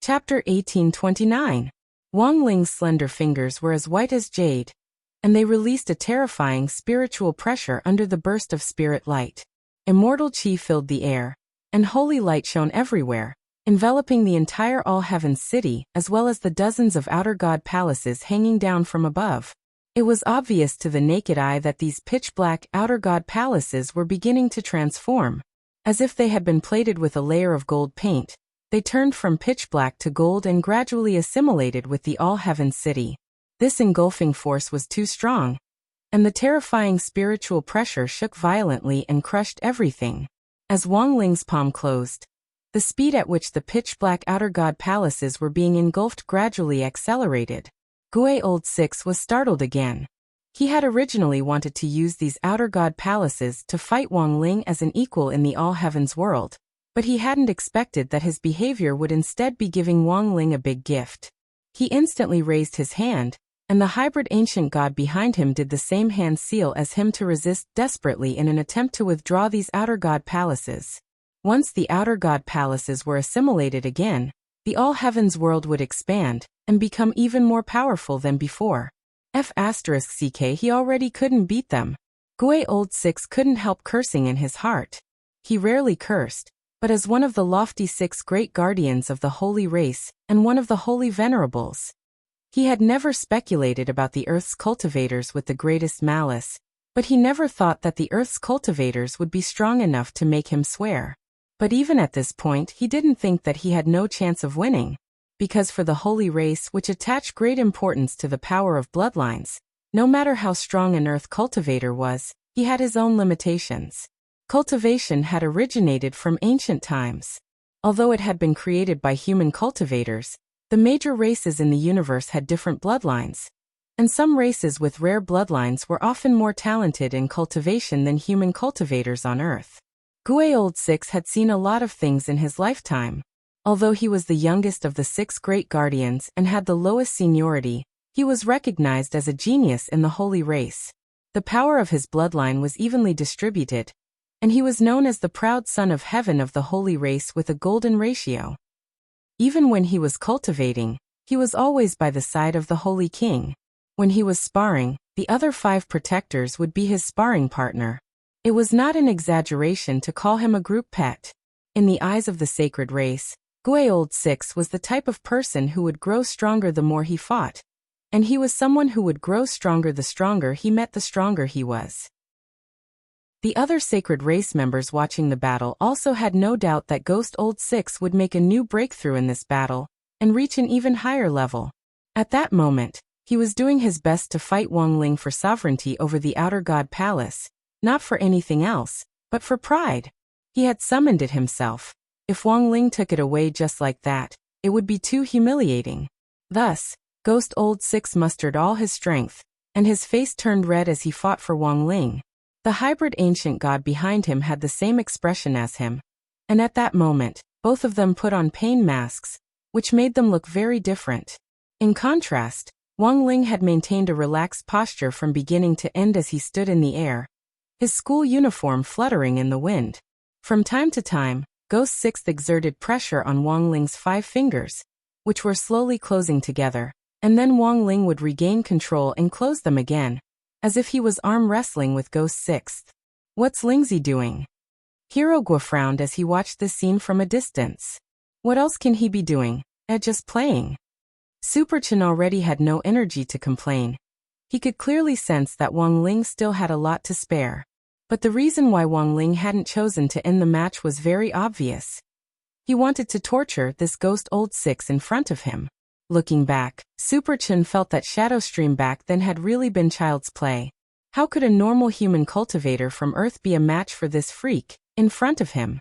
Chapter 1829. Wang Ling's slender fingers were as white as jade, and they released a terrifying spiritual pressure under the burst of spirit light. Immortal qi filled the air, and holy light shone everywhere, enveloping the entire all-heavens city as well as the dozens of outer god palaces hanging down from above. It was obvious to the naked eye that these pitch-black outer god palaces were beginning to transform. As if they had been plated with a layer of gold paint, they turned from pitch-black to gold and gradually assimilated with the all-heavens city. This engulfing force was too strong, and the terrifying spiritual pressure shook violently and crushed everything. As Wang Ling's palm closed, the speed at which the pitch-black outer god palaces were being engulfed gradually accelerated. Gui Old Six was startled again. He had originally wanted to use these outer god palaces to fight Wang Ling as an equal in the all-heavens world, but he hadn't expected that his behavior would instead be giving Wang Ling a big gift. He instantly raised his hand, and the hybrid ancient god behind him did the same hand seal as him to resist desperately in an attempt to withdraw these outer god palaces. Once the outer god palaces were assimilated again, the all-heavens world would expand and become even more powerful than before. F***ck, he already couldn't beat them. Gui Old Six couldn't help cursing in his heart. He rarely cursed, but as one of the lofty 6 great guardians of the holy race and one of the holy venerables, he had never speculated about the earth's cultivators with the greatest malice, but he never thought that the earth's cultivators would be strong enough to make him swear. But even at this point he didn't think that he had no chance of winning, because for the holy race, which attached great importance to the power of bloodlines, no matter how strong an earth cultivator was, he had his own limitations. Cultivation had originated from ancient times. Although it had been created by human cultivators, the major races in the universe had different bloodlines, and some races with rare bloodlines were often more talented in cultivation than human cultivators on Earth. Gui Old Six had seen a lot of things in his lifetime. Although he was the youngest of the 6 great guardians and had the lowest seniority, he was recognized as a genius in the holy race. The power of his bloodline was evenly distributed, and he was known as the proud son of heaven of the holy race with a golden ratio. Even when he was cultivating, he was always by the side of the holy king. When he was sparring, the other 5 protectors would be his sparring partner. It was not an exaggeration to call him a group pet. In the eyes of the sacred race, Gui Old Six was the type of person who would grow stronger the more he fought, and he was someone who would grow stronger the stronger he met, the stronger he was. The other sacred race members watching the battle also had no doubt that Ghost Old Six would make a new breakthrough in this battle and reach an even higher level. At that moment, he was doing his best to fight Wang Ling for sovereignty over the outer god palace, not for anything else, but for pride. He had summoned it himself. If Wang Ling took it away just like that, it would be too humiliating. Thus, Ghost Old Six mustered all his strength, and his face turned red as he fought for Wang Ling. The hybrid ancient god behind him had the same expression as him, and at that moment, both of them put on pain masks, which made them look very different. In contrast, Wang Ling had maintained a relaxed posture from beginning to end as he stood in the air, his school uniform fluttering in the wind. From time to time, Ghost Six exerted pressure on Wang Ling's 5 fingers, which were slowly closing together, and then Wang Ling would regain control and close them again, as if he was arm wrestling with Ghost Six. What's Lingzi doing? Hirogua frowned as he watched this scene from a distance. What else can he be doing? Just playing. Super Chen already had no energy to complain. He could clearly sense that Wang Ling still had a lot to spare. But the reason why Wang Ling hadn't chosen to end the match was very obvious. He wanted to torture this Ghost Old Six in front of him. Looking back, Super Chen felt that Shadow Stream back then had really been child's play. How could a normal human cultivator from Earth be a match for this freak in front of him?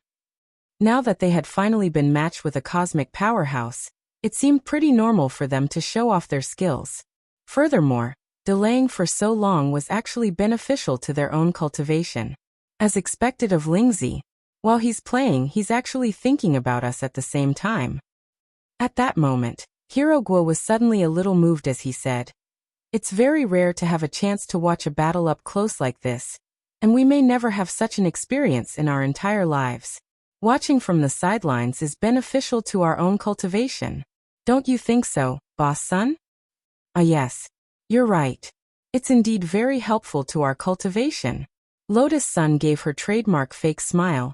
Now that they had finally been matched with a cosmic powerhouse, it seemed pretty normal for them to show off their skills. Furthermore, delaying for so long was actually beneficial to their own cultivation. As expected of Lingzi, while he's playing, he's actually thinking about us at the same time. At that moment, Hirogua was suddenly a little moved as he said, "It's very rare to have a chance to watch a battle up close like this, and we may never have such an experience in our entire lives. Watching from the sidelines is beneficial to our own cultivation." Don't you think so, boss son? Ah yes. You're right. It's indeed very helpful to our cultivation. Lotus Sun gave her trademark fake smile,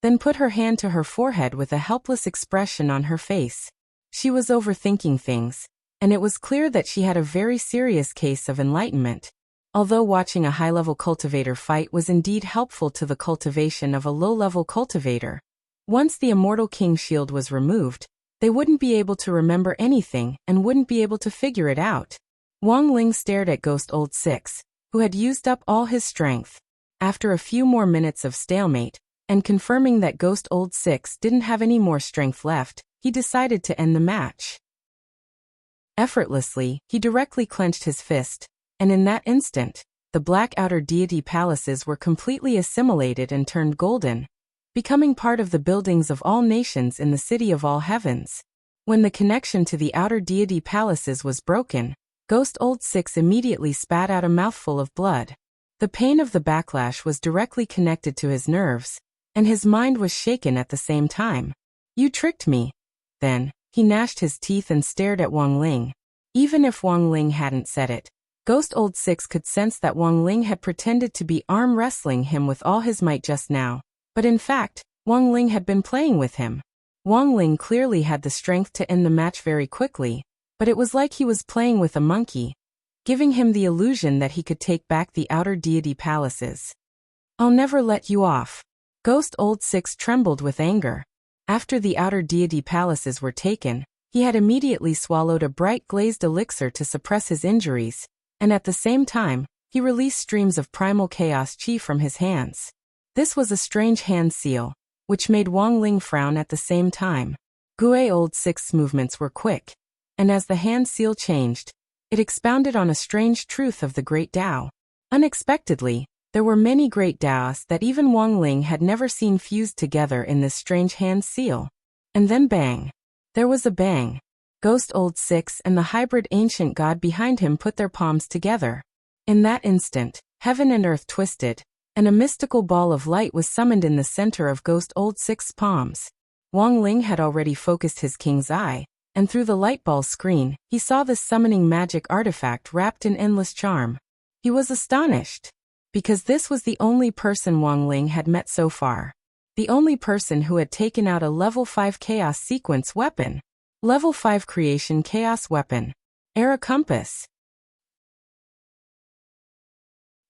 then put her hand to her forehead with a helpless expression on her face. She was overthinking things, and it was clear that she had a very serious case of enlightenment. Although watching a high-level cultivator fight was indeed helpful to the cultivation of a low-level cultivator, once the Immortal King shield was removed, they wouldn't be able to remember anything and wouldn't be able to figure it out. Wang Ling stared at Ghost Old Six, who had used up all his strength. After a few more minutes of stalemate, and confirming that Ghost Old Six didn't have any more strength left, he decided to end the match. Effortlessly, he directly clenched his fist, and in that instant, the black outer deity palaces were completely assimilated and turned golden, becoming part of the buildings of all nations in the city of all heavens. When the connection to the outer deity palaces was broken, Ghost Old Six immediately spat out a mouthful of blood. The pain of the backlash was directly connected to his nerves, and his mind was shaken at the same time. You tricked me. Then, he gnashed his teeth and stared at Wang Ling. Even if Wang Ling hadn't said it, Ghost Old Six could sense that Wang Ling had pretended to be arm wrestling him with all his might just now. But in fact, Wang Ling had been playing with him. Wang Ling clearly had the strength to end the match very quickly, but it was like he was playing with a monkey, giving him the illusion that he could take back the outer deity palaces. I'll never let you off. Ghost Old Six trembled with anger. After the outer deity palaces were taken, he had immediately swallowed a bright glazed elixir to suppress his injuries, and at the same time, he released streams of primal chaos chi from his hands. This was a strange hand seal, which made Wang Ling frown at the same time. Gue Old Six's movements were quick, and as the hand seal changed, it expounded on a strange truth of the Great Tao. Unexpectedly, there were many Great Taos that even Wang Ling had never seen fused together in this strange hand seal. And then bang! There was a bang. Ghost Old Six and the hybrid ancient god behind him put their palms together. In that instant, heaven and earth twisted, and a mystical ball of light was summoned in the center of Ghost Old Six's palms. Wang Ling had already focused his king's eye, and through the light ball screen, he saw this summoning magic artifact wrapped in endless charm. He was astonished, because this was the only person Wang Ling had met so far. The only person who had taken out a level 5 chaos sequence weapon. Level 5 creation chaos weapon. Era compass.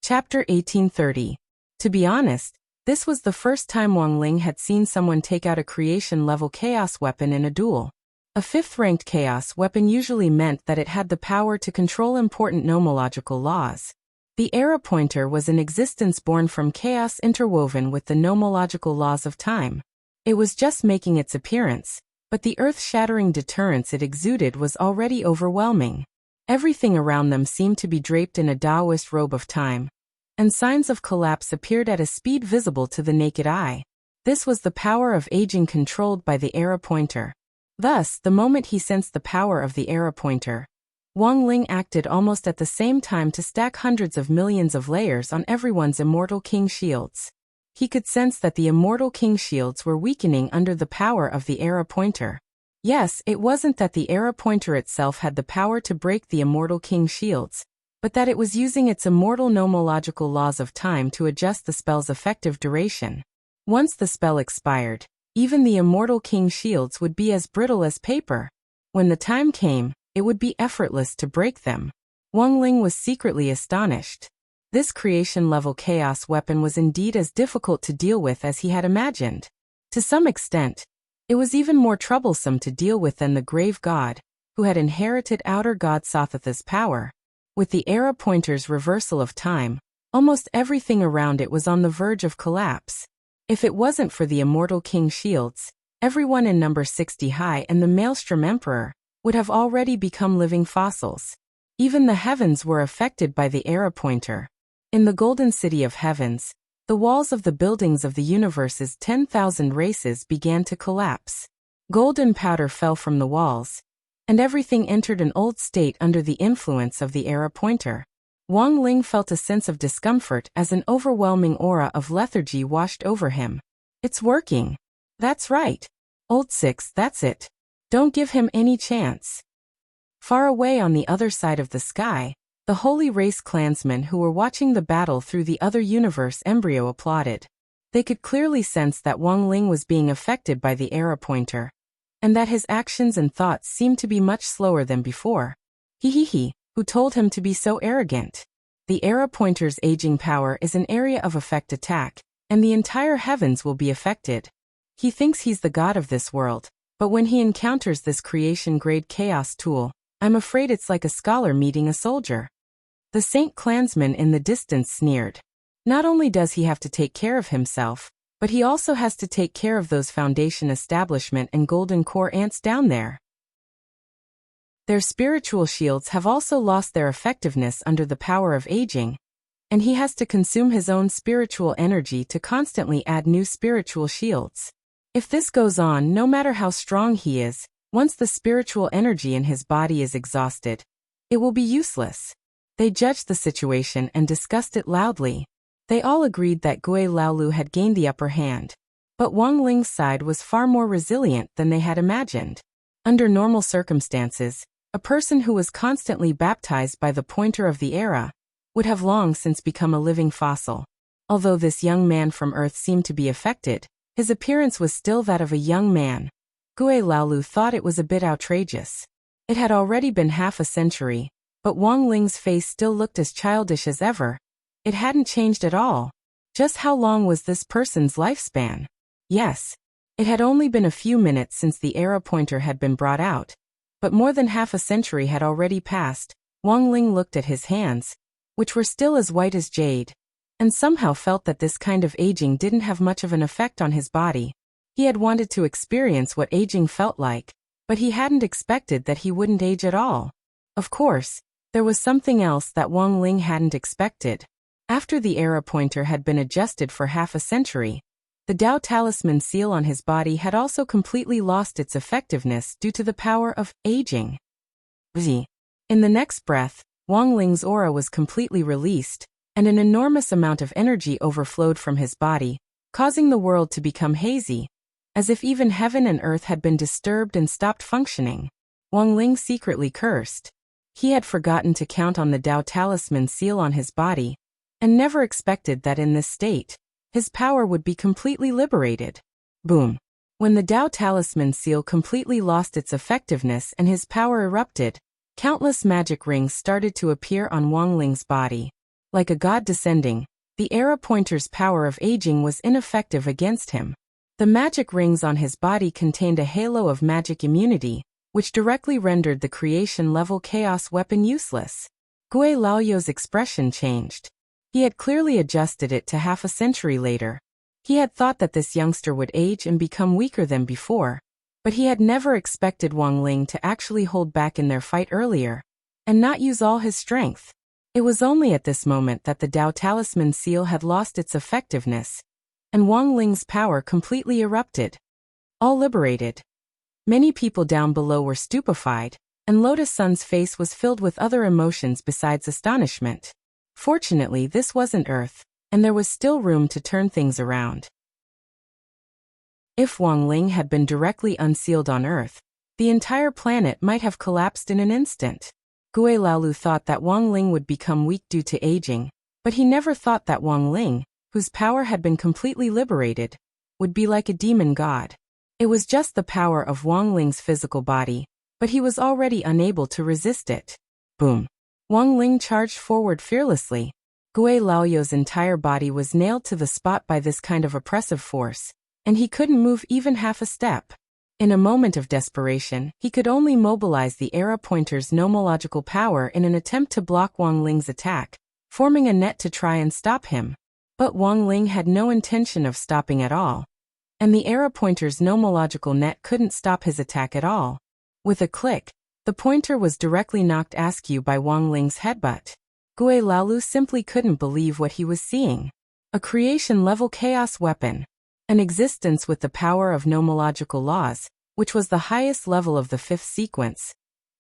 Chapter 1830. To be honest, this was the first time Wang Ling had seen someone take out a creation-level chaos weapon in a duel. A 5th-ranked chaos weapon usually meant that it had the power to control important nomological laws. The era pointer was an existence born from chaos interwoven with the nomological laws of time. It was just making its appearance, but the earth-shattering deterrence it exuded was already overwhelming. Everything around them seemed to be draped in a Taoist robe of time, and signs of collapse appeared at a speed visible to the naked eye. This was the power of aging controlled by the era pointer. Thus, the moment he sensed the power of the era pointer, Wang Ling acted almost at the same time to stack hundreds of millions of layers on everyone's Immortal King shields. He could sense that the Immortal King shields were weakening under the power of the era pointer. Yes, it wasn't that the era pointer itself had the power to break the Immortal King shields, but that it was using its immortal nomological laws of time to adjust the spell's effective duration. Once the spell expired, even the Immortal King shields would be as brittle as paper. When the time came, it would be effortless to break them. Wang Ling was secretly astonished. This creation-level chaos weapon was indeed as difficult to deal with as he had imagined. To some extent, it was even more troublesome to deal with than the grave god, who had inherited outer god Sothatha's power. With the era pointer's reversal of time, almost everything around it was on the verge of collapse. If it wasn't for the Immortal King shields, everyone in number 60 high and the Maelstrom Emperor would have already become living fossils. Even the heavens were affected by the era pointer. In the Golden City of Heavens, the walls of the buildings of the universe's 10,000 races began to collapse. Golden powder fell from the walls, and everything entered an old state under the influence of the era pointer. Wang Ling felt a sense of discomfort as an overwhelming aura of lethargy washed over him. It's working. That's right. Old Six, that's it. Don't give him any chance. Far away on the other side of the sky, the Holy Race clansmen who were watching the battle through the other universe embryo applauded. They could clearly sense that Wang Ling was being affected by the era pointer, and that his actions and thoughts seemed to be much slower than before. He, who told him to be so arrogant? The era pointer's aging power is an area of effect attack, and the entire heavens will be affected. He thinks he's the god of this world, but when he encounters this creation-grade chaos tool, I'm afraid it's like a scholar meeting a soldier. The Saint clansman in the distance sneered. Not only does he have to take care of himself, but he also has to take care of those Foundation Establishment and Golden Core ants down there. Their spiritual shields have also lost their effectiveness under the power of aging, and he has to consume his own spiritual energy to constantly add new spiritual shields. If this goes on, no matter how strong he is, once the spiritual energy in his body is exhausted, it will be useless. They judged the situation and discussed it loudly. They all agreed that Gui Laolu had gained the upper hand, but Wang Ling's side was far more resilient than they had imagined. Under normal circumstances, a person who was constantly baptized by the pointer of the era would have long since become a living fossil. Although this young man from Earth seemed to be affected, his appearance was still that of a young man. Gui Laolu thought it was a bit outrageous. It had already been half a century, but Wang Ling's face still looked as childish as ever. It hadn't changed at all. Just how long was this person's lifespan? Yes. It had only been a few minutes since the era pointer had been brought out, but more than half a century had already passed. Wang Ling looked at his hands, which were still as white as jade, and somehow felt that this kind of aging didn't have much of an effect on his body. He had wanted to experience what aging felt like, but he hadn't expected that he wouldn't age at all. Of course, there was something else that Wang Ling hadn't expected. After the era pointer had been adjusted for half a century, the Tao Talisman seal on his body had also completely lost its effectiveness due to the power of aging. In the next breath, Wang Ling's aura was completely released, and an enormous amount of energy overflowed from his body, causing the world to become hazy, as if even heaven and earth had been disturbed and stopped functioning. Wang Ling secretly cursed. He had forgotten to count on the Tao Talisman seal on his body, and never expected that in this state, his power would be completely liberated. Boom. When the Tao Talisman seal completely lost its effectiveness and his power erupted, countless magic rings started to appear on Wang Ling's body. Like a god descending, the era pointer's power of aging was ineffective against him. The magic rings on his body contained a halo of magic immunity, which directly rendered the creation-level chaos weapon useless. Gui Laoyu's expression changed. He had clearly adjusted it to half a century later. He had thought that this youngster would age and become weaker than before, but he had never expected Wang Ling to actually hold back in their fight earlier, and not use all his strength. It was only at this moment that the Tao Talisman seal had lost its effectiveness, and Wang Ling's power completely erupted. All liberated. Many people down below were stupefied, and Lotus Sun's face was filled with other emotions besides astonishment. Fortunately, this wasn't Earth, and there was still room to turn things around. If Wang Ling had been directly unsealed on Earth, the entire planet might have collapsed in an instant. Gui Laolu thought that Wang Ling would become weak due to aging, but he never thought that Wang Ling, whose power had been completely liberated, would be like a demon god. It was just the power of Wang Ling's physical body, but he was already unable to resist it. Boom. Wang Ling charged forward fearlessly. Gui Laoyu's entire body was nailed to the spot by this kind of oppressive force, and he couldn't move even half a step. In a moment of desperation, he could only mobilize the era pointer's nomological power in an attempt to block Wang Ling's attack, forming a net to try and stop him. But Wang Ling had no intention of stopping at all, and the era pointer's nomological net couldn't stop his attack at all. With a click, the pointer was directly knocked askew by Wang Ling's headbutt. Gui Laolu simply couldn't believe what he was seeing. A creation-level chaos weapon. An existence with the power of nomological laws, which was the highest level of the fifth sequence,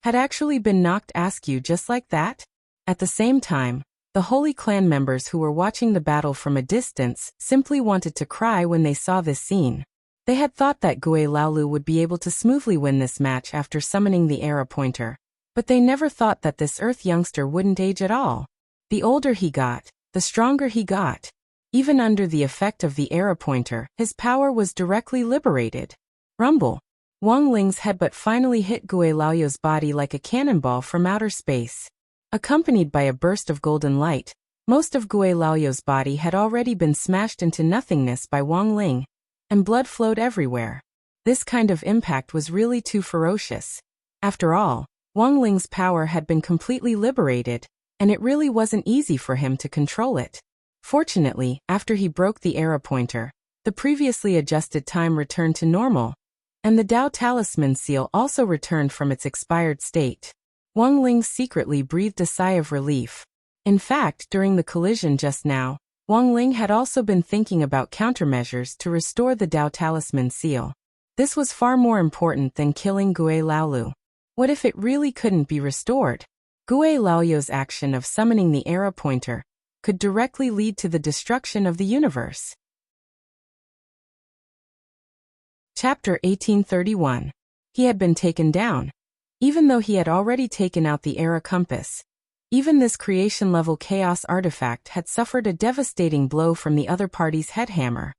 had actually been knocked askew just like that? At the same time, the Holy Clan members who were watching the battle from a distance simply wanted to cry when they saw this scene. They had thought that Gui Laolu would be able to smoothly win this match after summoning the era pointer, but they never thought that this Earth youngster wouldn't age at all. The older he got, the stronger he got. Even under the effect of the era pointer, his power was directly liberated. Rumble. Wang Ling's headbutt finally hit Gui Laoyu's body like a cannonball from outer space. Accompanied by a burst of golden light, most of Gui Laoyu's body had already been smashed into nothingness by Wang Ling, and blood flowed everywhere. This kind of impact was really too ferocious. After all, Wang Ling's power had been completely liberated, and it really wasn't easy for him to control it. Fortunately, after he broke the era pointer, the previously adjusted time returned to normal, and the Dao Talisman seal also returned from its expired state. Wang Ling secretly breathed a sigh of relief. In fact, during the collision just now, Wang Ling had also been thinking about countermeasures to restore the Dao Talisman seal. This was far more important than killing Gui Laolu. What if it really couldn't be restored? Gui Laoyu's action of summoning the era pointer could directly lead to the destruction of the universe. Chapter 1831. He had been taken down. Even though he had already taken out the era compass, even this creation-level chaos artifact had suffered a devastating blow from the other party's headhammer.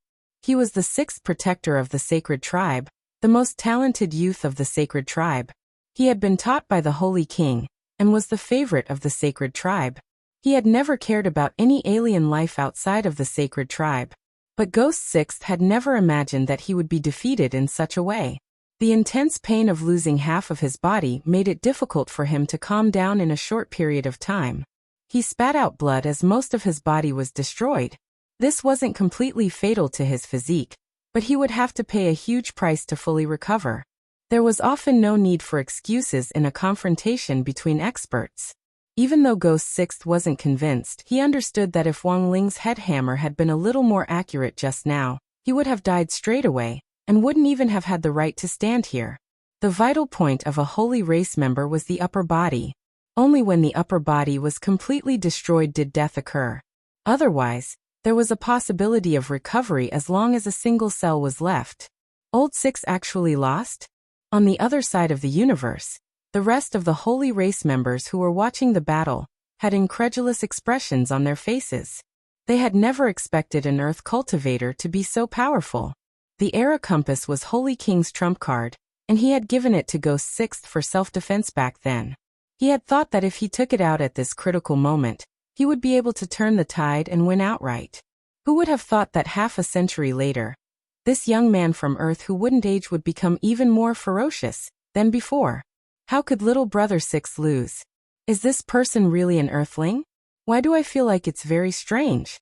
He was the sixth protector of the sacred tribe, the most talented youth of the sacred tribe. He had been taught by the Holy King, and was the favorite of the sacred tribe. He had never cared about any alien life outside of the sacred tribe. But Ghost Sixth had never imagined that he would be defeated in such a way. The intense pain of losing half of his body made it difficult for him to calm down in a short period of time. He spat out blood as most of his body was destroyed. This wasn't completely fatal to his physique, but he would have to pay a huge price to fully recover. There was often no need for excuses in a confrontation between experts. Even though Ghost Sixth wasn't convinced, he understood that if Wang Ling's headhammer had been a little more accurate just now, he would have died straight away, and wouldn't even have had the right to stand here. The vital point of a holy race member was the upper body. Only when the upper body was completely destroyed did death occur. Otherwise, there was a possibility of recovery as long as a single cell was left. Old Six actually lost? On the other side of the universe, the rest of the holy race members who were watching the battle had incredulous expressions on their faces. They had never expected an Earth cultivator to be so powerful. The era compass was Holy King's trump card, and he had given it to Ghost Sixth for self-defense back then. He had thought that if he took it out at this critical moment, he would be able to turn the tide and win outright. Who would have thought that half a century later, this young man from Earth who wouldn't age would become even more ferocious than before? How could little brother Six lose? Is this person really an Earthling? Why do I feel like it's very strange?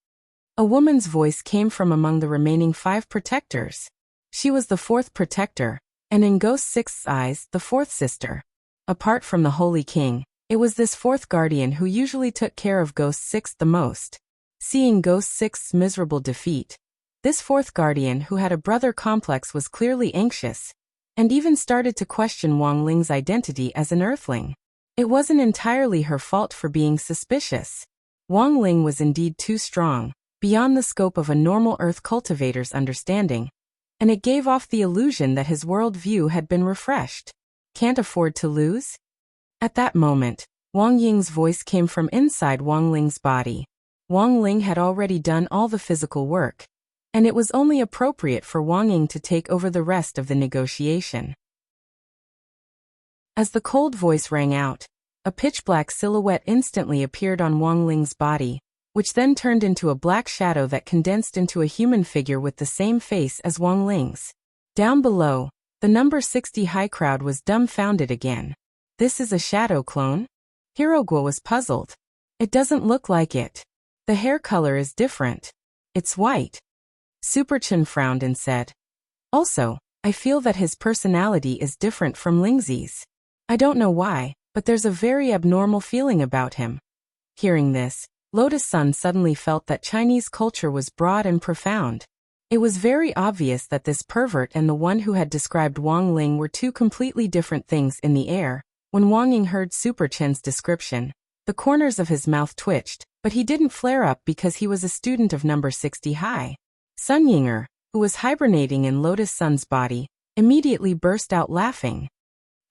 A woman's voice came from among the remaining 5 protectors. She was the 4th protector, and in Ghost Sixth's eyes, the 4th sister. Apart from the Holy King, it was this 4th guardian who usually took care of Ghost Sixth the most. Seeing Ghost Sixth's miserable defeat, this 4th guardian who had a brother complex was clearly anxious, and even started to question Wang Ling's identity as an Earthling. It wasn't entirely her fault for being suspicious. Wang Ling was indeed too strong, beyond the scope of a normal Earth cultivator's understanding, and it gave off the illusion that his world view had been refreshed. Can't afford to lose? At that moment, Wang Ying's voice came from inside Wang Ling's body. Wang Ling had already done all the physical work, and it was only appropriate for Wang Ying to take over the rest of the negotiation. As the cold voice rang out, a pitch-black silhouette instantly appeared on Wang Ling's body, which then turned into a black shadow that condensed into a human figure with the same face as Wang Ling's. Down below, the number 60 high crowd was dumbfounded again. This is a shadow clone? Hirogwa was puzzled. It doesn't look like it. The hair color is different. It's white. Superchen frowned and said, "Also, I feel that his personality is different from Lingzi's. I don't know why, but there's a very abnormal feeling about him." Hearing this, Lotus Sun suddenly felt that Chinese culture was broad and profound. It was very obvious that this pervert and the one who had described Wang Ling were two completely different things in the air. When Wang Ying heard Superchen's description, the corners of his mouth twitched, but he didn't flare up because he was a student of number 60 high. Sun Yinger, who was hibernating in Lotus Sun's body, immediately burst out laughing.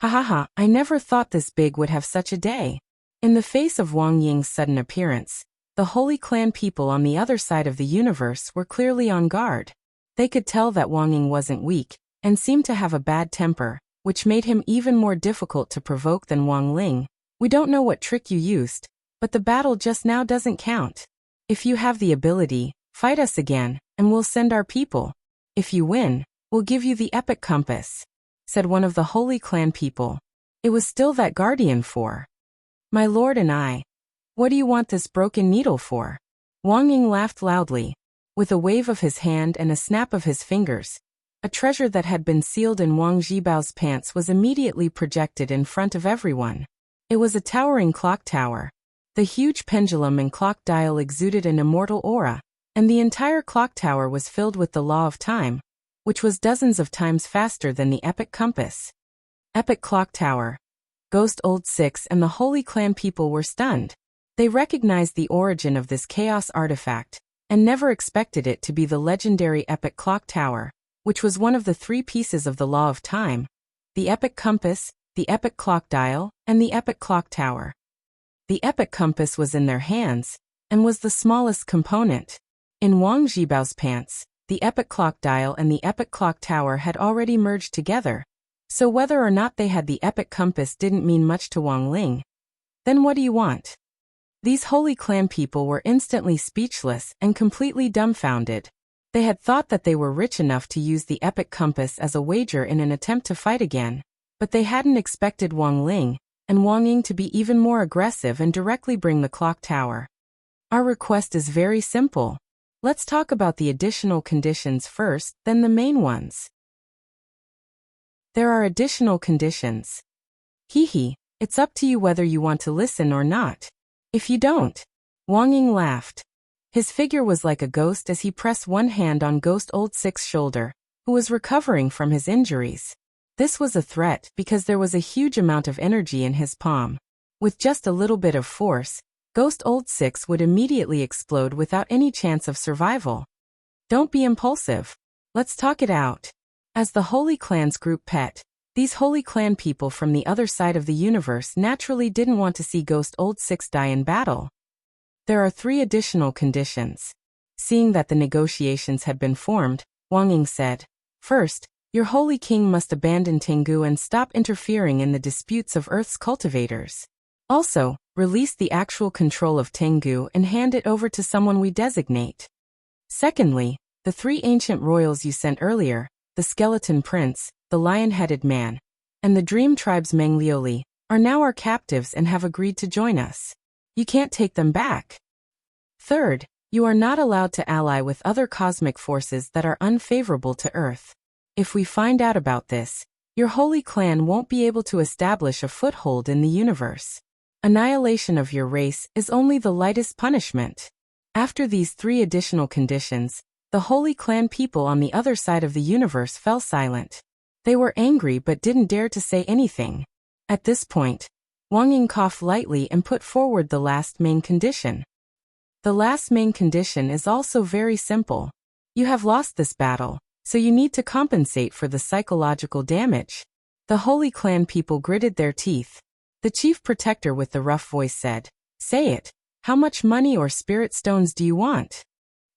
Ha ha ha, I never thought this big would have such a day. In the face of Wang Ying's sudden appearance, the Holy Clan people on the other side of the universe were clearly on guard. They could tell that Wang Ying wasn't weak, and seemed to have a bad temper, which made him even more difficult to provoke than Wang Ling. We don't know what trick you used, but the battle just now doesn't count. If you have the ability, fight us again, and we'll send our people. If you win, we'll give you the epic compass, said one of the Holy Clan people. It was still that guardian for my lord and I. What do you want this broken needle for? Wang Ying laughed loudly. With a wave of his hand and a snap of his fingers, a treasure that had been sealed in Wang Zhibao's pants was immediately projected in front of everyone. It was a towering clock tower. The huge pendulum and clock dial exuded an immortal aura, and the entire clock tower was filled with the law of time, which was dozens of times faster than the epic compass. Epic clock tower. Ghost Old Six and the Holy Clan people were stunned. They recognized the origin of this chaos artifact, and never expected it to be the legendary epic clock tower, which was one of the three pieces of the law of time: the epic compass, the epic clock dial, and the epic clock tower. The epic compass was in their hands, and was the smallest component. In Wang Zhibao's pants, the epic clock dial and the epic clock tower had already merged together, so whether or not they had the epic compass didn't mean much to Wang Ling. Then what do you want? These Holy Clan people were instantly speechless and completely dumbfounded. They had thought that they were rich enough to use the epic compass as a wager in an attempt to fight again, but they hadn't expected Wang Ling and Wang Ying to be even more aggressive and directly bring the clock tower. Our request is very simple. Let's talk about the additional conditions first, then the main ones. There are additional conditions. Hee, it's up to you whether you want to listen or not. If you don't. Wang Ying laughed. His figure was like a ghost as he pressed one hand on Ghost Old Six's shoulder, who was recovering from his injuries. This was a threat because there was a huge amount of energy in his palm. With just a little bit of force, Ghost Old Six would immediately explode without any chance of survival. Don't be impulsive. Let's talk it out. As the Holy Clan's group pet, these Holy Clan people from the other side of the universe naturally didn't want to see Ghost Old Six die in battle. There are 3 additional conditions. Seeing that the negotiations had been formed, Wang Ying said, "First, your Holy King must abandon Tengu and stop interfering in the disputes of Earth's cultivators. Also, release the actual control of Tengu and hand it over to someone we designate. Secondly, the 3 ancient royals you sent earlier, the Skeleton Prince, the Lion-Headed Man, and the Dream Tribe's Menglioli, are now our captives and have agreed to join us. You can't take them back. Third, you are not allowed to ally with other cosmic forces that are unfavorable to Earth. If we find out about this, your Holy Clan won't be able to establish a foothold in the universe. Annihilation of your race is only the lightest punishment." After these 3 additional conditions, the Holy Clan people on the other side of the universe fell silent. They were angry but didn't dare to say anything. At this point, Wang Ying coughed lightly and put forward the last main condition. The last main condition is also very simple. You have lost this battle, so you need to compensate for the psychological damage. The Holy Clan people gritted their teeth. The chief protector with the rough voice said, "Say it. How much money or spirit stones do you want?"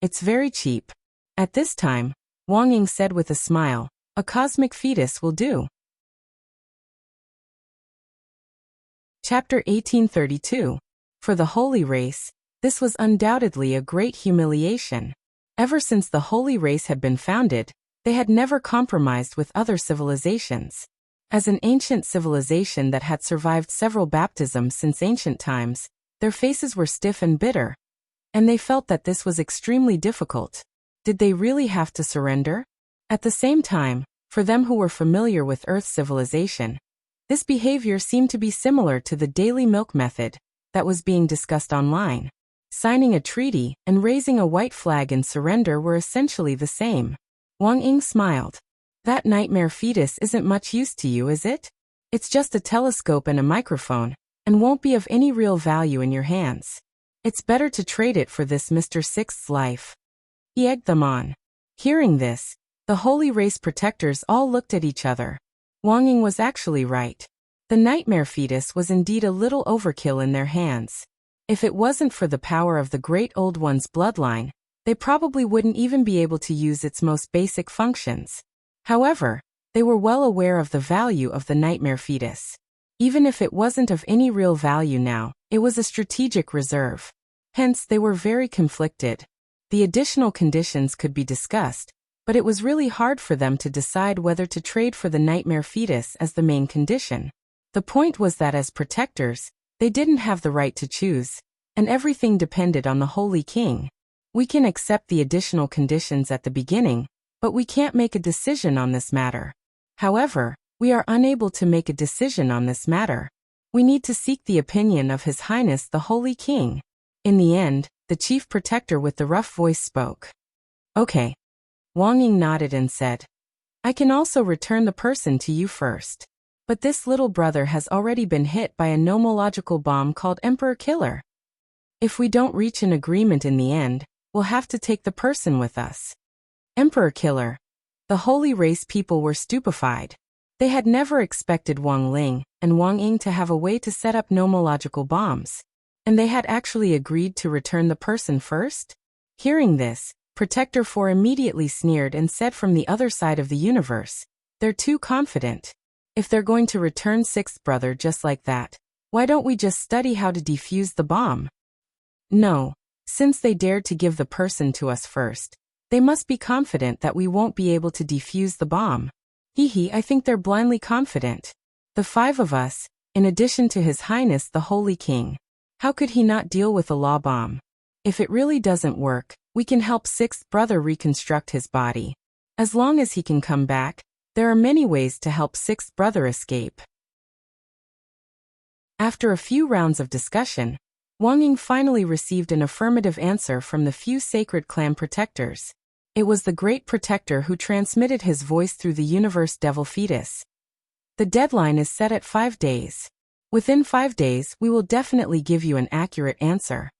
"It's very cheap." At this time, Wang Ying said with a smile, "A cosmic fetus will do." Chapter 1832. For the Holy Race, this was undoubtedly a great humiliation. Ever since the Holy Race had been founded, they had never compromised with other civilizations. As an ancient civilization that had survived several baptisms since ancient times, their faces were stiff and bitter, and they felt that this was extremely difficult. Did they really have to surrender? At the same time, for them who were familiar with Earth civilization, this behavior seemed to be similar to the daily milk method that was being discussed online. Signing a treaty and raising a white flag in surrender were essentially the same. Wang Ying smiled. "That nightmare fetus isn't much use to you, is it? It's just a telescope and a microphone, and won't be of any real value in your hands. It's better to trade it for this Mr. Sixth's life." He egged them on. Hearing this, the holy race protectors all looked at each other. Wang Ying was actually right. The nightmare fetus was indeed a little overkill in their hands. If it wasn't for the power of the Great Old One's bloodline, they probably wouldn't even be able to use its most basic functions. However, they were well aware of the value of the nightmare fetus. Even if it wasn't of any real value now, it was a strategic reserve. Hence, they were very conflicted. The additional conditions could be discussed, but it was really hard for them to decide whether to trade for the nightmare fetus as the main condition. The point was that as protectors, they didn't have the right to choose, and everything depended on the Holy King. We can accept the additional conditions at the beginning, but we can't make a decision on this matter. However, we are unable to make a decision on this matter. We need to seek the opinion of His Highness the Holy King. In the end, the chief protector with the rough voice spoke. Okay. Wang Ying nodded and said, I can also return the person to you first. But this little brother has already been hit by a nomological bomb called Emperor Killer. If we don't reach an agreement in the end, we'll have to take the person with us. Emperor Killer. The holy race people were stupefied. They had never expected Wang Ling and Wang Ying to have a way to set up nomological bombs. And they had actually agreed to return the person first? Hearing this, Protector 4 immediately sneered and said from the other side of the universe, they're too confident. If they're going to return sixth brother just like that, why don't we just study how to defuse the bomb? No, since they dared to give the person to us first, they must be confident that we won't be able to defuse the bomb. I think they're blindly confident. The five of us, in addition to His Highness the Holy King. How could he not deal with a law bomb? If it really doesn't work, we can help sixth brother reconstruct his body. As long as he can come back, there are many ways to help sixth brother escape. After a few rounds of discussion, Wang Ying finally received an affirmative answer from the few sacred clan protectors. It was the great protector who transmitted his voice through the universe devil fetus. The deadline is set at 5 days. Within 5 days, we will definitely give you an accurate answer.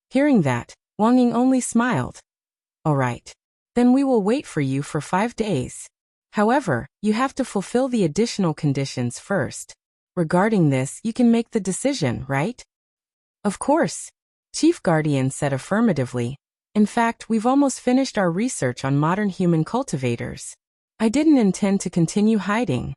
Hearing that, Wang Ying only smiled. All right. Then we will wait for you for 5 days. However, you have to fulfill the additional conditions first. Regarding this, you can make the decision, right? Of course. Chief Guardian said affirmatively. In fact, we've almost finished our research on modern human cultivators. I didn't intend to continue hiding.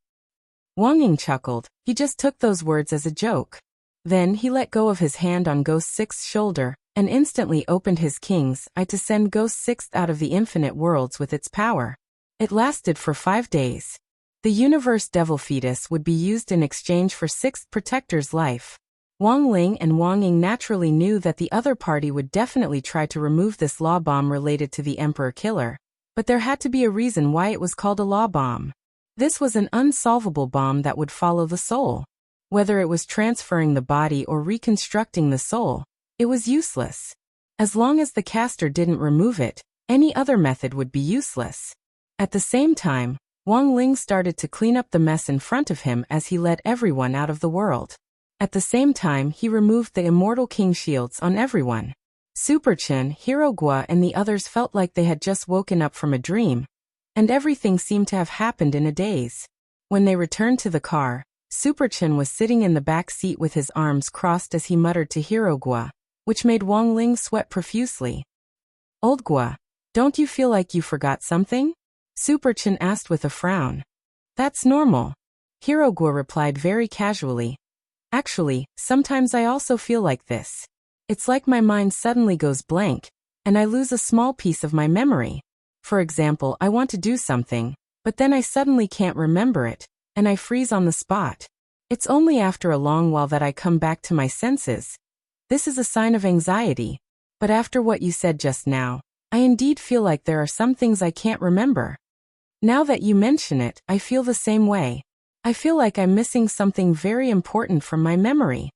Wang Ying chuckled. He just took those words as a joke. Then he let go of his hand on Ghost Sixth's shoulder, and instantly opened his king's eye to send Ghost Sixth out of the infinite worlds with its power. It lasted for 5 days. The universe devil fetus would be used in exchange for sixth protector's life. Wang Ling and Wang Ying naturally knew that the other party would definitely try to remove this law bomb related to the Emperor Killer, but there had to be a reason why it was called a law bomb. This was an unsolvable bomb that would follow the soul. Whether it was transferring the body or reconstructing the soul, it was useless. As long as the caster didn't remove it, any other method would be useless. At the same time, Wang Ling started to clean up the mess in front of him as he led everyone out of the world. At the same time, he removed the immortal king shields on everyone. Super Chen, Hero Gua and the others felt like they had just woken up from a dream, and everything seemed to have happened in a daze. When they returned to the car, Super Chen was sitting in the back seat with his arms crossed as he muttered to Hero Gua, which made Wang Ling sweat profusely. Old Gua, don't you feel like you forgot something? Super Chen asked with a frown. That's normal. Hero Gua replied very casually. Actually, sometimes I also feel like this. It's like my mind suddenly goes blank, and I lose a small piece of my memory. For example, I want to do something, but then I suddenly can't remember it, and I freeze on the spot. It's only after a long while that I come back to my senses. This is a sign of anxiety. But after what you said just now, I indeed feel like there are some things I can't remember. Now that you mention it, I feel the same way. I feel like I'm missing something very important from my memory.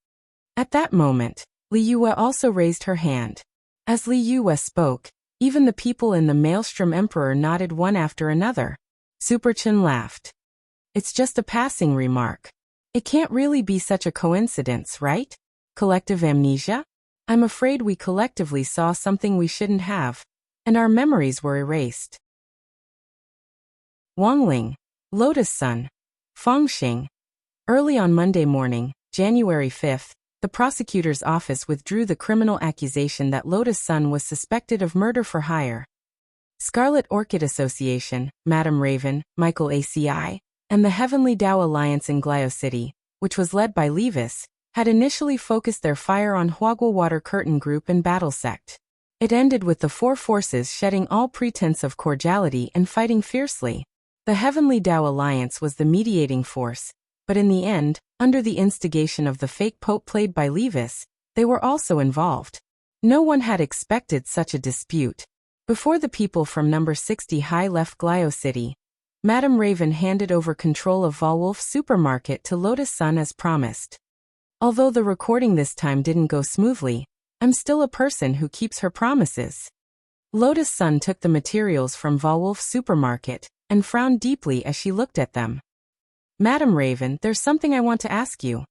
At that moment, Li Yue also raised her hand. As Li Yue spoke, even the people in the Maelstrom Emperor nodded one after another. Super Chen laughed. It's just a passing remark. It can't really be such a coincidence, right? Collective amnesia? I'm afraid we collectively saw something we shouldn't have, and our memories were erased. Wangling, Lotus Sun, Fangxing. Early on Monday morning, January 5th, the prosecutor's office withdrew the criminal accusation that Lotus Sun was suspected of murder for hire. Scarlet Orchid Association, Madame Raven, Michael ACI, and the Heavenly Tao Alliance in Glio City, which was led by Levis, had initially focused their fire on Huagua Water Curtain Group and Battle Sect. It ended with the four forces shedding all pretense of cordiality and fighting fiercely. The Heavenly Tao Alliance was the mediating force, but in the end, under the instigation of the fake pope played by Levis, they were also involved. No one had expected such a dispute. Before the people from number 60 High left Glio City, Madame Raven handed over control of Volwolf Supermarket to Lotus Sun as promised. Although the recording this time didn't go smoothly, I'm still a person who keeps her promises. Lotus Sun took the materials from Volwolf Supermarket and frowned deeply as she looked at them. Madame Raven, there's something I want to ask you.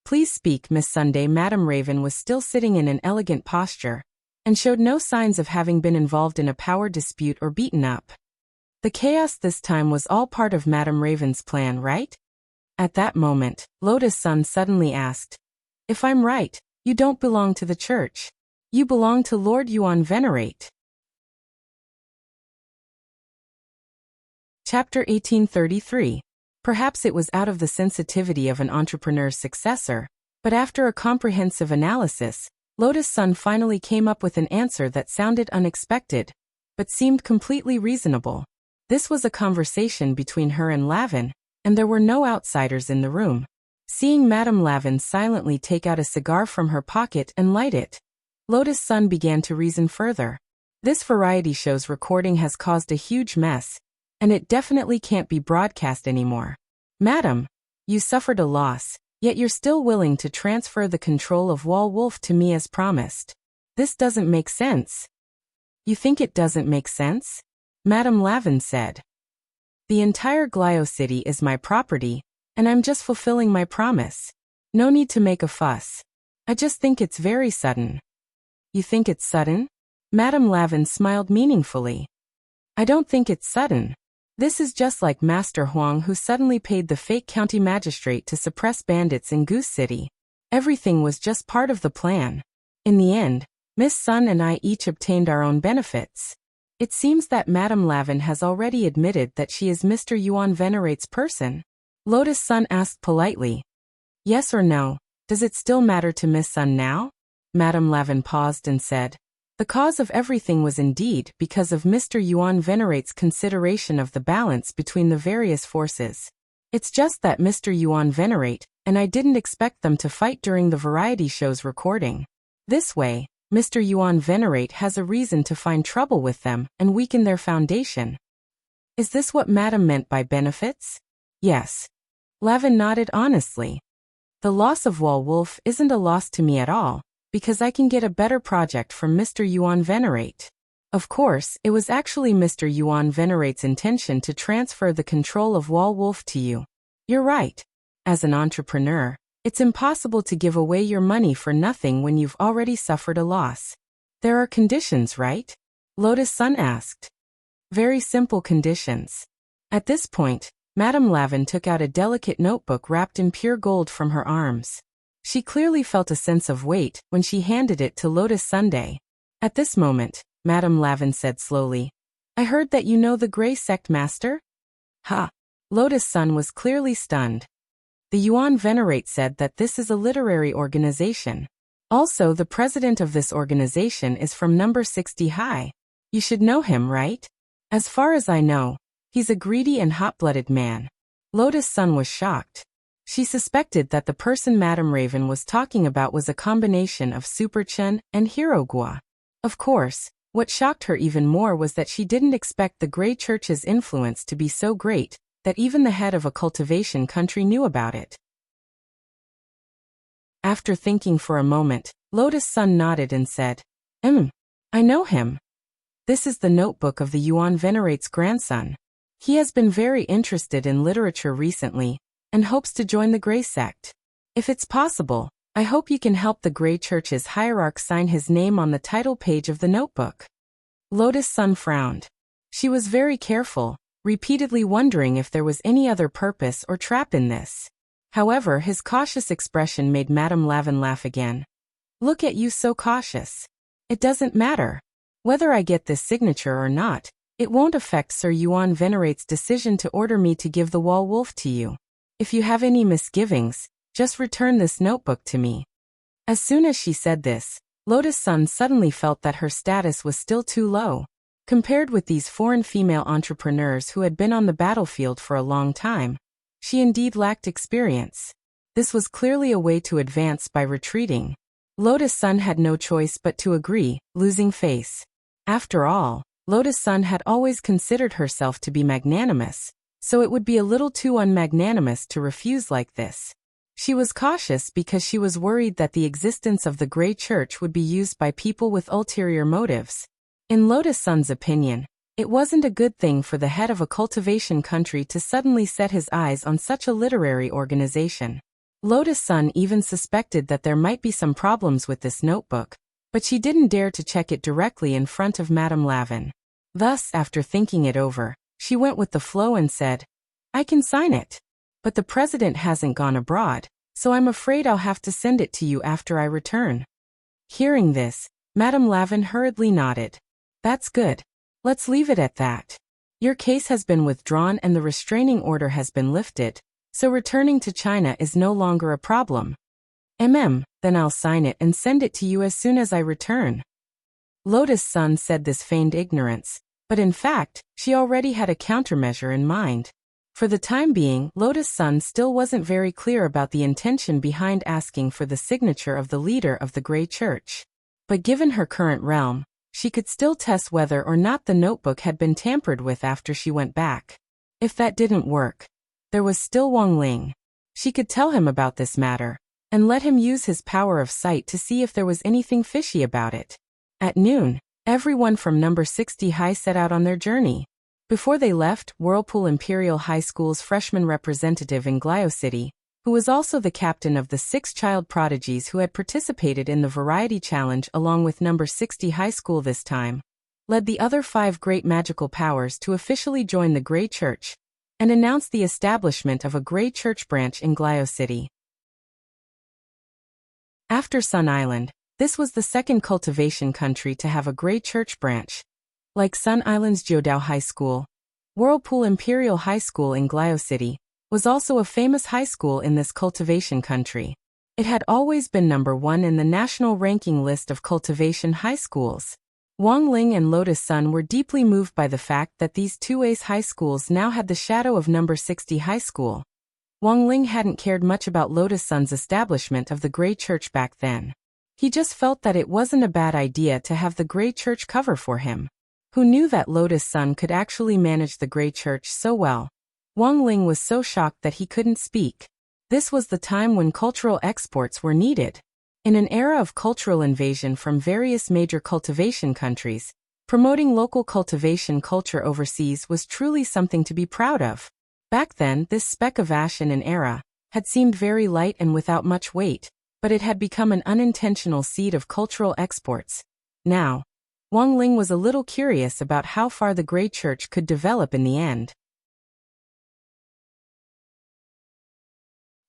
Please speak, Miss Sunday. Madame Raven was still sitting in an elegant posture and showed no signs of having been involved in a power dispute or beaten up. The chaos this time was all part of Madame Raven's plan, right? At that moment, Lotus Sun suddenly asked, if I'm right, you don't belong to the church. You belong to Lord Yuan Venerate. Chapter 1833. Perhaps it was out of the sensitivity of an entrepreneur's successor, but after a comprehensive analysis, Lotus Sun finally came up with an answer that sounded unexpected, but seemed completely reasonable. This was a conversation between her and Lavin, and there were no outsiders in the room. Seeing Madame Lavin silently take out a cigar from her pocket and light it, Lotus Sun began to reason further. This variety show's recording has caused a huge mess, and it definitely can't be broadcast anymore. Madam, you suffered a loss, yet you're still willing to transfer the control of Volwolf to me as promised. This doesn't make sense. You think it doesn't make sense? Madame Lavin said. The entire Glio City is my property, and I'm just fulfilling my promise. No need to make a fuss. I just think it's very sudden. You think it's sudden? Madame Lavin smiled meaningfully. I don't think it's sudden. This is just like Master Huang, who suddenly paid the fake county magistrate to suppress bandits in Goose City. Everything was just part of the plan. In the end, Miss Sun and I each obtained our own benefits. It seems that Madame Lavin has already admitted that she is Mr. Yuan Venerate's person. Lotus Sun asked politely. Yes or no, does it still matter to Miss Sun now? Madame Lavin paused and said, the cause of everything was indeed because of Mr. Yuan Venerate's consideration of the balance between the various forces. It's just that Mr. Yuan Venerate and I didn't expect them to fight during the variety show's recording. This way, Mr. Yuan Venerate has a reason to find trouble with them and weaken their foundation. Is this what Madame meant by benefits? Yes. Lavin nodded honestly. The loss of Volwolf isn't a loss to me at all, because I can get a better project from Mr. Yuan Venerate. Of course, it was actually Mr. Yuan Venerate's intention to transfer the control of Volwolf to you. You're right. As an entrepreneur, it's impossible to give away your money for nothing when you've already suffered a loss. There are conditions, right? Lotus Sun asked. Very simple conditions. At this point, Madame Lavin took out a delicate notebook wrapped in pure gold from her arms. She clearly felt a sense of weight when she handed it to Lotus Sunday. At this moment, Madame Lavin said slowly, I heard that you know the Grey Sect Master? Ha! Lotus Sun was clearly stunned. The Yuan Venerate said that this is a literary organization. Also, the president of this organization is from number 60 High. You should know him, right? As far as I know, he's a greedy and hot-blooded man. Lotus Sun was shocked. She suspected that the person Madame Raven was talking about was a combination of Super Chen and Hirogua. Of course, what shocked her even more was that she didn't expect the Grey Church's influence to be so great that even the head of a cultivation country knew about it. After thinking for a moment, Lotus Sun nodded and said, I know him. This is the notebook of the Yuan Venerate's grandson. He has been very interested in literature recently, and hopes to join the Grey Sect. If it's possible, I hope you can help the Grey Church's hierarch sign his name on the title page of the notebook. Lotus Sun frowned. She was very careful, repeatedly wondering if there was any other purpose or trap in this. However, his cautious expression made Madame Lavin laugh again. "Look at you so cautious. It doesn't matter. Whether I get this signature or not, it won't affect Sir Yuan Venerate's decision to order me to give the wall wolf to you. If you have any misgivings, just return this notebook to me." As soon as she said this, Lotus Sun suddenly felt that her status was still too low. Compared with these foreign female entrepreneurs who had been on the battlefield for a long time, she indeed lacked experience. This was clearly a way to advance by retreating. Lotus Sun had no choice but to agree, losing face. After all, Lotus Sun had always considered herself to be magnanimous, so it would be a little too unmagnanimous to refuse like this. She was cautious because she was worried that the existence of the Grey Church would be used by people with ulterior motives. In Lotus Sun's opinion, it wasn't a good thing for the head of a cultivation country to suddenly set his eyes on such a literary organization. Lotus Sun even suspected that there might be some problems with this notebook, but she didn't dare to check it directly in front of Madame Lavin. Thus, after thinking it over, she went with the flow and said, "I can sign it. But the president hasn't gone abroad, so I'm afraid I'll have to send it to you after I return." Hearing this, Madame Lavin hurriedly nodded. "That's good. Let's leave it at that. Your case has been withdrawn and the restraining order has been lifted, so returning to China is no longer a problem. Then I'll sign it and send it to you as soon as I return." Lotus Sun said this feigned ignorance, but in fact, she already had a countermeasure in mind. For the time being, Lotus Sun still wasn't very clear about the intention behind asking for the signature of the leader of the Grey Church. But given her current realm, she could still test whether or not the notebook had been tampered with after she went back. If that didn't work, there was still Wang Ling. She could tell him about this matter, and let him use his power of sight to see if there was anything fishy about it. At noon, everyone from number 60 High set out on their journey. Before they left, Whirlpool Imperial High School's freshman representative in Glio City, who was also the captain of the 6 child prodigies who had participated in the Variety Challenge along with number 60 High School this time, led the other 5 great magical powers to officially join the Grey Church, and announced the establishment of a Grey Church branch in Glio City. After Sun Island, this was the second cultivation country to have a Grey Church branch. Like Sun Island's Jiudao High School, Whirlpool Imperial High School in Glio City was also a famous high school in this cultivation country. It had always been number 1 in the national ranking list of cultivation high schools. Wang Ling and Lotus Sun were deeply moved by the fact that these 2 ace high schools now had the shadow of number 60 High School. Wang Ling hadn't cared much about Lotus Sun's establishment of the Grey Church back then. He just felt that it wasn't a bad idea to have the Grey Church cover for him. Who knew that Lotus Sun could actually manage the Grey Church so well? Wang Ling was so shocked that he couldn't speak. This was the time when cultural exports were needed. In an era of cultural invasion from various major cultivation countries, promoting local cultivation culture overseas was truly something to be proud of. Back then, this speck of ash in an era had seemed very light and without much weight, but it had become an unintentional seed of cultural exports. Now, Wang Ling was a little curious about how far the Grey Church could develop in the end.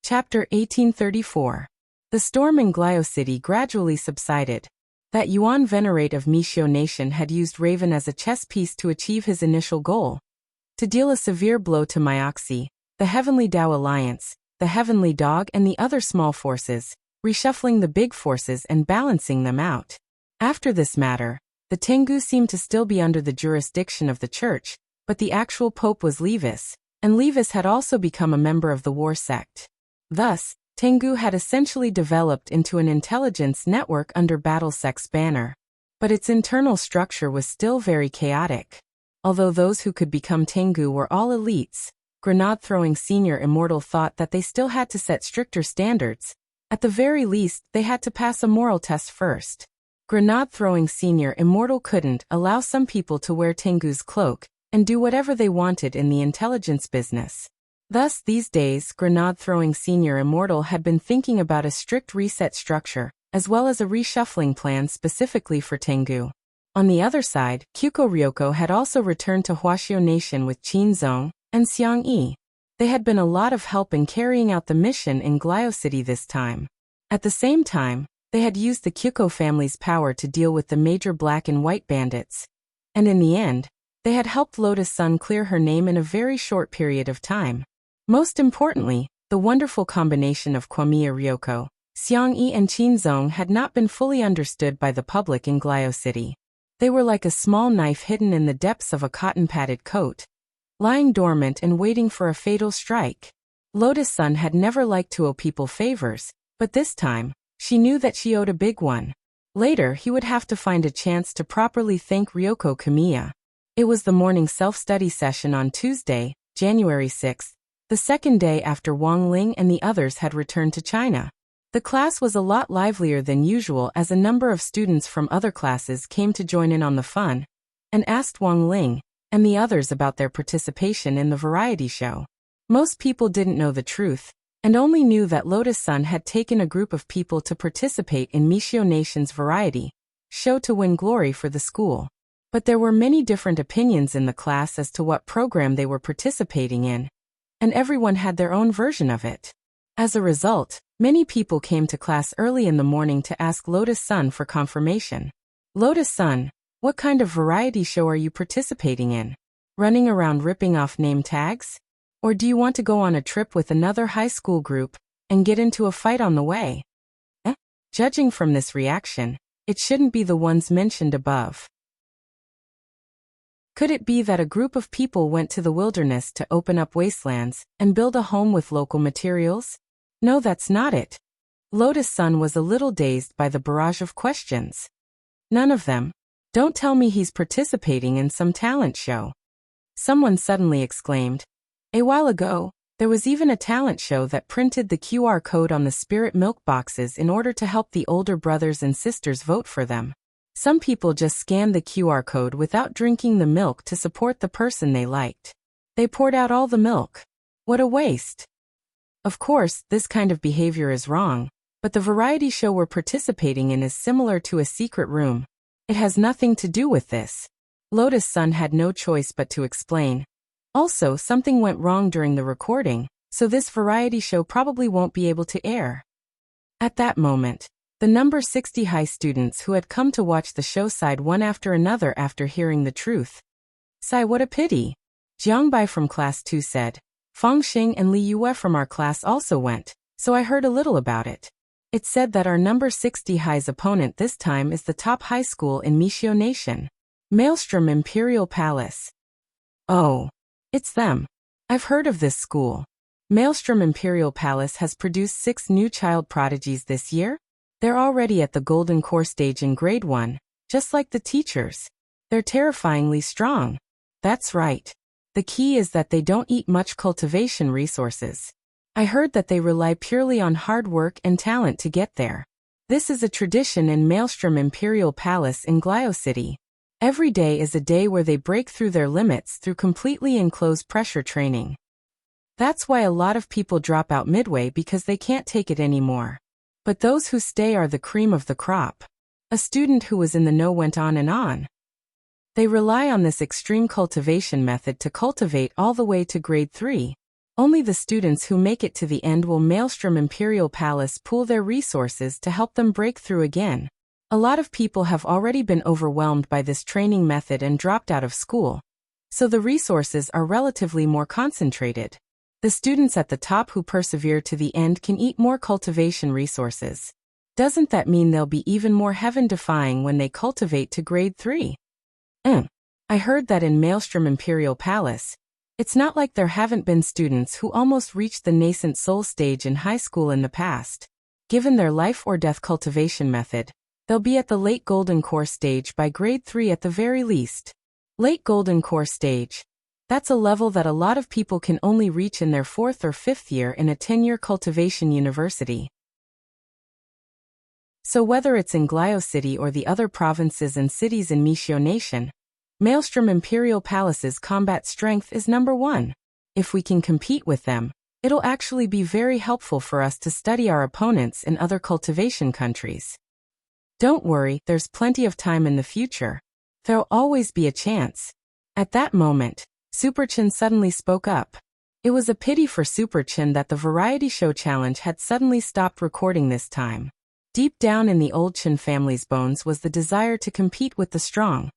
Chapter 1834. The storm in Glio City gradually subsided. That Yuan Venerate of Mishio Nation had used Raven as a chess piece to achieve his initial goal. To deal a severe blow to Myoxi, the Heavenly Tao Alliance, the Heavenly Dog and the other small forces, reshuffling the big forces and balancing them out. After this matter, the Tengu seemed to still be under the jurisdiction of the church, but the actual pope was Levis, and Levis had also become a member of the war sect. Thus, Tengu had essentially developed into an intelligence network under Battle Sect's banner. But its internal structure was still very chaotic. Although those who could become Tengu were all elites, Grenade-throwing Senior Immortal thought that they still had to set stricter standards. At the very least, they had to pass a moral test first. Grenade-throwing Senior Immortal couldn't allow some people to wear Tengu's cloak and do whatever they wanted in the intelligence business. Thus, these days, Grenade-throwing Senior Immortal had been thinking about a strict reset structure, as well as a reshuffling plan specifically for Tengu. On the other side, Kyuko Ryoko had also returned to Huaxiao Nation with Qin Zong and Xiang Yi. They had been a lot of help in carrying out the mission in Glio City this time. At the same time, they had used the Kyuko family's power to deal with the major black and white bandits. And in the end, they had helped Lotus Sun clear her name in a very short period of time. Most importantly, the wonderful combination of Kwamiya Ryoko, Xiang Yi and Qin Zong had not been fully understood by the public in Glio City. They were like a small knife hidden in the depths of a cotton-padded coat, lying dormant and waiting for a fatal strike. Lotus Sun had never liked to owe people favors, but this time, she knew that she owed a big one. Later, he would have to find a chance to properly thank Ryoko Kamiya. It was the morning self-study session on Tuesday, January 6th, the second day after Wang Ling and the others had returned to China. The class was a lot livelier than usual as a number of students from other classes came to join in on the fun and asked Wang Ling and the others about their participation in the variety show. Most people didn't know the truth and only knew that Lotus Sun had taken a group of people to participate in Mishio Nation's variety show to win glory for the school. But there were many different opinions in the class as to what program they were participating in, and everyone had their own version of it. As a result, many people came to class early in the morning to ask Lotus Sun for confirmation. Lotus Sun, what kind of variety show are you participating in? Running around ripping off name tags? Or do you want to go on a trip with another high school group and get into a fight on the way? Judging from this reaction, it shouldn't be the ones mentioned above. Could it be that a group of people went to the wilderness to open up wastelands and build a home with local materials? No, that's not it. Lotus Sun was a little dazed by the barrage of questions. None of them. Don't tell me he's participating in some talent show. Someone suddenly exclaimed. A while ago, there was even a talent show that printed the QR code on the spirit milk boxes in order to help the older brothers and sisters vote for them. Some people just scanned the QR code without drinking the milk to support the person they liked. They poured out all the milk. What a waste. Of course, this kind of behavior is wrong, but the variety show we're participating in is similar to a secret room. It has nothing to do with this. Lotus Sun had no choice but to explain. Also, something went wrong during the recording, so this variety show probably won't be able to air. At that moment, the number 60 high students who had come to watch the show sighed one after another after hearing the truth. Sigh, what a pity. Jiang Bai from class 2 said. Fang Xing and Li Yue from our class also went, so I heard a little about it. It said that our number 60 high's opponent this time is the top high school in Mishio Nation. Maelstrom Imperial Palace. Oh. It's them. I've heard of this school. Maelstrom Imperial Palace has produced 6 new child prodigies this year. They're already at the golden core stage in grade 1, just like the teachers. They're terrifyingly strong. That's right. The key is that they don't eat much cultivation resources. I heard that they rely purely on hard work and talent to get there. This is a tradition in Maelstrom Imperial Palace in Glio City. Every day is a day where they break through their limits through completely enclosed pressure training. That's why a lot of people drop out midway because they can't take it anymore. But those who stay are the cream of the crop. A student who was in the know went on and on. They rely on this extreme cultivation method to cultivate all the way to grade 3. Only the students who make it to the end will Maelstrom Imperial Palace pool their resources to help them break through again. A lot of people have already been overwhelmed by this training method and dropped out of school, so the resources are relatively more concentrated. The students at the top who persevere to the end can eat more cultivation resources. Doesn't that mean they'll be even more heaven-defying when they cultivate to grade 3? I heard that in Maelstrom Imperial Palace, it's not like there haven't been students who almost reached the nascent soul stage in high school in the past. Given their life or death cultivation method, they'll be at the late golden core stage by grade 3 at the very least. Late golden core stage. That's a level that a lot of people can only reach in their 4th or 5th year in a 10-year cultivation university. So whether it's in Glio City or the other provinces and cities in Mishio Nation, Maelstrom Imperial Palace's combat strength is number 1. If we can compete with them, it'll actually be very helpful for us to study our opponents in other cultivation countries. Don't worry, there's plenty of time in the future. There'll always be a chance. At that moment, Superchin suddenly spoke up. It was a pity for Superchin that the variety show challenge had suddenly stopped recording this time. Deep down in the old Chin family's bones was the desire to compete with the strong.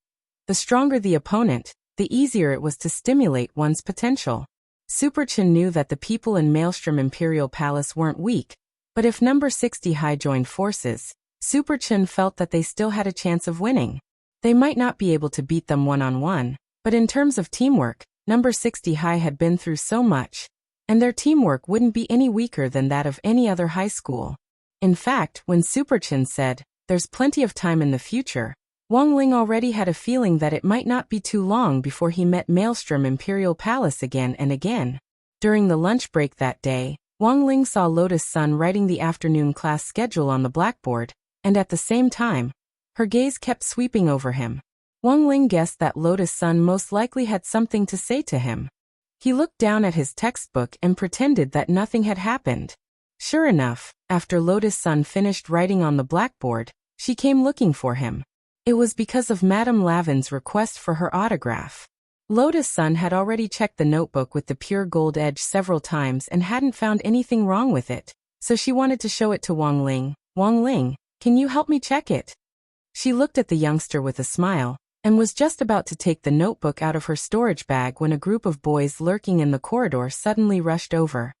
The stronger the opponent, the easier it was to stimulate one's potential. Superchin knew that the people in Maelstrom Imperial Palace weren't weak, but if number 60 High joined forces, Superchin felt that they still had a chance of winning. They might not be able to beat them one-on-one, but in terms of teamwork, number 60 High had been through so much, and their teamwork wouldn't be any weaker than that of any other high school. In fact, when Superchin said, "There's plenty of time in the future," Wang Ling already had a feeling that it might not be too long before he met Maelstrom Imperial Palace again and again. During the lunch break that day, Wang Ling saw Lotus Sun writing the afternoon class schedule on the blackboard, and at the same time, her gaze kept sweeping over him. Wang Ling guessed that Lotus Sun most likely had something to say to him. He looked down at his textbook and pretended that nothing had happened. Sure enough, after Lotus Sun finished writing on the blackboard, she came looking for him. It was because of Madame Lavin's request for her autograph. Lotus Sun had already checked the notebook with the pure gold edge several times and hadn't found anything wrong with it, so she wanted to show it to Wang Ling. "Wang Ling, can you help me check it?" She looked at the youngster with a smile, and was just about to take the notebook out of her storage bag when a group of boys lurking in the corridor suddenly rushed over.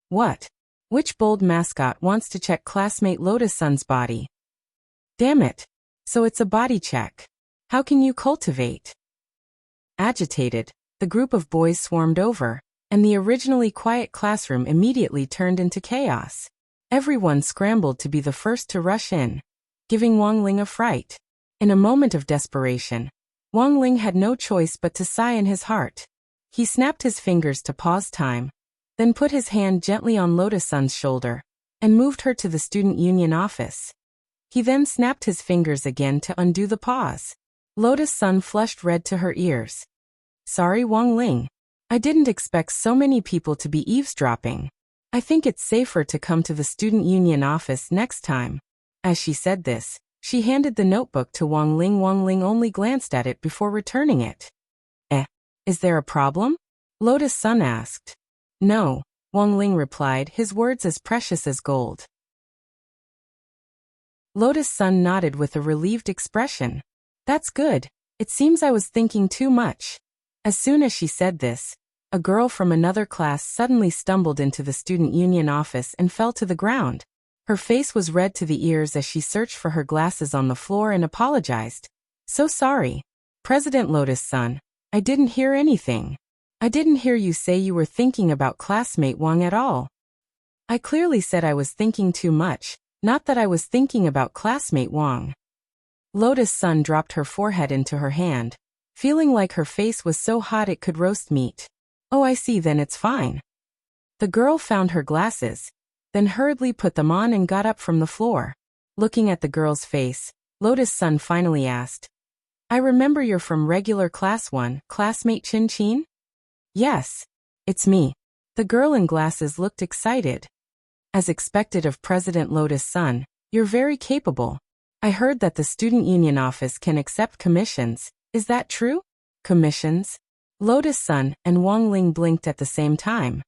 "What? Which bold mascot wants to check classmate Lotus Sun's body?" "Damn it. So it's a body check. How can you cultivate?" Agitated, the group of boys swarmed over, and the originally quiet classroom immediately turned into chaos. Everyone scrambled to be the first to rush in, giving Wang Ling a fright. In a moment of desperation, Wang Ling had no choice but to sigh in his heart. He snapped his fingers to pause time, then put his hand gently on Lotus Sun's shoulder, and moved her to the student union office. He then snapped his fingers again to undo the pause. Lotus Sun flushed red to her ears. "Sorry, Wang Ling. I didn't expect so many people to be eavesdropping. I think it's safer to come to the student union office next time." As she said this, she handed the notebook to Wang Ling. Wang Ling only glanced at it before returning it. Is there a problem?" Lotus Sun asked. "No," Wang Ling replied, his words as precious as gold. Lotus Sun nodded with a relieved expression. "That's good. It seems I was thinking too much." As soon as she said this, a girl from another class suddenly stumbled into the student union office and fell to the ground. Her face was red to the ears as she searched for her glasses on the floor and apologized. "So sorry. President Lotus Sun, I didn't hear anything. I didn't hear you say you were thinking about classmate Wang at all. I clearly said I was thinking too much, not that I was thinking about classmate Wang." Lotus Sun dropped her forehead into her hand, feeling like her face was so hot it could roast meat. "Oh, I see, then it's fine." The girl found her glasses, then hurriedly put them on and got up from the floor. Looking at the girl's face, Lotus Sun finally asked, "I remember you're from regular class 1, classmate Chin Chin?" "Yes, it's me." The girl in glasses looked excited. "As expected of President Lotus Sun, you're very capable. I heard that the student union office can accept commissions. Is that true?" "Commissions?" Lotus Sun and Wang Ling blinked at the same time.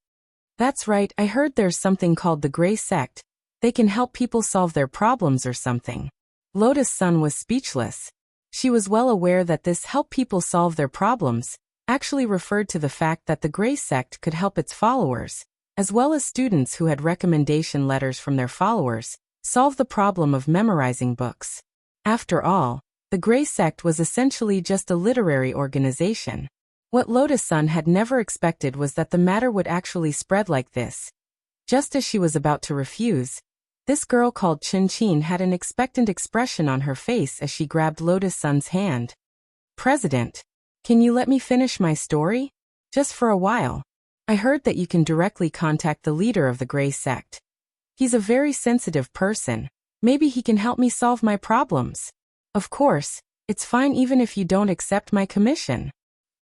"That's right, I heard there's something called the Gray Sect. They can help people solve their problems or something." Lotus Sun was speechless. She was well aware that this "help people solve their problems" actually referred to the fact that the Gray Sect could help its followers, as well as students who had recommendation letters from their followers, solve the problem of memorizing books. After all, the Gray Sect was essentially just a literary organization. What Lotus Sun had never expected was that the matter would actually spread like this. Just as she was about to refuse, this girl called Chin Chin had an expectant expression on her face as she grabbed Lotus Sun's hand. "President, can you let me finish my story? Just for a while. I heard that you can directly contact the leader of the Gray Sect. He's a very sensitive person. Maybe he can help me solve my problems. Of course, it's fine even if you don't accept my commission.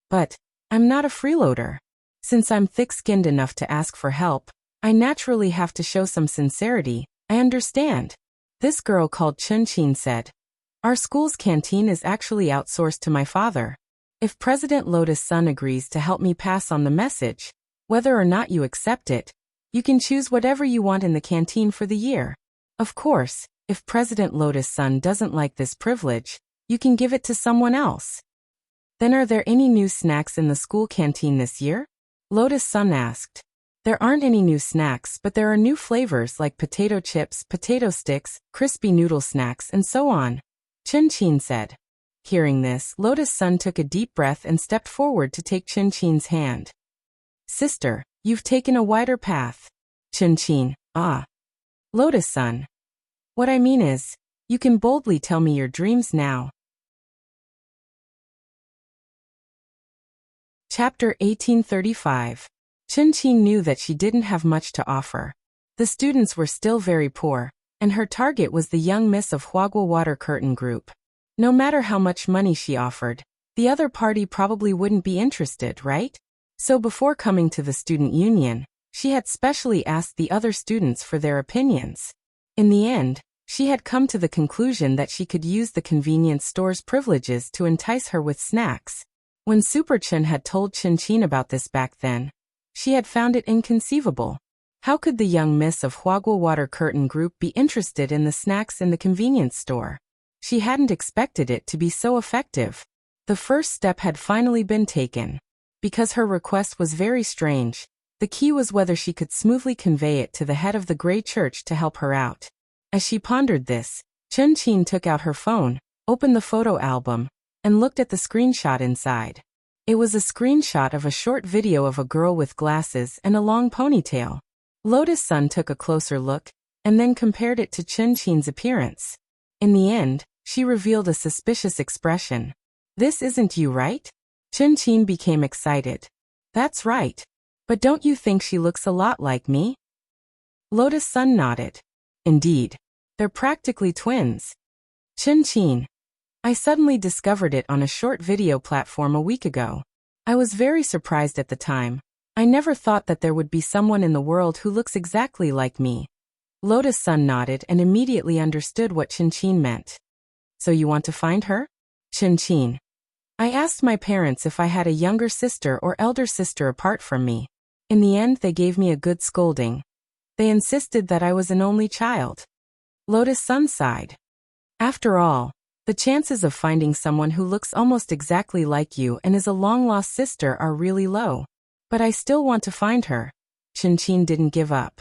But I'm not a freeloader. Since I'm thick-skinned enough to ask for help, I naturally have to show some sincerity. I understand." This girl called Chin Chin said. Our school's canteen is actually outsourced to my father. If President Lotus Sun agrees to help me pass on the message, whether or not you accept it, you can choose whatever you want in the canteen for the year. Of course, if President Lotus Sun doesn't like this privilege, you can give it to someone else. Then are there any new snacks in the school canteen this year? Lotus Sun asked. There aren't any new snacks, but there are new flavors like potato chips, potato sticks, crispy noodle snacks, and so on, Chun-Chin said. Hearing this, Lotus Sun took a deep breath and stepped forward to take Chun-Chin's hand. Sister, you've taken a wider path. Chun-Chin, ah. Lotus Sun. What I mean is, you can boldly tell me your dreams now. Chapter 1835. Chun-Chin knew that she didn't have much to offer. The students were still very poor, and her target was the young miss of Huagua Water Curtain Group. No matter how much money she offered, the other party probably wouldn't be interested, right? So before coming to the student union, she had specially asked the other students for their opinions. In the end, she had come to the conclusion that she could use the convenience store's privileges to entice her with snacks. When Super Chun had told Chun-Chin about this back then, she had found it inconceivable. How could the young miss of Huagua Water Curtain Group be interested in the snacks in the convenience store? She hadn't expected it to be so effective. The first step had finally been taken. Because her request was very strange, the key was whether she could smoothly convey it to the head of the Grey Church to help her out. As she pondered this, Chun-Chin took out her phone, opened the photo album, and looked at the screenshot inside. It was a screenshot of a short video of a girl with glasses and a long ponytail. Lotus Sun took a closer look, and then compared it to Chun-Chin's appearance. In the end, she revealed a suspicious expression. This isn't you, right? Chun-Chin became excited. That's right. But don't you think she looks a lot like me? Lotus Sun nodded. Indeed. They're practically twins. Chun-Chin. I suddenly discovered it on a short video platform a week ago. I was very surprised at the time. I never thought that there would be someone in the world who looks exactly like me. Lotus Sun nodded and immediately understood what Chun-Chin meant. So you want to find her? Chun-Chin. I asked my parents if I had a younger sister or elder sister apart from me. In the end, they gave me a good scolding. They insisted that I was an only child. Lotus Sun sighed. After all, the chances of finding someone who looks almost exactly like you and is a long-lost sister are really low. But I still want to find her. Chun-Chin didn't give up.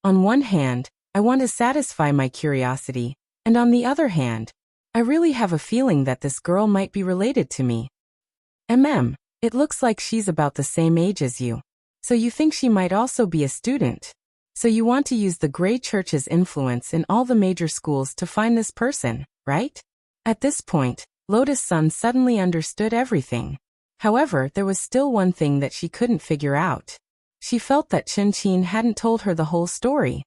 On one hand, I want to satisfy my curiosity, and on the other hand, I really have a feeling that this girl might be related to me. It looks like she's about the same age as you. So you think she might also be a student? So you want to use the Grey Church's influence in all the major schools to find this person, right? At this point, Lotus Sun suddenly understood everything. However, there was still one thing that she couldn't figure out. She felt that Chun-Chin hadn't told her the whole story.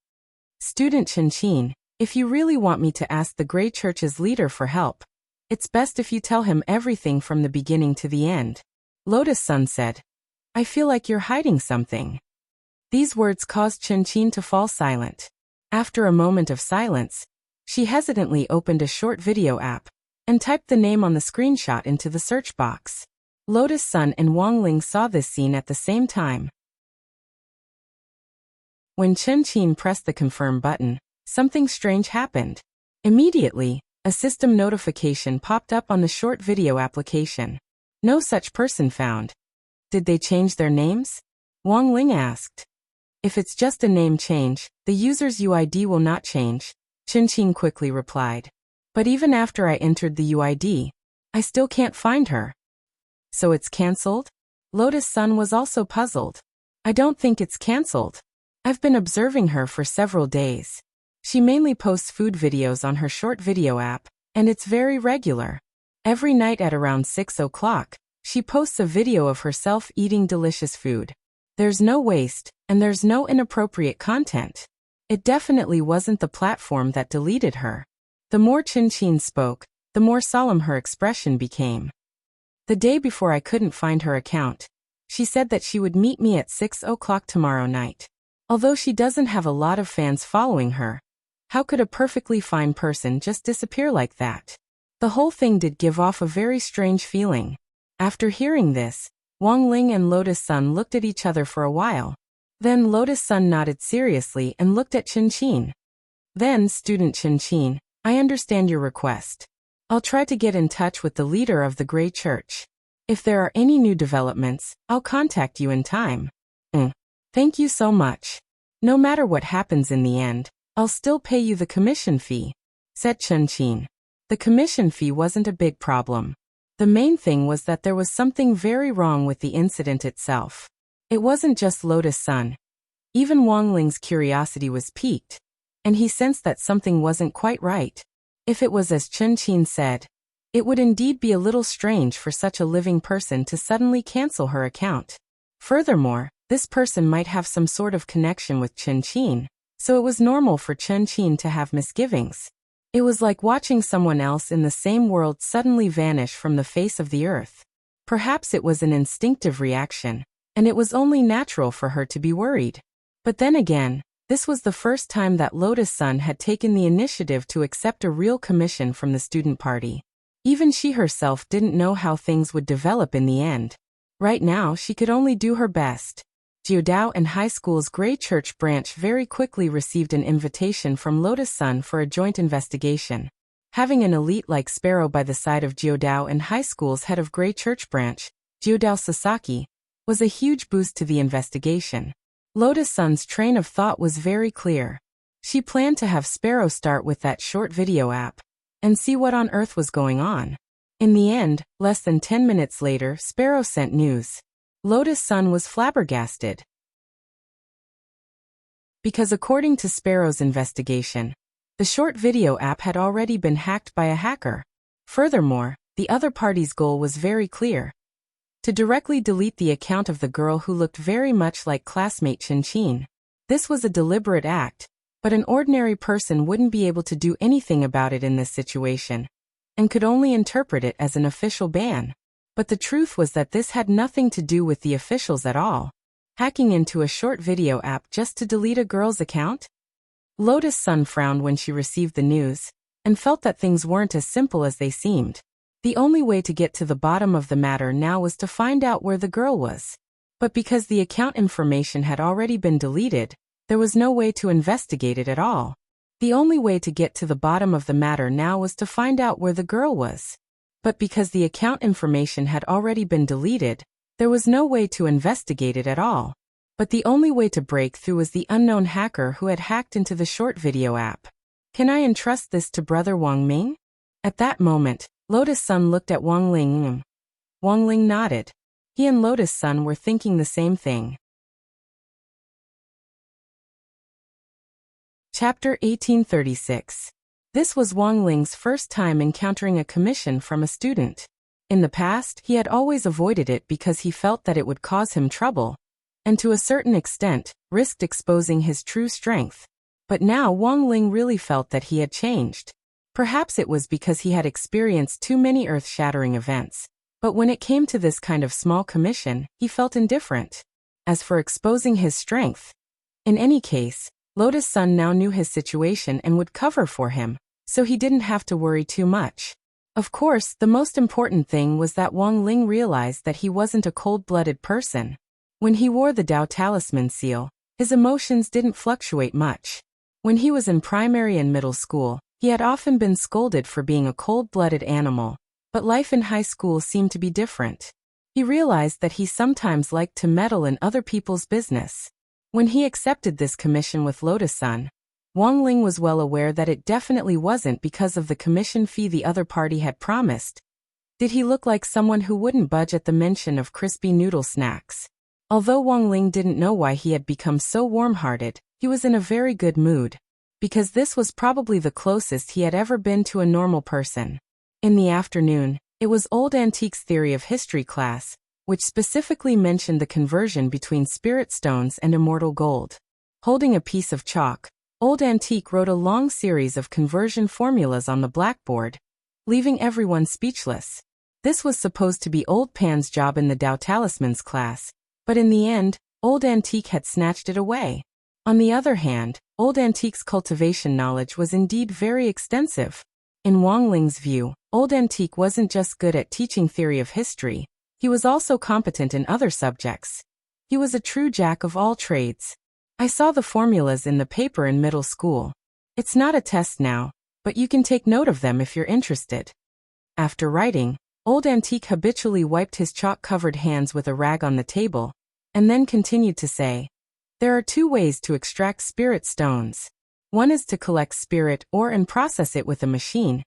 Student Chun-Chin, if you really want me to ask the Grey Church's leader for help, it's best if you tell him everything from the beginning to the end. Lotus Sun said, I feel like you're hiding something. These words caused Chun-Chin to fall silent. After a moment of silence, she hesitantly opened a short video app and typed the name on the screenshot into the search box. Lotus Sun and Wang Ling saw this scene at the same time. When Chun-Chin pressed the confirm button, something strange happened. Immediately, a system notification popped up on the short video application. No such person found. Did they change their names? Wang Ling asked. If it's just a name change, the user's UID will not change, Chun-Chin quickly replied. But even after I entered the UID, I still can't find her. So it's cancelled? Lotus Sun was also puzzled. I don't think it's cancelled. I've been observing her for several days. She mainly posts food videos on her short video app, and it's very regular. Every night at around 6 o'clock, she posts a video of herself eating delicious food. There's no waste, and there's no inappropriate content. It definitely wasn't the platform that deleted her. The more Chun-Chin spoke, the more solemn her expression became. The day before I couldn't find her account. She said that she would meet me at 6 o'clock tomorrow night. Although she doesn't have a lot of fans following her, how could a perfectly fine person just disappear like that? The whole thing did give off a very strange feeling. After hearing this, Wang Ling and Lotus Sun looked at each other for a while. Then Lotus Sun nodded seriously and looked at Chen Qin. Then, Student Chen Qin, I understand your request. I'll try to get in touch with the leader of the Grey Church. If there are any new developments, I'll contact you in time. Thank you so much. No matter what happens in the end, I'll still pay you the commission fee, said Chen Qin. The commission fee wasn't a big problem. The main thing was that there was something very wrong with the incident itself. It wasn't just Lotus Sun. Even Wang Ling's curiosity was piqued, and he sensed that something wasn't quite right. If it was as Chen Qin said, it would indeed be a little strange for such a living person to suddenly cancel her account. Furthermore, this person might have some sort of connection with Chen Qin, so it was normal for Chen Qin to have misgivings. It was like watching someone else in the same world suddenly vanish from the face of the earth. Perhaps it was an instinctive reaction, and it was only natural for her to be worried. But then again, this was the first time that Lotus Sun had taken the initiative to accept a real commission from the student party. Even she herself didn't know how things would develop in the end. Right now, she could only do her best. Jiudao and High School's Grey Church branch very quickly received an invitation from Lotus Sun for a joint investigation. Having an elite like Sparrow by the side of Jiudao and High School's head of Grey Church branch, Jiudao Sasaki, was a huge boost to the investigation. Lotus Sun's train of thought was very clear. She planned to have Sparrow start with that short video app and see what on earth was going on. In the end, less than 10 minutes later, Sparrow sent news. Lotus Sun was flabbergasted. Because according to Sparrow's investigation, the short video app had already been hacked by a hacker. Furthermore, the other party's goal was very clear: to directly delete the account of the girl who looked very much like classmate Chen Qin. This was a deliberate act, but an ordinary person wouldn't be able to do anything about it in this situation, and could only interpret it as an official ban. But the truth was that this had nothing to do with the officials at all. Hacking into a short video app just to delete a girl's account? Lotus Sun frowned when she received the news, and felt that things weren't as simple as they seemed. The only way to get to the bottom of the matter now was to find out where the girl was. But because the account information had already been deleted, there was no way to investigate it at all. The only way to get to the bottom of the matter now was to find out where the girl was. But because the account information had already been deleted, there was no way to investigate it at all. But the only way to break through was the unknown hacker who had hacked into the short video app. Can I entrust this to Brother Wang Ming? At that moment, Lotus Sun looked at Wang Ling. Wang Ling nodded. He and Lotus Sun were thinking the same thing. Chapter 1836. This was Wang Ling's first time encountering a commission from a student. In the past, he had always avoided it because he felt that it would cause him trouble, and to a certain extent, risked exposing his true strength. But now Wang Ling really felt that he had changed. Perhaps it was because he had experienced too many earth-shattering events, but when it came to this kind of small commission, he felt indifferent. As for exposing his strength, in any case, Lotus Sun now knew his situation and would cover for him, so he didn't have to worry too much. Of course, the most important thing was that Wang Ling realized that he wasn't a cold-blooded person. When he wore the Dao Talisman seal, his emotions didn't fluctuate much. When he was in primary and middle school, he had often been scolded for being a cold-blooded animal, but life in high school seemed to be different. He realized that he sometimes liked to meddle in other people's business. When he accepted this commission with Lotus Sun, Wang Ling was well aware that it definitely wasn't because of the commission fee the other party had promised. Did he look like someone who wouldn't budge at the mention of crispy noodle snacks? Although Wang Ling didn't know why he had become so warm-hearted, he was in a very good mood, because this was probably the closest he had ever been to a normal person. In the afternoon, it was Old Antique's Theory of History class, which specifically mentioned the conversion between spirit stones and immortal gold. Holding a piece of chalk, Old Antique wrote a long series of conversion formulas on the blackboard, leaving everyone speechless. This was supposed to be Old Pan's job in the Dao Talismans class, but in the end, Old Antique had snatched it away. On the other hand, Old Antique's cultivation knowledge was indeed very extensive. In Wang Ling's view, Old Antique wasn't just good at teaching theory of history, he was also competent in other subjects. He was a true jack of all trades. I saw the formulas in the paper in middle school. It's not a test now, but you can take note of them if you're interested. After writing, Old Antique habitually wiped his chalk-covered hands with a rag on the table, and then continued to say, "There are two ways to extract spirit stones. One is to collect spirit ore and process it with a machine,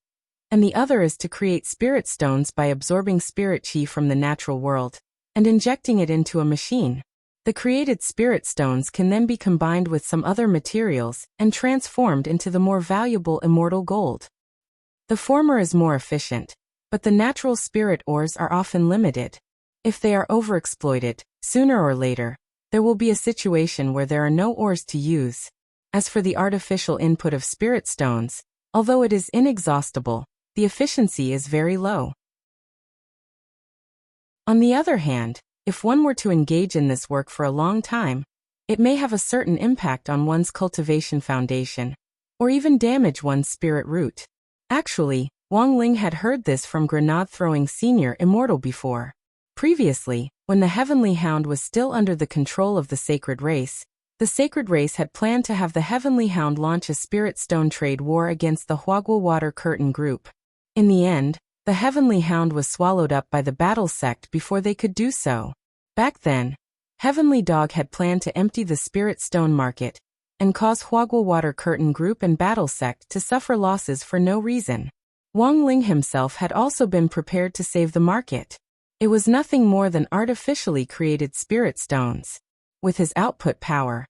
and the other is to create spirit stones by absorbing spirit chi from the natural world and injecting it into a machine. The created spirit stones can then be combined with some other materials and transformed into the more valuable immortal gold. The former is more efficient, but the natural spirit ores are often limited. If they are overexploited, sooner or later, there will be a situation where there are no ores to use. As for the artificial input of spirit stones, although it is inexhaustible, the efficiency is very low. On the other hand, if one were to engage in this work for a long time, it may have a certain impact on one's cultivation foundation, or even damage one's spirit root. Actually, Wang Ling had heard this from Grenade-throwing Senior Immortal before. Previously, when the Heavenly Hound was still under the control of the Sacred Race, the Sacred Race had planned to have the Heavenly Hound launch a Spirit Stone trade war against the Huagua Water Curtain Group. In the end, the Heavenly Hound was swallowed up by the Battle Sect before they could do so. Back then, Heavenly Dog had planned to empty the Spirit Stone market and cause Huagua Water Curtain Group and Battle Sect to suffer losses for no reason. Wang Ling himself had also been prepared to save the market. It was nothing more than artificially created spirit stones. With his output power,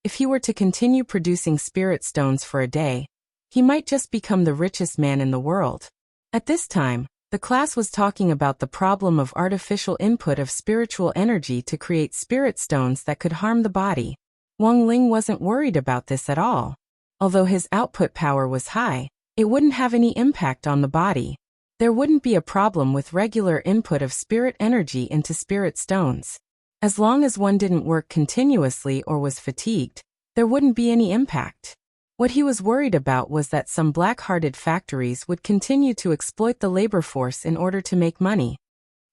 if he were to continue producing spirit stones for a day, he might just become the richest man in the world. At this time, the class was talking about the problem of artificial input of spiritual energy to create spirit stones that could harm the body. Wang Ling wasn't worried about this at all. Although his output power was high, it wouldn't have any impact on the body. There wouldn't be a problem with regular input of spirit energy into spirit stones. As long as one didn't work continuously or was fatigued, there wouldn't be any impact. What he was worried about was that some black-hearted factories would continue to exploit the labor force in order to make money.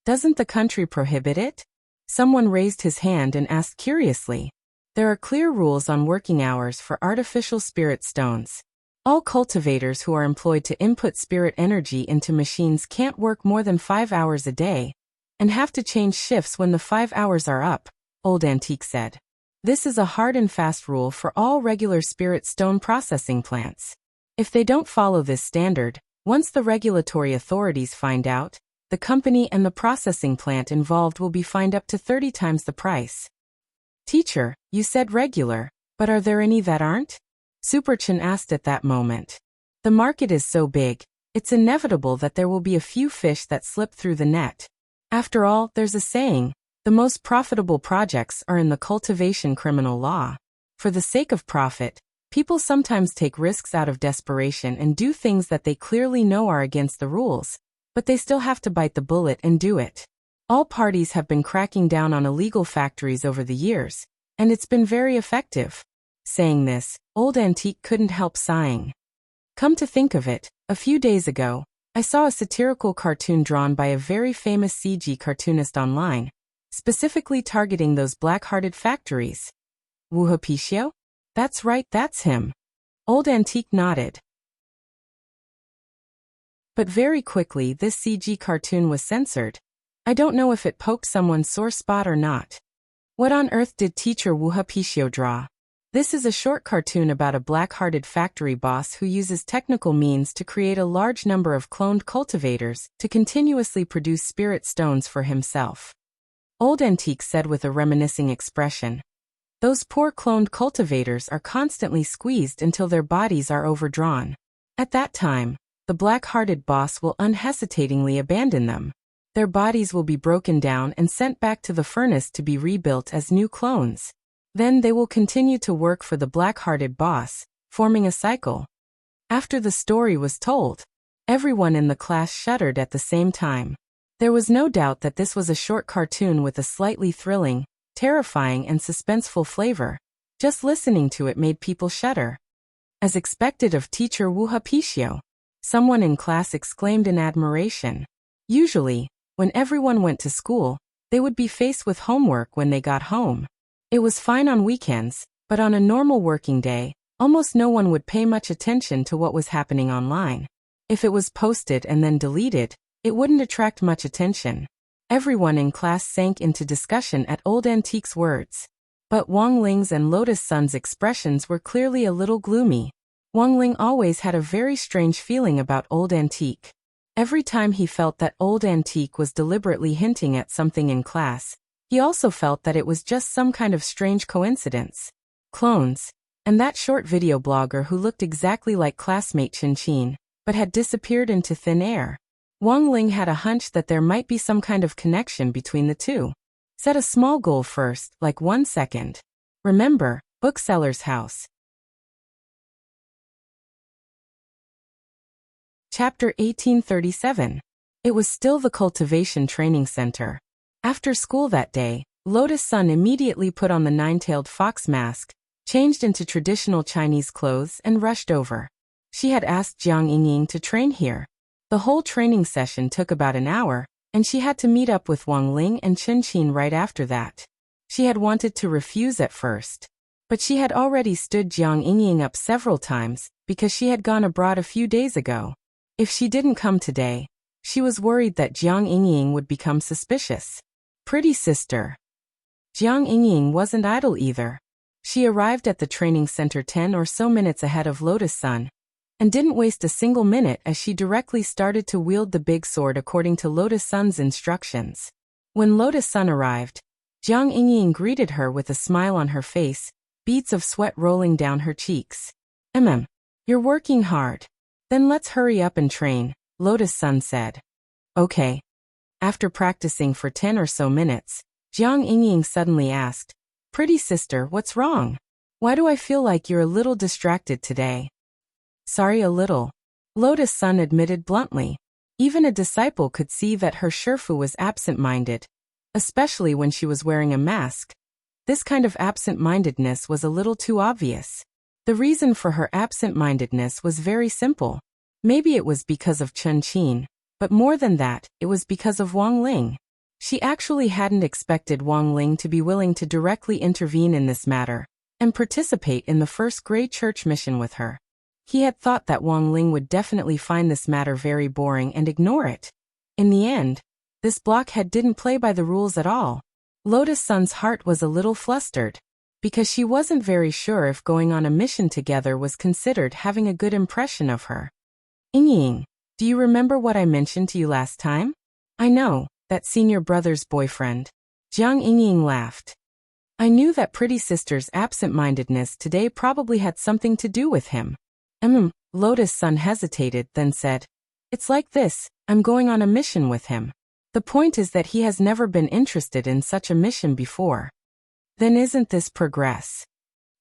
Doesn't the country prohibit it? Someone raised his hand and asked curiously. There are clear rules on working hours for artificial spirit stones. All cultivators who are employed to input spirit energy into machines can't work more than 5 hours a day, and have to change shifts when the 5 hours are up, Old Antique said. This is a hard and fast rule for all regular spirit stone processing plants. If they don't follow this standard, once the regulatory authorities find out, the company and the processing plant involved will be fined up to 30 times the price. Teacher, you said regular, but are there any that aren't? Superchin asked at that moment. The market is so big, it's inevitable that there will be a few fish that slip through the net. After all, there's a saying, the most profitable projects are in the cultivation criminal law. For the sake of profit, people sometimes take risks out of desperation and do things that they clearly know are against the rules, but they still have to bite the bullet and do it. All parties have been cracking down on illegal factories over the years, and it's been very effective. Saying this, Old Antique couldn't help sighing. Come to think of it, a few days ago, I saw a satirical cartoon drawn by a very famous CG cartoonist online, specifically targeting those black-hearted factories. Wu Hapicio? That's right, that's him. Old Antique nodded. But very quickly this CG cartoon was censored. I don't know if it poked someone's sore spot or not. What on earth did teacher Wu Hapicio draw? This is a short cartoon about a black-hearted factory boss who uses technical means to create a large number of cloned cultivators to continuously produce spirit stones for himself. Old Antique said with a reminiscing expression. Those poor cloned cultivators are constantly squeezed until their bodies are overdrawn. At that time, the black-hearted boss will unhesitatingly abandon them. Their bodies will be broken down and sent back to the furnace to be rebuilt as new clones. Then they will continue to work for the black-hearted boss, forming a cycle. After the story was told, everyone in the class shuddered at the same time. There was no doubt that this was a short cartoon with a slightly thrilling, terrifying and suspenseful flavor. Just listening to it made people shudder. As expected of teacher Wu Hapicio, Someone in class exclaimed in admiration. Usually, when everyone went to school, they would be faced with homework when they got home. It was fine on weekends, but on a normal working day, almost no one would pay much attention to what was happening online. If it was posted and then deleted, it wouldn't attract much attention. Everyone in class sank into discussion at Old Antique's words. But Wang Ling's and Lotus Sun's expressions were clearly a little gloomy. Wang Ling always had a very strange feeling about Old Antique. Every time he felt that Old Antique was deliberately hinting at something in class, he also felt that it was just some kind of strange coincidence. Clones. And that short video blogger who looked exactly like classmate Chin Chin, but had disappeared into thin air. Wang Ling had a hunch that there might be some kind of connection between the two. Set a small goal first, like 1 second. Remember, bookseller's house. Chapter 1837. It was still the Cultivation Training Center. After school that day, Lotus Sun immediately put on the nine-tailed fox mask, changed into traditional Chinese clothes and rushed over. She had asked Jiang Yingying to train here. The whole training session took about an hour, and she had to meet up with Wang Ling and Chin Chin right after that. She had wanted to refuse at first, but she had already stood Jiang Yingying up several times because she had gone abroad a few days ago. If she didn't come today, she was worried that Jiang Yingying would become suspicious. Pretty sister. Jiang Yingying wasn't idle either. She arrived at the training center 10 or so minutes ahead of Lotus Sun, and didn't waste a single minute as she directly started to wield the big sword according to Lotus Sun's instructions. When Lotus Sun arrived, Jiang Yingying greeted her with a smile on her face, beads of sweat rolling down her cheeks. You're working hard. Then let's hurry up and train, Lotus Sun said. Okay. After practicing for 10 or so minutes, Jiang Yingying suddenly asked, Pretty sister, what's wrong? Why do I feel like you're a little distracted today? Sorry, a little. Lotus Sun admitted bluntly. Even a disciple could see that her Shifu was absent-minded, especially when she was wearing a mask. This kind of absent-mindedness was a little too obvious. The reason for her absent-mindedness was very simple. Maybe it was because of Chin Chin, but more than that, it was because of Wang Ling. She actually hadn't expected Wang Ling to be willing to directly intervene in this matter and participate in the first grade church mission with her. He had thought that Wang Ling would definitely find this matter very boring and ignore it. In the end, this blockhead didn't play by the rules at all. Lotus Sun's heart was a little flustered, because she wasn't very sure if going on a mission together was considered having a good impression of her. Yingying, do you remember what I mentioned to you last time? I know, that senior brother's boyfriend. Jiang Yingying laughed. I knew that pretty sister's absent-mindedness today probably had something to do with him. Lotus Sun hesitated, then said, It's like this, I'm going on a mission with him. The point is that he has never been interested in such a mission before. Then isn't this progress?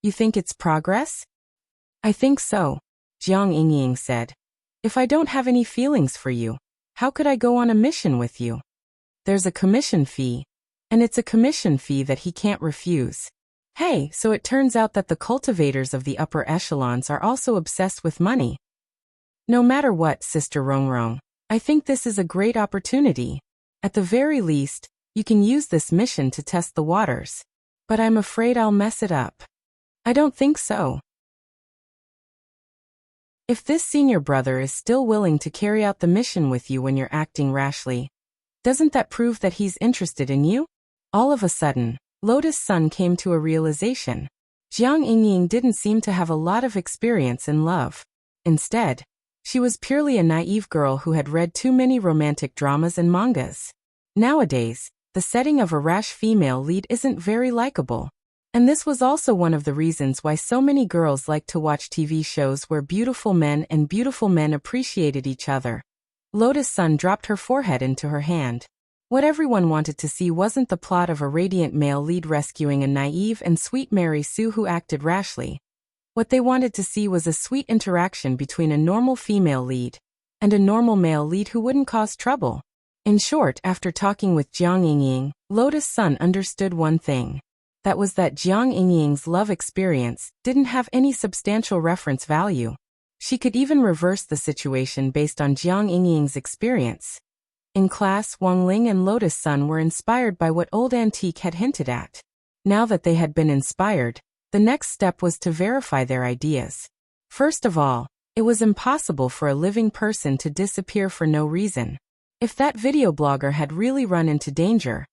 You think it's progress? I think so, Jiang Yingying said. If I don't have any feelings for you, how could I go on a mission with you? There's a commission fee, and it's a commission fee that he can't refuse. Hey, so it turns out that the cultivators of the upper echelons are also obsessed with money. No matter what, Sister Rongrong, I think this is a great opportunity. At the very least, you can use this mission to test the waters. But I'm afraid I'll mess it up. I don't think so. If this senior brother is still willing to carry out the mission with you when you're acting rashly, doesn't that prove that he's interested in you? All of a sudden, Lotus Sun came to a realization. Jiang Yingying didn't seem to have a lot of experience in love. Instead, she was purely a naive girl who had read too many romantic dramas and mangas. Nowadays, the setting of a rash female lead isn't very likable. And this was also one of the reasons why so many girls like to watch TV shows where beautiful men and beautiful men appreciated each other. Lotus Sun dropped her forehead into her hand. What everyone wanted to see wasn't the plot of a radiant male lead rescuing a naive and sweet Mary Sue who acted rashly. What they wanted to see was a sweet interaction between a normal female lead and a normal male lead who wouldn't cause trouble. In short, after talking with Jiang Yingying, Lotus Sun understood one thing. That was that Jiang Yingying's love experience didn't have any substantial reference value. She could even reverse the situation based on Jiang Yingying's experience. In class, Wang Ling and Lotus Sun were inspired by what Old Antique had hinted at. Now that they had been inspired, the next step was to verify their ideas. First of all, it was impossible for a living person to disappear for no reason. If that video blogger had really run into danger,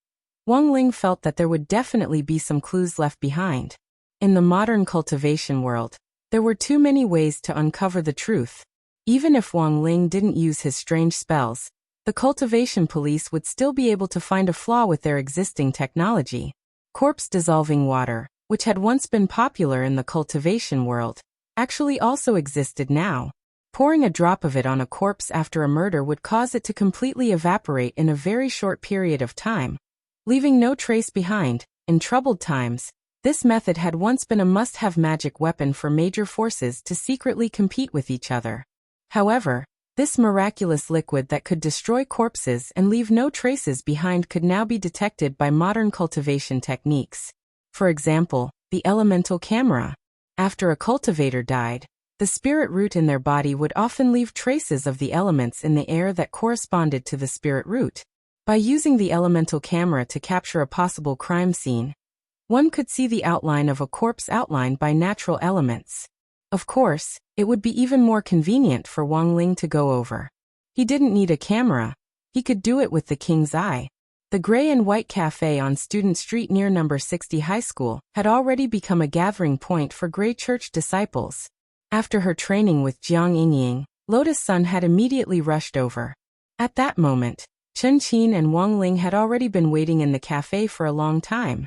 Wang Ling felt that there would definitely be some clues left behind. In the modern cultivation world, there were too many ways to uncover the truth. Even if Wang Ling didn't use his strange spells, the cultivation police would still be able to find a flaw with their existing technology. Corpse-dissolving water, which had once been popular in the cultivation world, actually also existed now. Pouring a drop of it on a corpse after a murder would cause it to completely evaporate in a very short period of time, leaving no trace behind. In troubled times, this method had once been a must-have magic weapon for major forces to secretly compete with each other. However, this miraculous liquid that could destroy corpses and leave no traces behind could now be detected by modern cultivation techniques. For example, the elemental camera. After a cultivator died, the spirit root in their body would often leave traces of the elements in the air that corresponded to the spirit root. By using the elemental camera to capture a possible crime scene, one could see the outline of a corpse outlined by natural elements. Of course, it would be even more convenient for Wang Ling to go over. He didn't need a camera. He could do it with the king's eye. The gray and white cafe on Student Street near number 60 High School had already become a gathering point for Grey Church disciples. After her training with Jiang Yingying, Lotus Sun had immediately rushed over. At that moment, Chen Qin and Wang Ling had already been waiting in the cafe for a long time.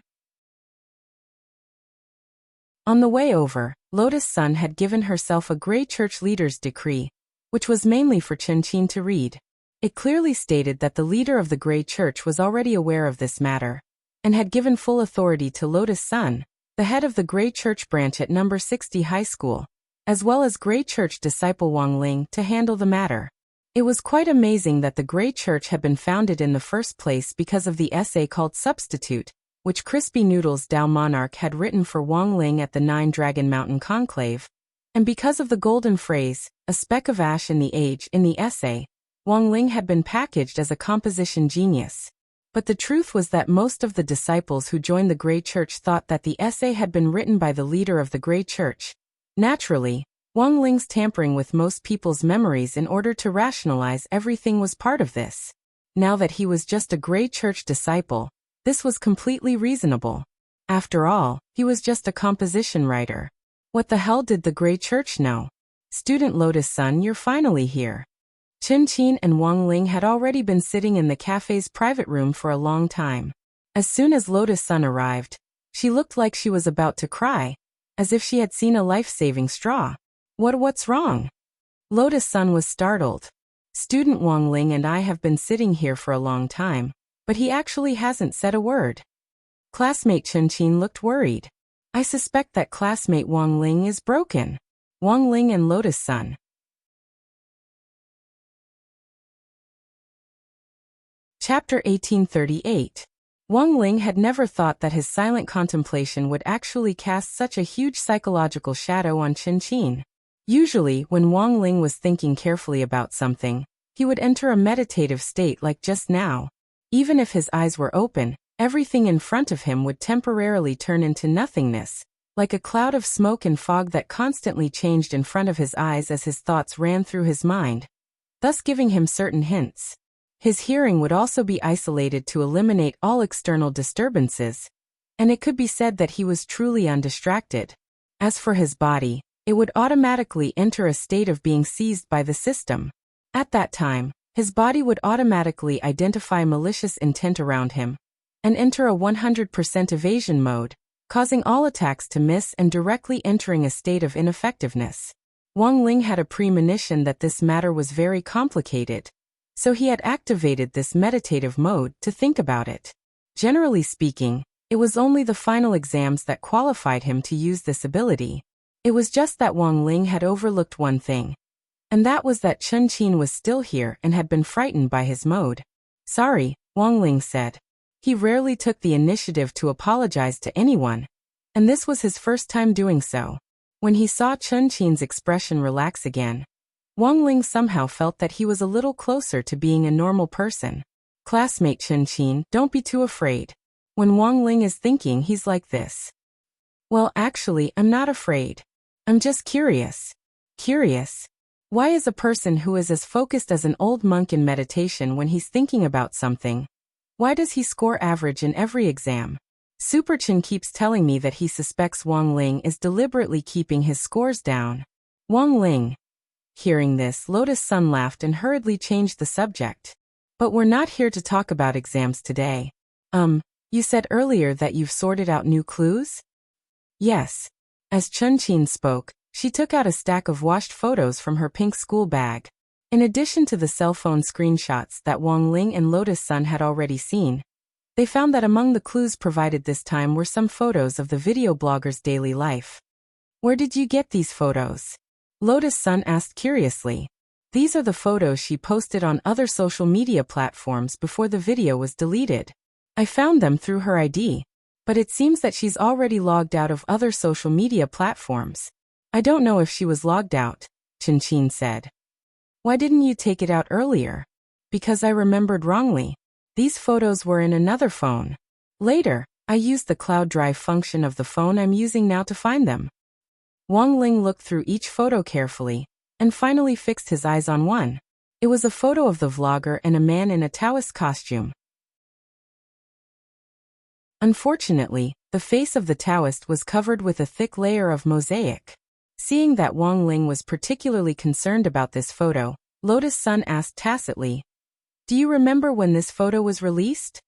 On the way over, Lotus Sun had given herself a Grey Church leader's decree, which was mainly for Chen Qin to read. It clearly stated that the leader of the Grey Church was already aware of this matter, and had given full authority to Lotus Sun, the head of the Grey Church branch at number 60 High School, as well as Grey Church disciple Wang Ling to handle the matter. It was quite amazing that the Grey Church had been founded in the first place because of the essay called Substitute, which Crispy Noodles Dao Monarch had written for Wang Ling at the Nine Dragon Mountain Conclave, and because of the golden phrase, a speck of ash in the age, in the essay. Wang Ling had been packaged as a composition genius. But the truth was that most of the disciples who joined the Grey Church thought that the essay had been written by the leader of the Grey Church. Naturally, Wang Ling's tampering with most people's memories in order to rationalize everything was part of this. Now that he was just a Grey Church disciple, this was completely reasonable. After all, he was just a composition writer. What the hell did the Grey Church know? Student Lotus Sun, you're finally here. Chen Qin and Wang Ling had already been sitting in the cafe's private room for a long time. As soon as Lotus Sun arrived, she looked like she was about to cry, as if she had seen a life-saving straw. What's wrong? Lotus Sun was startled. Student Wang Ling and I have been sitting here for a long time, but he actually hasn't said a word. Classmate Chen Qin looked worried. I suspect that classmate Wang Ling is broken. Wang Ling and Lotus Sun. Chapter 1838. Wang Ling had never thought that his silent contemplation would actually cast such a huge psychological shadow on Chen Qin. Usually, when Wang Ling was thinking carefully about something, he would enter a meditative state like just now. Even if his eyes were open, everything in front of him would temporarily turn into nothingness, like a cloud of smoke and fog that constantly changed in front of his eyes as his thoughts ran through his mind, thus giving him certain hints. His hearing would also be isolated to eliminate all external disturbances, and it could be said that he was truly undistracted. As for his body, it would automatically enter a state of being seized by the system. At that time, his body would automatically identify malicious intent around him, and enter a 100% evasion mode, causing all attacks to miss and directly entering a state of ineffectiveness. Wang Ling had a premonition that this matter was very complicated, so he had activated this meditative mode to think about it. Generally speaking, it was only the final exams that qualified him to use this ability. It was just that Wang Ling had overlooked one thing, and that was that Chen Qin was still here and had been frightened by his mode. Sorry, Wang Ling said. He rarely took the initiative to apologize to anyone, and this was his first time doing so. When he saw Chen Qin's expression relax again, Wang Ling somehow felt that he was a little closer to being a normal person. Classmate Chen Qin, don't be too afraid. When Wang Ling is thinking he's like this. Well, actually, I'm not afraid. I'm just curious. Curious? Why is a person who is as focused as an old monk in meditation when he's thinking about something? Why does he score average in every exam? Super Chen keeps telling me that he suspects Wang Ling is deliberately keeping his scores down. Wang Ling. Hearing this, Lotus Sun laughed and hurriedly changed the subject. But we're not here to talk about exams today. You said earlier that you've sorted out new clues? Yes. As Chen Qin spoke, she took out a stack of washed photos from her pink school bag. In addition to the cell phone screenshots that Wang Ling and Lotus Sun had already seen, they found that among the clues provided this time were some photos of the video blogger's daily life. Where did you get these photos? Lotus Sun asked curiously. These are the photos she posted on other social media platforms before the video was deleted. I found them through her ID. But it seems that she's already logged out of other social media platforms. I don't know if she was logged out, Chen Qin said. Why didn't you take it out earlier? Because I remembered wrongly. These photos were in another phone. Later, I used the cloud drive function of the phone I'm using now to find them. Wang Ling looked through each photo carefully, and finally fixed his eyes on one. It was a photo of the vlogger and a man in a Taoist costume. Unfortunately, the face of the Taoist was covered with a thick layer of mosaic. Seeing that Wang Ling was particularly concerned about this photo, Lotus Sun asked tacitly, "Do you remember when this photo was released?"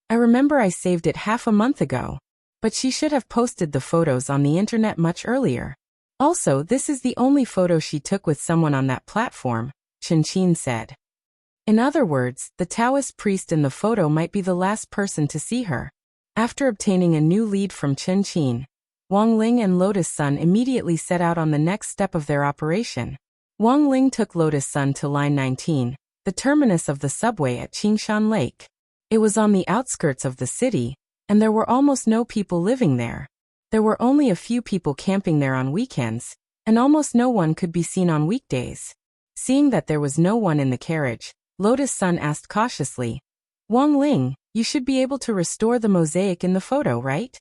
"I remember I saved it half a month ago. But she should have posted the photos on the internet much earlier. Also, this is the only photo she took with someone on that platform," Chen Qin said. In other words, the Taoist priest in the photo might be the last person to see her. After obtaining a new lead from Chen Qin, Wang Ling and Lotus Sun immediately set out on the next step of their operation. Wang Ling took Lotus Sun to Line 19, the terminus of the subway at Qingshan Lake. It was on the outskirts of the city, and there were almost no people living there. There were only a few people camping there on weekends, and almost no one could be seen on weekdays. Seeing that there was no one in the carriage, Lotus Sun asked cautiously, "Wang Ling, you should be able to restore the mosaic in the photo, right?"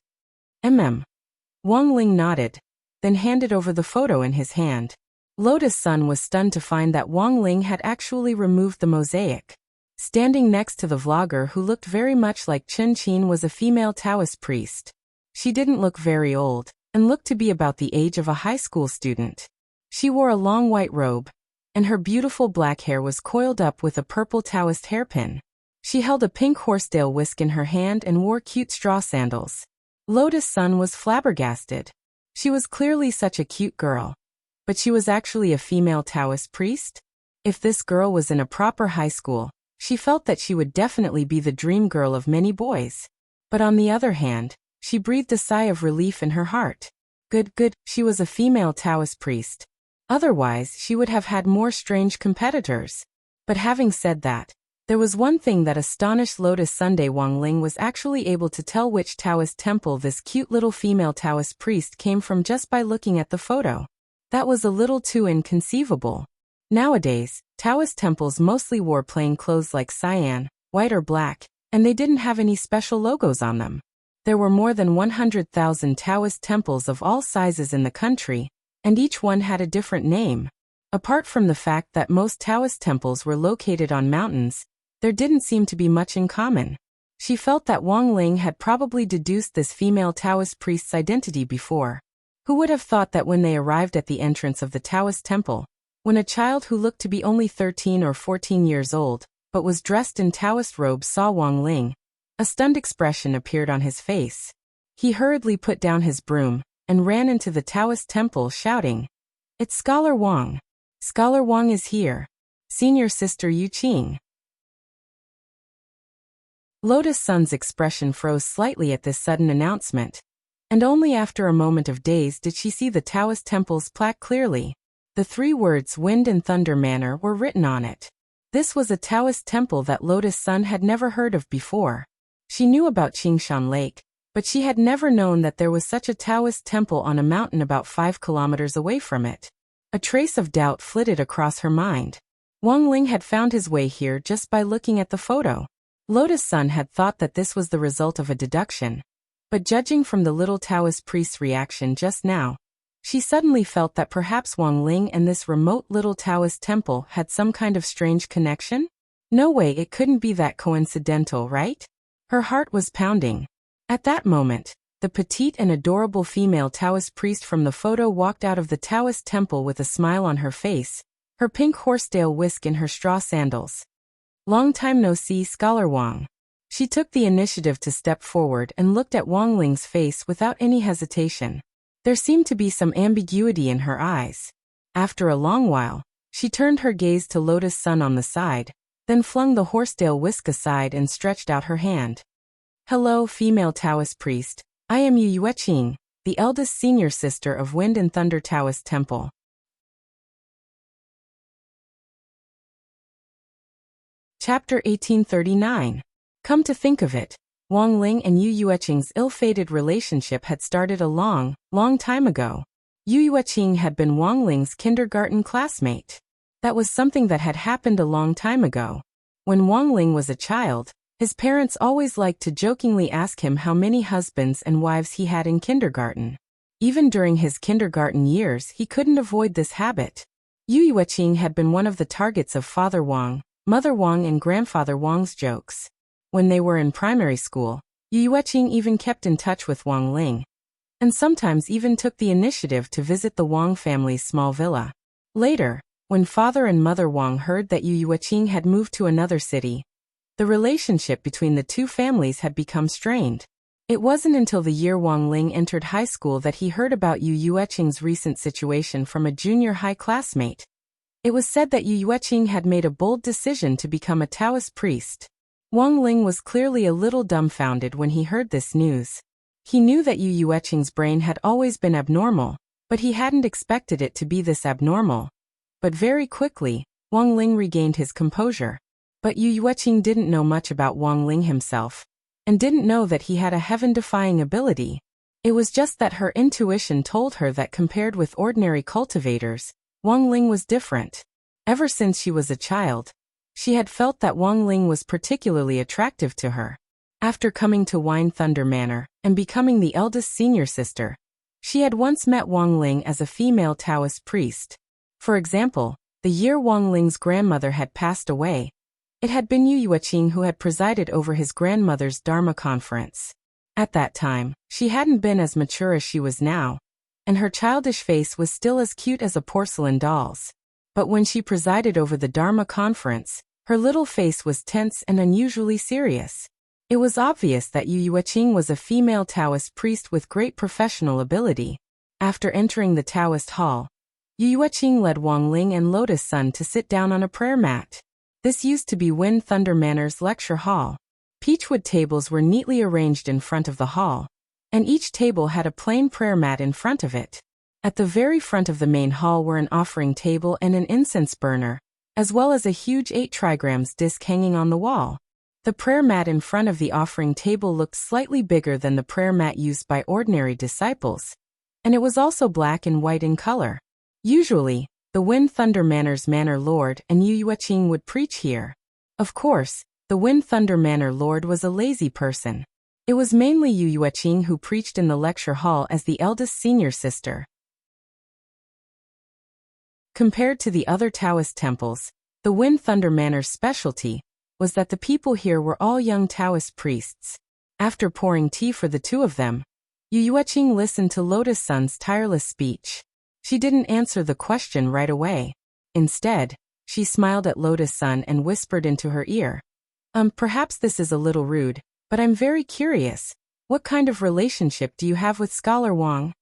Wang Ling nodded, then handed over the photo in his hand. Lotus Sun was stunned to find that Wang Ling had actually removed the mosaic. Standing next to the vlogger who looked very much like Chen Qin was a female Taoist priest. She didn't look very old, and looked to be about the age of a high school student. She wore a long white robe, and her beautiful black hair was coiled up with a purple Taoist hairpin. She held a pink horsetail whisk in her hand and wore cute straw sandals. Lotus Sun was flabbergasted. She was clearly such a cute girl. But she was actually a female Taoist priest? If this girl was in a proper high school, she felt that she would definitely be the dream girl of many boys. But on the other hand, she breathed a sigh of relief in her heart. Good, she was a female Taoist priest. Otherwise, she would have had more strange competitors. But having said that, there was one thing that astonished Lotus Sunday. Wang Ling was actually able to tell which Taoist temple this cute little female Taoist priest came from just by looking at the photo. That was a little too inconceivable. Nowadays, Taoist temples mostly wore plain clothes like cyan, white or black, and they didn't have any special logos on them. There were more than 100,000 Taoist temples of all sizes in the country, and each one had a different name. Apart from the fact that most Taoist temples were located on mountains, there didn't seem to be much in common. She felt that Wang Ling had probably deduced this female Taoist priest's identity before. Who would have thought that when they arrived at the entrance of the Taoist temple, when a child who looked to be only 13 or 14 years old, but was dressed in Taoist robes saw Wang Ling, a stunned expression appeared on his face. He hurriedly put down his broom and ran into the Taoist temple shouting, "It's Scholar Wang. Scholar Wang is here. Senior Sister Yu Qing." Lotus Sun's expression froze slightly at this sudden announcement, and only after a moment of daze did she see the Taoist temple's plaque clearly. The 3 words Wind and Thunder Manor were written on it. This was a Taoist temple that Lotus Sun had never heard of before. She knew about Qingshan Lake, but she had never known that there was such a Taoist temple on a mountain about 5 kilometers away from it. A trace of doubt flitted across her mind. Wang Ling had found his way here just by looking at the photo. Lotus Sun had thought that this was the result of a deduction, but judging from the little Taoist priest's reaction just now, she suddenly felt that perhaps Wang Ling and this remote little Taoist temple had some kind of strange connection? No way, it couldn't be that coincidental, right? Her heart was pounding. At that moment, the petite and adorable female Taoist priest from the photo walked out of the Taoist temple with a smile on her face, her pink horsetail whisk in her straw sandals. Long time no see, Scholar Wang. She took the initiative to step forward and looked at Wang Ling's face without any hesitation. There seemed to be some ambiguity in her eyes. After a long while, she turned her gaze to Lotus Sun on the side, then flung the horsetail whisk aside and stretched out her hand. Hello, female Taoist priest. I am Yu Yueqing, the eldest senior sister of Wind and Thunder Taoist Temple. Chapter 1839. Come to think of it, Wang Ling and Yu Yueqing's ill-fated relationship had started a long, long time ago. Yu Yueqing had been Wang Ling's kindergarten classmate. That was something that had happened a long time ago. When Wang Ling was a child, his parents always liked to jokingly ask him how many husbands and wives he had in kindergarten. Even during his kindergarten years, he couldn't avoid this habit. Yu Yueqing had been one of the targets of Father Wang, Mother Wang and Grandfather Wang's jokes. When they were in primary school, Yu Yueqing even kept in touch with Wang Ling, and sometimes even took the initiative to visit the Wang family's small villa. Later, when Father and Mother Wang heard that Yu Yueqing had moved to another city, the relationship between the two families had become strained. It wasn't until the year Wang Ling entered high school that he heard about Yu Yueqing's recent situation from a junior high classmate. It was said that Yu Yueqing had made a bold decision to become a Taoist priest. Wang Ling was clearly a little dumbfounded when he heard this news. He knew that Yu Yueqing's brain had always been abnormal, but he hadn't expected it to be this abnormal. But very quickly, Wang Ling regained his composure. But Yu Yueqing didn't know much about Wang Ling himself, and didn't know that he had a heaven-defying ability. It was just that her intuition told her that compared with ordinary cultivators, Wang Ling was different. Ever since she was a child, she had felt that Wang Ling was particularly attractive to her. After coming to Wind Thunder Manor and becoming the eldest senior sister, she had once met Wang Ling as a female Taoist priest. For example, the year Wang Ling's grandmother had passed away, it had been Yu Yueqing who had presided over his grandmother's Dharma conference. At that time, she hadn't been as mature as she was now, and her childish face was still as cute as a porcelain doll's. But when she presided over the Dharma conference, her little face was tense and unusually serious. It was obvious that Yu Yueqing was a female Taoist priest with great professional ability. After entering the Taoist hall, Yu Yueqing led Wang Ling and Lotus Sun to sit down on a prayer mat. This used to be Wind Thunder Manor's lecture hall. Peachwood tables were neatly arranged in front of the hall, and each table had a plain prayer mat in front of it. At the very front of the main hall were an offering table and an incense burner, as well as a huge 8 trigrams disc hanging on the wall. The prayer mat in front of the offering table looked slightly bigger than the prayer mat used by ordinary disciples, and it was also black and white in color. Usually, the Wind Thunder Manor's Manor Lord and Yu Yueqing would preach here. Of course, the Wind Thunder Manor Lord was a lazy person. It was mainly Yu Yueqing who preached in the lecture hall as the eldest senior sister. Compared to the other Taoist temples, the Wind Thunder Manor's specialty was that the people here were all young Taoist priests. After pouring tea for the two of them, Yu Yueqing listened to Lotus Sun's tireless speech. She didn't answer the question right away. Instead, she smiled at Lotus Sun and whispered into her ear. Perhaps this is a little rude, but I'm very curious. What kind of relationship do you have with Scholar Wang?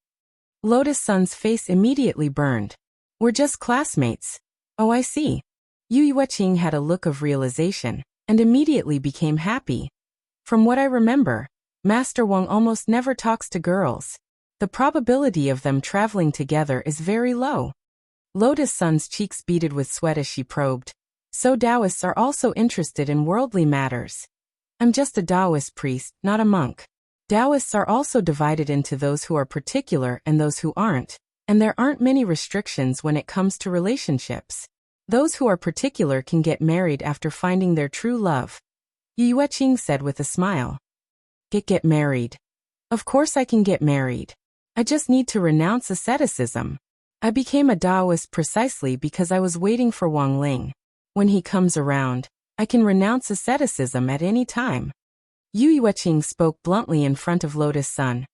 Lotus Sun's face immediately burned. We're just classmates. Oh, I see. Yu Yueqing had a look of realization, and immediately became happy. From what I remember, Master Wang almost never talks to girls. The probability of them traveling together is very low. Lotus Sun's cheeks beaded with sweat as she probed. So Taoists are also interested in worldly matters. I'm just a Taoist priest, not a monk. Taoists are also divided into those who are particular and those who aren't, and there aren't many restrictions when it comes to relationships. Those who are particular can get married after finding their true love. Yu Yueqing said with a smile. Get married. Of course I can get married. I just need to renounce asceticism. I became a Taoist precisely because I was waiting for Wang Ling. When he comes around, I can renounce asceticism at any time. Yu Yueqing spoke bluntly in front of Lotus Sun,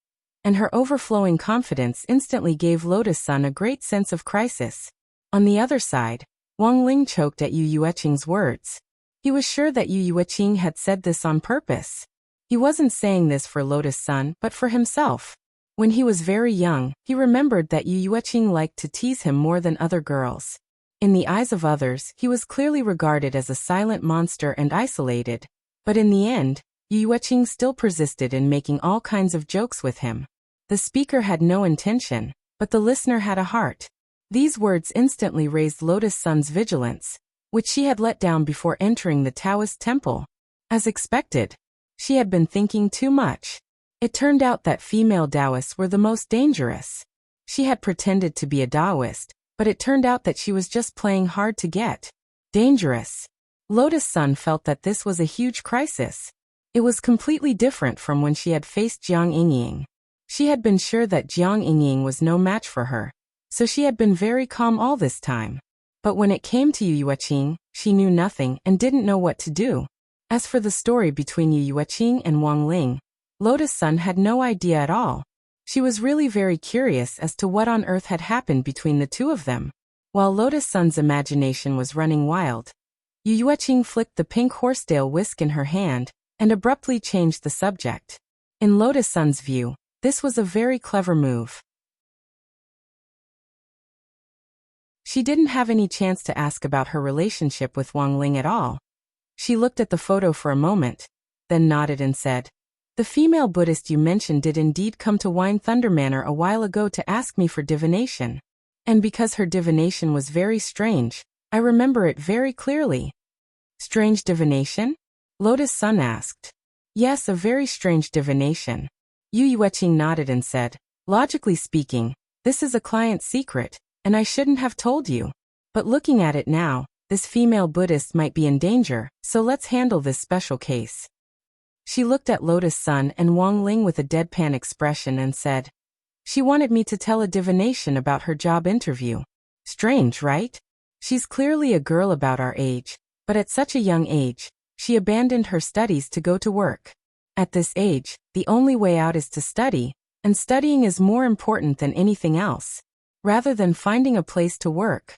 and her overflowing confidence instantly gave Lotus Sun a great sense of crisis. On the other side, Wang Ling choked at Yu Yueqing's words. He was sure that Yu Yueqing had said this on purpose. He wasn't saying this for Lotus Sun but for himself. When he was very young, he remembered that Yu Yueqing liked to tease him more than other girls. In the eyes of others, he was clearly regarded as a silent monster and isolated, but in the end, Yu Yueqing still persisted in making all kinds of jokes with him. The speaker had no intention, but the listener had a heart. These words instantly raised Lotus Sun's vigilance, which she had let down before entering the Taoist temple. As expected, she had been thinking too much. It turned out that female Taoists were the most dangerous. She had pretended to be a Taoist, but it turned out that she was just playing hard to get. Dangerous. Lotus Sun felt that this was a huge crisis. It was completely different from when she had faced Jiang Yingying. She had been sure that Jiang Yingying was no match for her, so she had been very calm all this time. But when it came to Yu Yueqing, she knew nothing and didn't know what to do. As for the story between Yu Yueqing and Wang Ling, Lotus Sun had no idea at all. She was really very curious as to what on earth had happened between the two of them. While Lotus Sun's imagination was running wild, Yu Yueqing flicked the pink horsetail whisk in her hand and abruptly changed the subject. In Lotus Sun's view, this was a very clever move. She didn't have any chance to ask about her relationship with Wang Ling at all. She looked at the photo for a moment, then nodded and said, "The female Buddhist you mentioned did indeed come to Wine Thunder Manor a while ago to ask me for divination. And because her divination was very strange, I remember it very clearly." Strange divination? Lotus Sun asked. Yes, a very strange divination. Yu Yueqing nodded and said, "Logically speaking, this is a client's secret, and I shouldn't have told you. But looking at it now, this female Buddhist might be in danger, so let's handle this special case." She looked at Lotus Sun and Wang Ling with a deadpan expression and said, "She wanted me to tell a divination about her job interview. Strange, right? She's clearly a girl about our age, but at such a young age, she abandoned her studies to go to work. At this age, the only way out is to study, and studying is more important than anything else, rather than finding a place to work."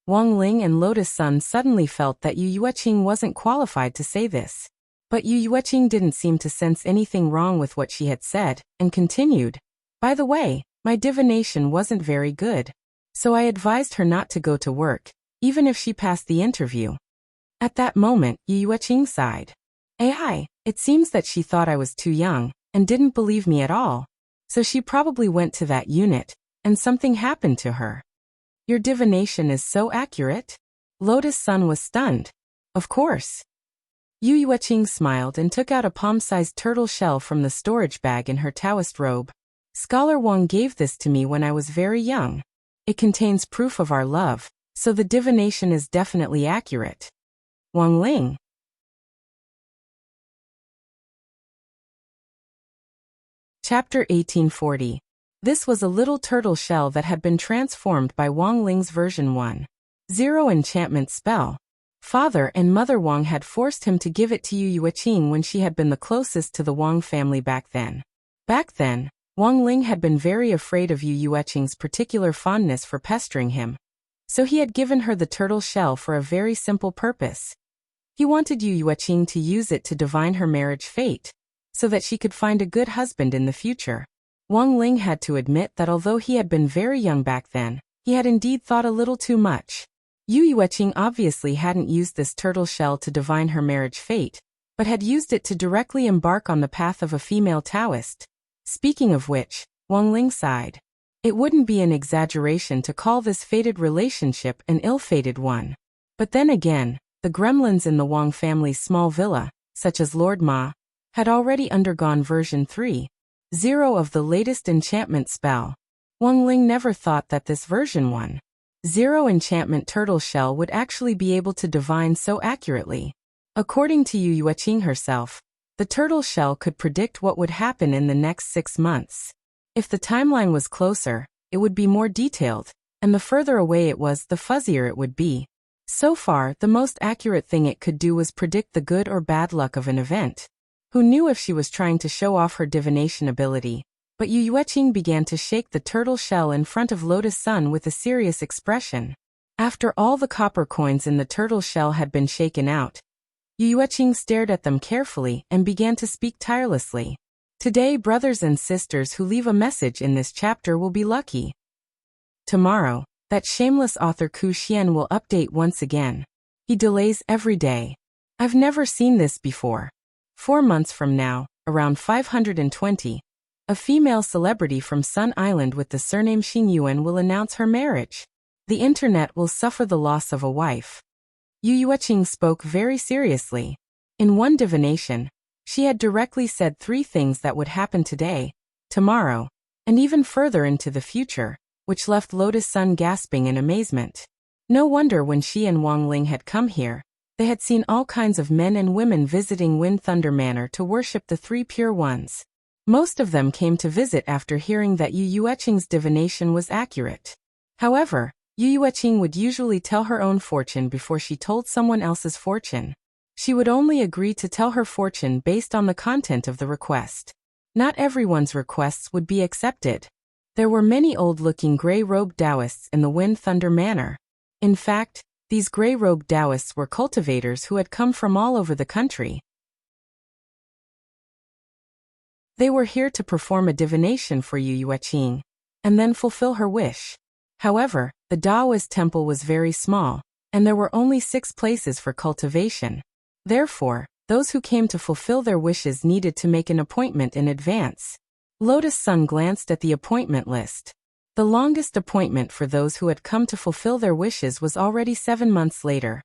Wang Ling and Lotus Sun suddenly felt that Yu Yueqing wasn't qualified to say this. But Yu Yueqing didn't seem to sense anything wrong with what she had said, and continued, "By the way, my divination wasn't very good, so I advised her not to go to work, even if she passed the interview." At that moment, Yu Yueqing sighed. It seems that she thought I was too young, and didn't believe me at all. So she probably went to that unit, and something happened to her. Your divination is so accurate? Lotus Sun was stunned. Of course. Yu Yueqing smiled and took out a palm-sized turtle shell from the storage bag in her Taoist robe. Scholar Wang gave this to me when I was very young. It contains proof of our love, so the divination is definitely accurate. Wang Ling. Chapter 1840. This was a little turtle shell that had been transformed by Wang Ling's version 1.0 enchantment spell. Father and Mother Wang had forced him to give it to Yu Yueqing when she had been the closest to the Wang family back then. Back then, Wang Ling had been very afraid of Yu Yueqing's particular fondness for pestering him. So he had given her the turtle shell for a very simple purpose. He wanted Yu Yueqing to use it to divine her marriage fate, so that she could find a good husband in the future. Wang Ling had to admit that although he had been very young back then, he had indeed thought a little too much. Yu Yueqing obviously hadn't used this turtle shell to divine her marriage fate, but had used it to directly embark on the path of a female Taoist. Speaking of which, Wang Ling sighed. It wouldn't be an exaggeration to call this fated relationship an ill-fated one. But then again, the gremlins in the Wang family's small villa, such as Lord Ma, had already undergone version 3.0 of the latest enchantment spell. Wang Ling never thought that this version 1.0 enchantment turtle shell would actually be able to divine so accurately. According to Yu Yueqing herself, the turtle shell could predict what would happen in the next 6 months. If the timeline was closer, it would be more detailed, and the further away it was, the fuzzier it would be. So far, the most accurate thing it could do was predict the good or bad luck of an event. Who knew if she was trying to show off her divination ability? But Yu Yueqing began to shake the turtle shell in front of Lotus Sun with a serious expression. After all the copper coins in the turtle shell had been shaken out, Yu Yueqing stared at them carefully and began to speak tirelessly. Today, brothers and sisters who leave a message in this chapter will be lucky. Tomorrow, that shameless author Ku Xian will update once again. He delays every day. I've never seen this before. 4 months from now, around 520, a female celebrity from Sun Island with the surname Xingyuan will announce her marriage. The internet will suffer the loss of a wife. Yu Yueqing spoke very seriously. In one divination, she had directly said 3 things that would happen today, tomorrow, and even further into the future, which left Lotus Sun gasping in amazement. No wonder when she and Wang Ling had come here, they had seen all kinds of men and women visiting Wind Thunder Manor to worship the 3 pure ones. Most of them came to visit after hearing that Yu Yueqing's divination was accurate. However, Yu Yueqing would usually tell her own fortune before she told someone else's fortune. She would only agree to tell her fortune based on the content of the request. Not everyone's requests would be accepted. There were many old-looking gray-robed Taoists in the Wind Thunder Manor. In fact, these gray-robed Taoists were cultivators who had come from all over the country. They were here to perform a divination for Yu Yueqing, and then fulfill her wish. However, the Taoist temple was very small, and there were only 6 places for cultivation. Therefore, those who came to fulfill their wishes needed to make an appointment in advance. Lotus Sun glanced at the appointment list. The longest appointment for those who had come to fulfill their wishes was already 7 months later.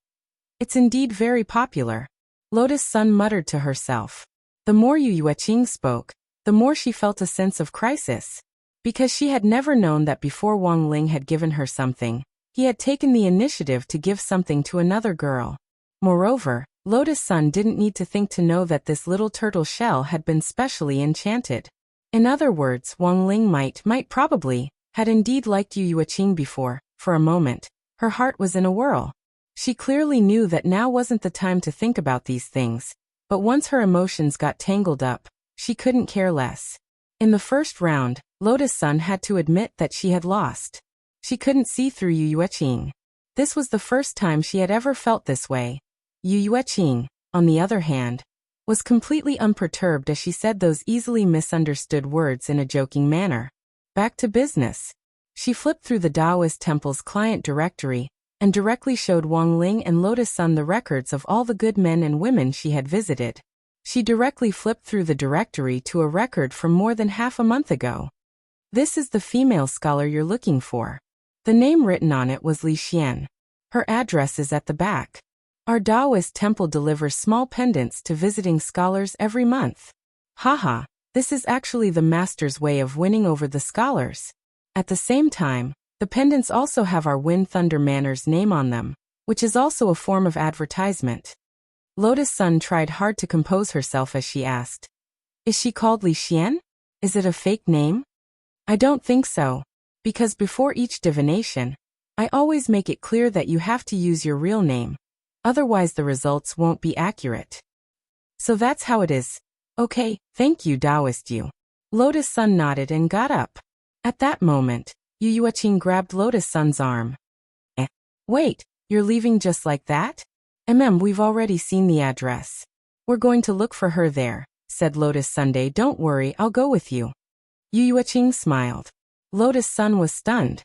It's indeed very popular. Lotus Sun muttered to herself. The more Yu Yueqing spoke, the more she felt a sense of crisis. Because she had never known that before Wang Ling had given her something, he had taken the initiative to give something to another girl. Moreover, Lotus Sun didn't need to think to know that this little turtle shell had been specially enchanted. In other words, Wang Ling might probably, had indeed liked Yu Yueqing before. For a moment, her heart was in a whirl. She clearly knew that now wasn't the time to think about these things, but once her emotions got tangled up, she couldn't care less. In the first round, Lotus Sun had to admit that she had lost. She couldn't see through Yu Yueqing. This was the first time she had ever felt this way. Yu Yueqing, on the other hand, was completely unperturbed as she said those easily misunderstood words in a joking manner. Back to business. She flipped through the Taoist temple's client directory and directly showed Wang Ling and Lotus Sun the records of all the good men and women she had visited. She directly flipped through the directory to a record from more than half a month ago. This is the female scholar you're looking for. The name written on it was Li Xian. Her address is at the back. Our Taoist temple delivers small pendants to visiting scholars every month. Haha, this is actually the master's way of winning over the scholars. At the same time, the pendants also have our Wind Thunder Manor's name on them, which is also a form of advertisement. Lotus Sun tried hard to compose herself as she asked, "Is she called Li Xian? Is it a fake name?" "I don't think so. Because before each divination, I always make it clear that you have to use your real name. Otherwise the results won't be accurate." "So that's how it is. Okay, thank you, Taoist Yu." Lotus Sun nodded and got up. At that moment, Yu Yueqing grabbed Lotus Sun's arm. Wait, you're leaving just like that?" We've already seen the address. We're going to look for her there," said Lotus Sunday. "Don't worry, I'll go with you." Yu Yueqing smiled. Lotus Sun was stunned.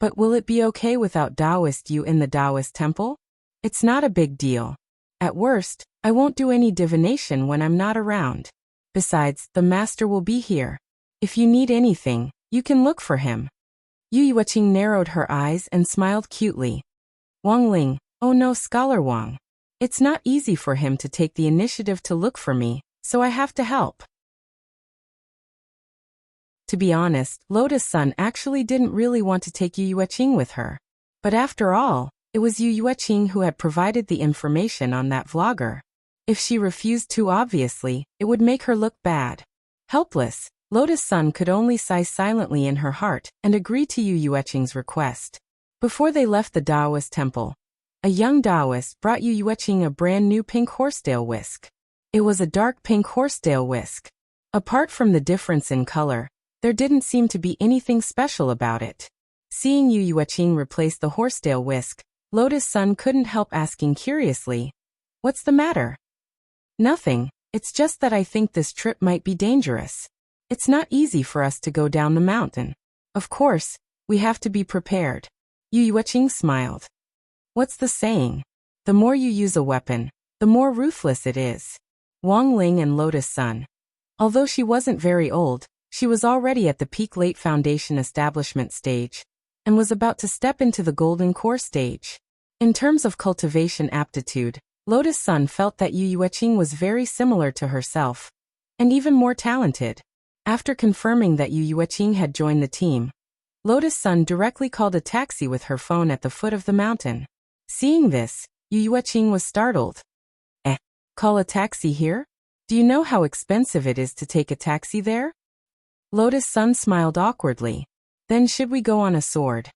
"But will it be okay without Taoist Yu in the Taoist temple?" "It's not a big deal. At worst, I won't do any divination when I'm not around. Besides, the master will be here. If you need anything, you can look for him." Yu Yueqing narrowed her eyes and smiled cutely. "Wang Ling, oh no, Scholar Wang. It's not easy for him to take the initiative to look for me, so I have to help. To be honest, Lotus Sun actually didn't really want to take Yu Yueqing with her. But after all, it was Yu Yueqing who had provided the information on that vlogger. If she refused too obviously, it would make her look bad. Helpless, Lotus Sun could only sigh silently in her heart and agree to Yu Yueqing's request. Before they left the Taoist temple, a young Taoist brought Yu Yueqing a brand new pink horsetail whisk. It was a dark pink horsetail whisk. Apart from the difference in color, there didn't seem to be anything special about it. Seeing Yu Yueqing replace the horsetail whisk, Lotus Sun couldn't help asking curiously, "What's the matter?" "Nothing, it's just that I think this trip might be dangerous. It's not easy for us to go down the mountain. Of course, we have to be prepared." Yu Yueqing smiled. "What's the saying? The more you use a weapon, the more ruthless it is." Wang Ling and Lotus Sun. Although she wasn't very old, she was already at the peak late foundation establishment stage, and was about to step into the golden core stage. In terms of cultivation aptitude, Lotus Sun felt that Yu Yueqing was very similar to herself, and even more talented. After confirming that Yu Yueqing had joined the team, Lotus Sun directly called a taxi with her phone at the foot of the mountain. Seeing this, Yu Yueqing was startled. Call a taxi here? Do you know how expensive it is to take a taxi there?" Lotus Sun smiled awkwardly. "Then should we go on a sword?"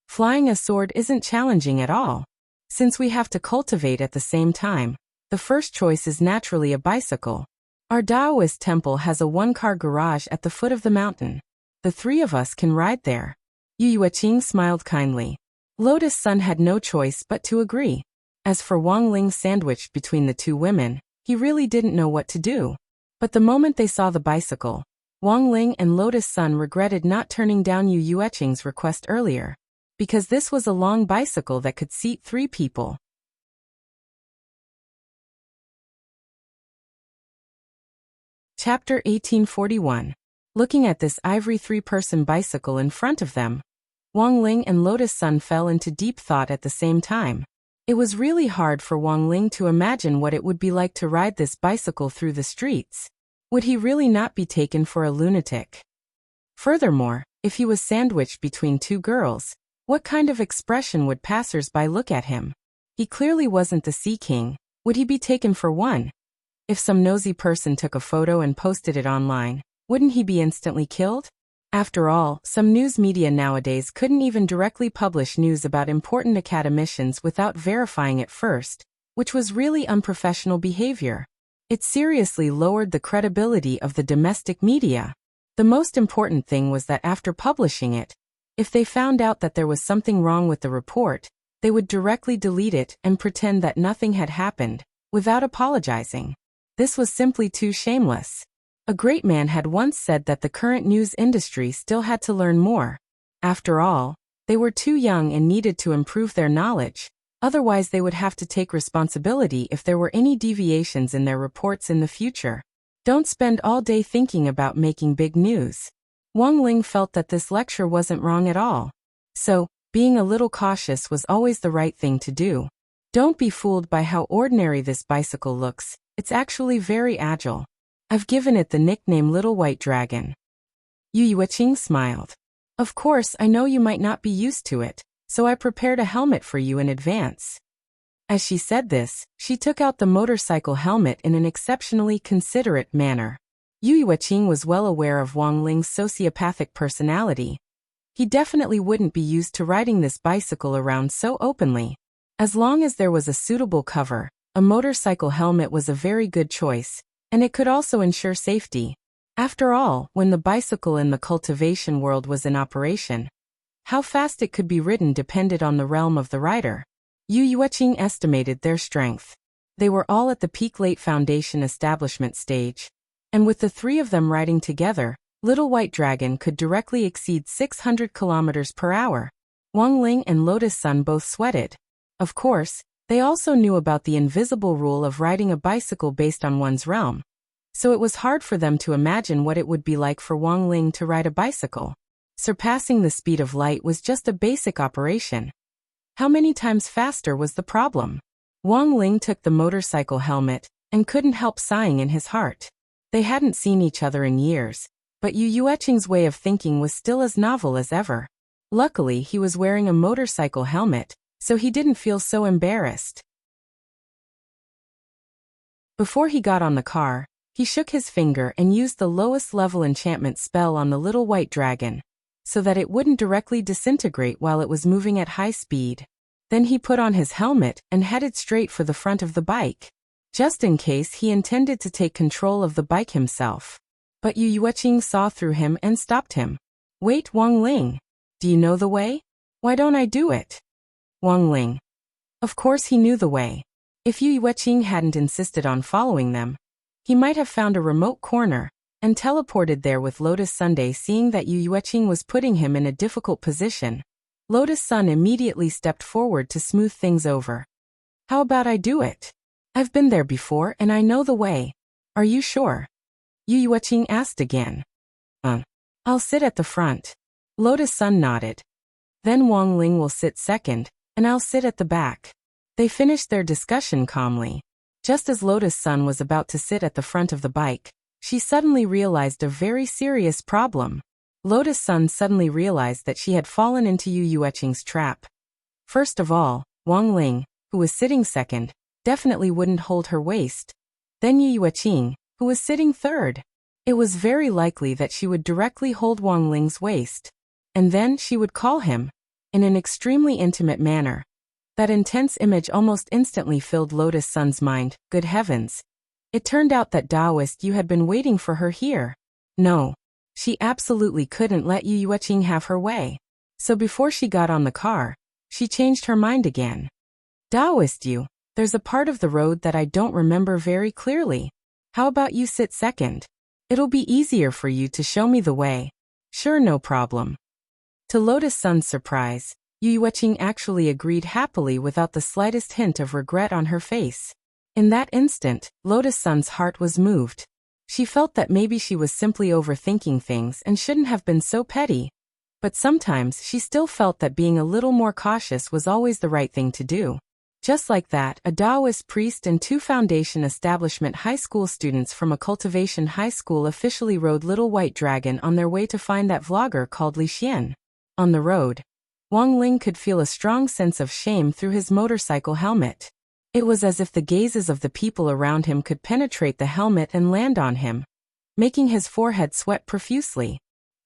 "Flying a sword isn't challenging at all. Since we have to cultivate at the same time, the first choice is naturally a bicycle. Our Taoist temple has a one-car garage at the foot of the mountain. The three of us can ride there." Yu Yueqing smiled kindly. Lotus Sun had no choice but to agree. As for Wang Ling sandwiched between the two women, he really didn't know what to do. But the moment they saw the bicycle, Wang Ling and Lotus Sun regretted not turning down Yu Yueqing's request earlier, because this was a long bicycle that could seat 3 people. Chapter 1841. Looking at this ivory 3-person bicycle in front of them, Wang Ling and Lotus Sun fell into deep thought at the same time. It was really hard for Wang Ling to imagine what it would be like to ride this bicycle through the streets. Would he really not be taken for a lunatic? Furthermore, if he was sandwiched between 2 girls, what kind of expression would passers-by look at him? He clearly wasn't the Sea King. Would he be taken for one? If some nosy person took a photo and posted it online, wouldn't he be instantly killed? After all, some news media nowadays couldn't even directly publish news about important academicians without verifying it first, which was really unprofessional behavior. It seriously lowered the credibility of the domestic media. The most important thing was that after publishing it, if they found out that there was something wrong with the report, they would directly delete it and pretend that nothing had happened, without apologizing. This was simply too shameless. A great man had once said that the current news industry still had to learn more. After all, they were too young and needed to improve their knowledge, otherwise they would have to take responsibility if there were any deviations in their reports in the future. Don't spend all day thinking about making big news. Wang Ling felt that this lecture wasn't wrong at all. So, being a little cautious was always the right thing to do. Don't be fooled by how ordinary this bicycle looks, it's actually very agile. I've given it the nickname Little White Dragon. Yu Yueqing smiled. Of course, I know you might not be used to it, so I prepared a helmet for you in advance. As she said this, she took out the motorcycle helmet in an exceptionally considerate manner. Yu Yueqing was well aware of Wang Ling's sociopathic personality. He definitely wouldn't be used to riding this bicycle around so openly. As long as there was a suitable cover, a motorcycle helmet was a very good choice, and it could also ensure safety. After all, when the bicycle in the cultivation world was in operation, how fast it could be ridden depended on the realm of the rider. Yu Yueqing estimated their strength. They were all at the peak late foundation establishment stage, and with the 3 of them riding together, Little White Dragon could directly exceed 600 kilometers per hour. Wang Ling and Lotus Sun both sweated. Of course, they also knew about the invisible rule of riding a bicycle based on one's realm, so it was hard for them to imagine what it would be like for Wang Ling to ride a bicycle. Surpassing the speed of light was just a basic operation. How many times faster was the problem? Wang Ling took the motorcycle helmet, and couldn't help sighing in his heart. They hadn't seen each other in years, but Yu Yueching's way of thinking was still as novel as ever. Luckily, he was wearing a motorcycle helmet, so he didn't feel so embarrassed. Before he got on the car, he shook his finger and used the lowest level enchantment spell on the little white dragon, so that it wouldn't directly disintegrate while it was moving at high speed. Then he put on his helmet and headed straight for the front of the bike, just in case he intended to take control of the bike himself. But Yu Yueching saw through him and stopped him. "Wait, Wang Ling. Do you know the way? Why don't I do it?" Wang Ling. Of course he knew the way. If Yu Yueching hadn't insisted on following them, he might have found a remote corner and teleported there with Lotus Sunday. Seeing that Yu Yueching was putting him in a difficult position, Lotus Sun immediately stepped forward to smooth things over. "How about I do it? I've been there before and I know the way. Are you sure?" Yu Yueching asked again. I'll sit at the front." Lotus Sun nodded. "Then Wang Ling will sit second, and I'll sit at the back." They finished their discussion calmly. Just as Lotus Sun was about to sit at the front of the bike, she suddenly realized a very serious problem. Lotus Sun suddenly realized that she had fallen into Yu Yueching's trap. First of all, Wang Ling, who was sitting second, definitely wouldn't hold her waist. Then Yu Yueching, who was sitting third. It was very likely that she would directly hold Wang Ling's waist. And then she would call him, in an extremely intimate manner. That intense image almost instantly filled Lotus Sun's mind. Good heavens. It turned out that Taoist Yu had been waiting for her here. No. She absolutely couldn't let Yu Yueching have her way. So before she got on the car, she changed her mind again. "Taoist Yu, there's a part of the road that I don't remember very clearly. How about you sit second? It'll be easier for you to show me the way." "Sure, no problem." To Lotus Sun's surprise, Yu Yueching actually agreed happily without the slightest hint of regret on her face. In that instant, Lotus Sun's heart was moved. She felt that maybe she was simply overthinking things and shouldn't have been so petty. But sometimes she still felt that being a little more cautious was always the right thing to do. Just like that, a Taoist priest and 2 Foundation Establishment high school students from a Cultivation high school officially rode Little White Dragon on their way to find that vlogger called Li Xian. On the road, Wang Ling could feel a strong sense of shame through his motorcycle helmet. It was as if the gazes of the people around him could penetrate the helmet and land on him, making his forehead sweat profusely.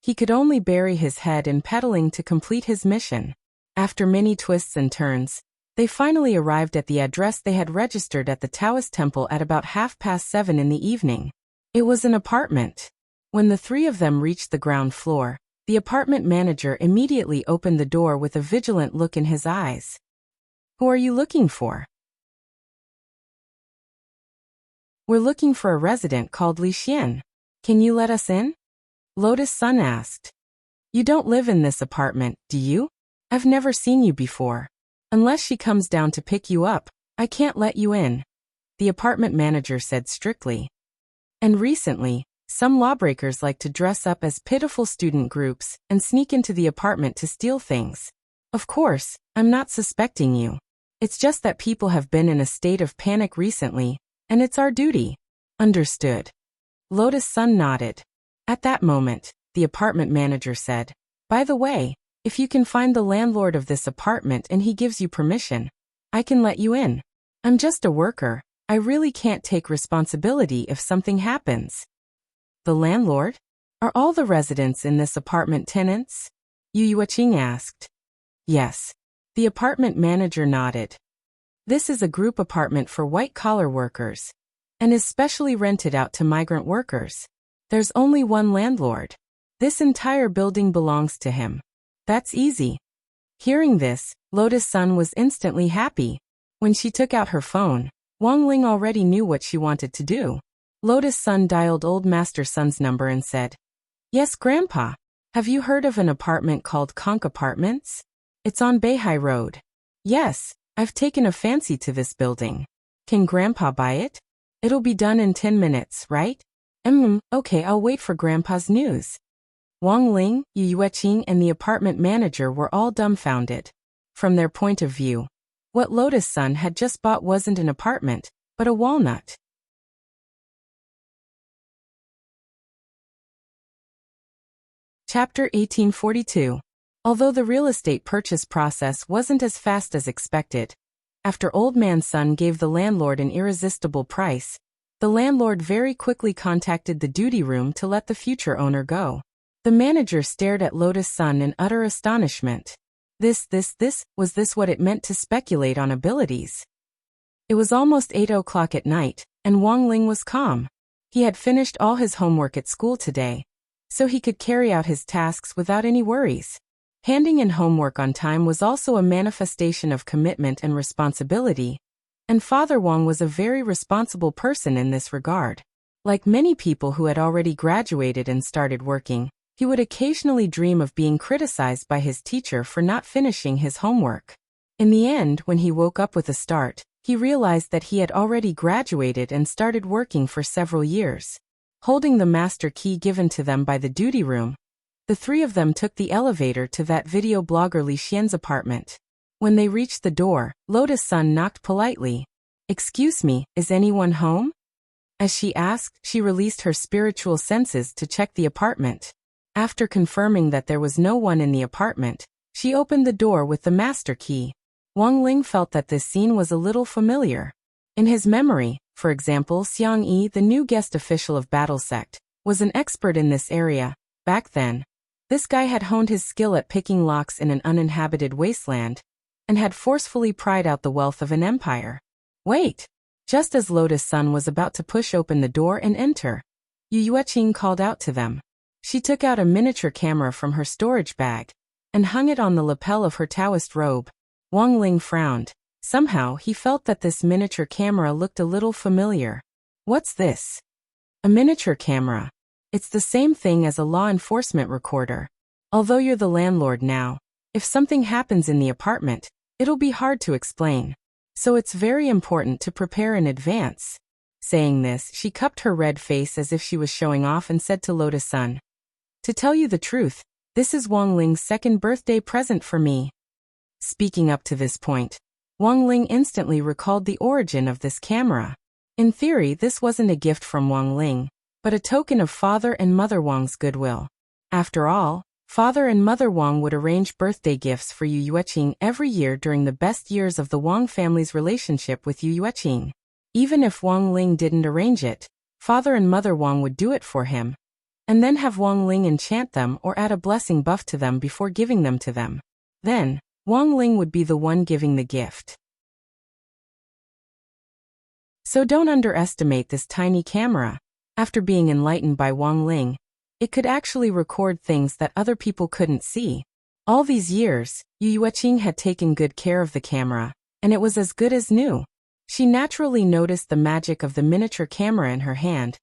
He could only bury his head in pedaling to complete his mission. After many twists and turns, they finally arrived at the address they had registered at the Taoist temple at about 7:30 in the evening. It was an apartment. When the 3 of them reached the ground floor, the apartment manager immediately opened the door with a vigilant look in his eyes. "Who are you looking for?" "We're looking for a resident called Li Xian. Can you let us in?" Lotus Sun asked. "You don't live in this apartment, do you? I've never seen you before. Unless she comes down to pick you up, I can't let you in," the apartment manager said strictly. And recently, some lawbreakers like to dress up as pitiful student groups and sneak into the apartment to steal things. Of course, I'm not suspecting you. It's just that people have been in a state of panic recently, and it's our duty. Understood. Lotus Sun nodded. At that moment, the apartment manager said, "By the way, if you can find the landlord of this apartment and he gives you permission, I can let you in. I'm just a worker. I really can't take responsibility if something happens." "The landlord? Are all the residents in this apartment tenants?" Yu Yueching asked. "Yes." The apartment manager nodded. "This is a group apartment for white-collar workers, and is specially rented out to migrant workers. There's only one landlord. This entire building belongs to him. That's easy." Hearing this, Lotus Sun was instantly happy. When she took out her phone, Wang Ling already knew what she wanted to do. Lotus Sun dialed Old Master Sun's number and said, "Yes, Grandpa. Have you heard of an apartment called Conch Apartments? It's on Beihai Road." "Yes, I've taken a fancy to this building. Can Grandpa buy it? It'll be done in 10 minutes, right?" Okay, I'll wait for Grandpa's news." Wang Ling, Yu Yueching, and the apartment manager were all dumbfounded. From their point of view, what Lotus Sun had just bought wasn't an apartment, but a walnut. Chapter 1842. Although the real estate purchase process wasn't as fast as expected, after Old Man Sun gave the landlord an irresistible price, the landlord very quickly contacted the duty room to let the future owner go. The manager stared at Lotus Sun in utter astonishment. Was this what it meant to speculate on abilities? It was almost 8 o'clock at night, and Wang Ling was calm. He had finished all his homework at school today, so he could carry out his tasks without any worries. Handing in homework on time was also a manifestation of commitment and responsibility, and Father Wang was a very responsible person in this regard. Like many people who had already graduated and started working, he would occasionally dream of being criticized by his teacher for not finishing his homework. In the end, when he woke up with a start, he realized that he had already graduated and started working for several years. Holding the master key given to them by the duty room, the three of them took the elevator to that video blogger Li Xian's apartment. When they reached the door, Lotus Sun knocked politely. "Excuse me, is anyone home?" As she asked, she released her spiritual senses to check the apartment. After confirming that there was no one in the apartment, she opened the door with the master key. Wang Ling felt that this scene was a little familiar. In his memory, for example, Xiang Yi, the new guest official of Battle Sect, was an expert in this area. Back then, this guy had honed his skill at picking locks in an uninhabited wasteland, and had forcefully pried out the wealth of an empire. Wait! Just as Lotus Sun was about to push open the door and enter, Yu Yueqing called out to them. She took out a miniature camera from her storage bag, and hung it on the lapel of her Taoist robe. Wang Ling frowned. Somehow, he felt that this miniature camera looked a little familiar. What's this? A miniature camera. It's the same thing as a law enforcement recorder. Although you're the landlord now, if something happens in the apartment, it'll be hard to explain. So it's very important to prepare in advance. Saying this, she cupped her red face as if she was showing off and said to Lotus Sun, "To tell you the truth, this is Wang Ling's second birthday present for me." Speaking up to this point, Wang Ling instantly recalled the origin of this camera. In theory, this wasn't a gift from Wang Ling, but a token of Father and Mother Wang's goodwill. After all, Father and Mother Wang would arrange birthday gifts for Yu Yueqing every year during the best years of the Wang family's relationship with Yu Yueqing. Even if Wang Ling didn't arrange it, Father and Mother Wang would do it for him, and then have Wang Ling enchant them or add a blessing buff to them before giving them to them. Then, Wang Ling would be the one giving the gift. So don't underestimate this tiny camera. After being enlightened by Wang Ling, it could actually record things that other people couldn't see. All these years, Yu Yueqing had taken good care of the camera, and it was as good as new. She naturally noticed the magic of the miniature camera in her hand,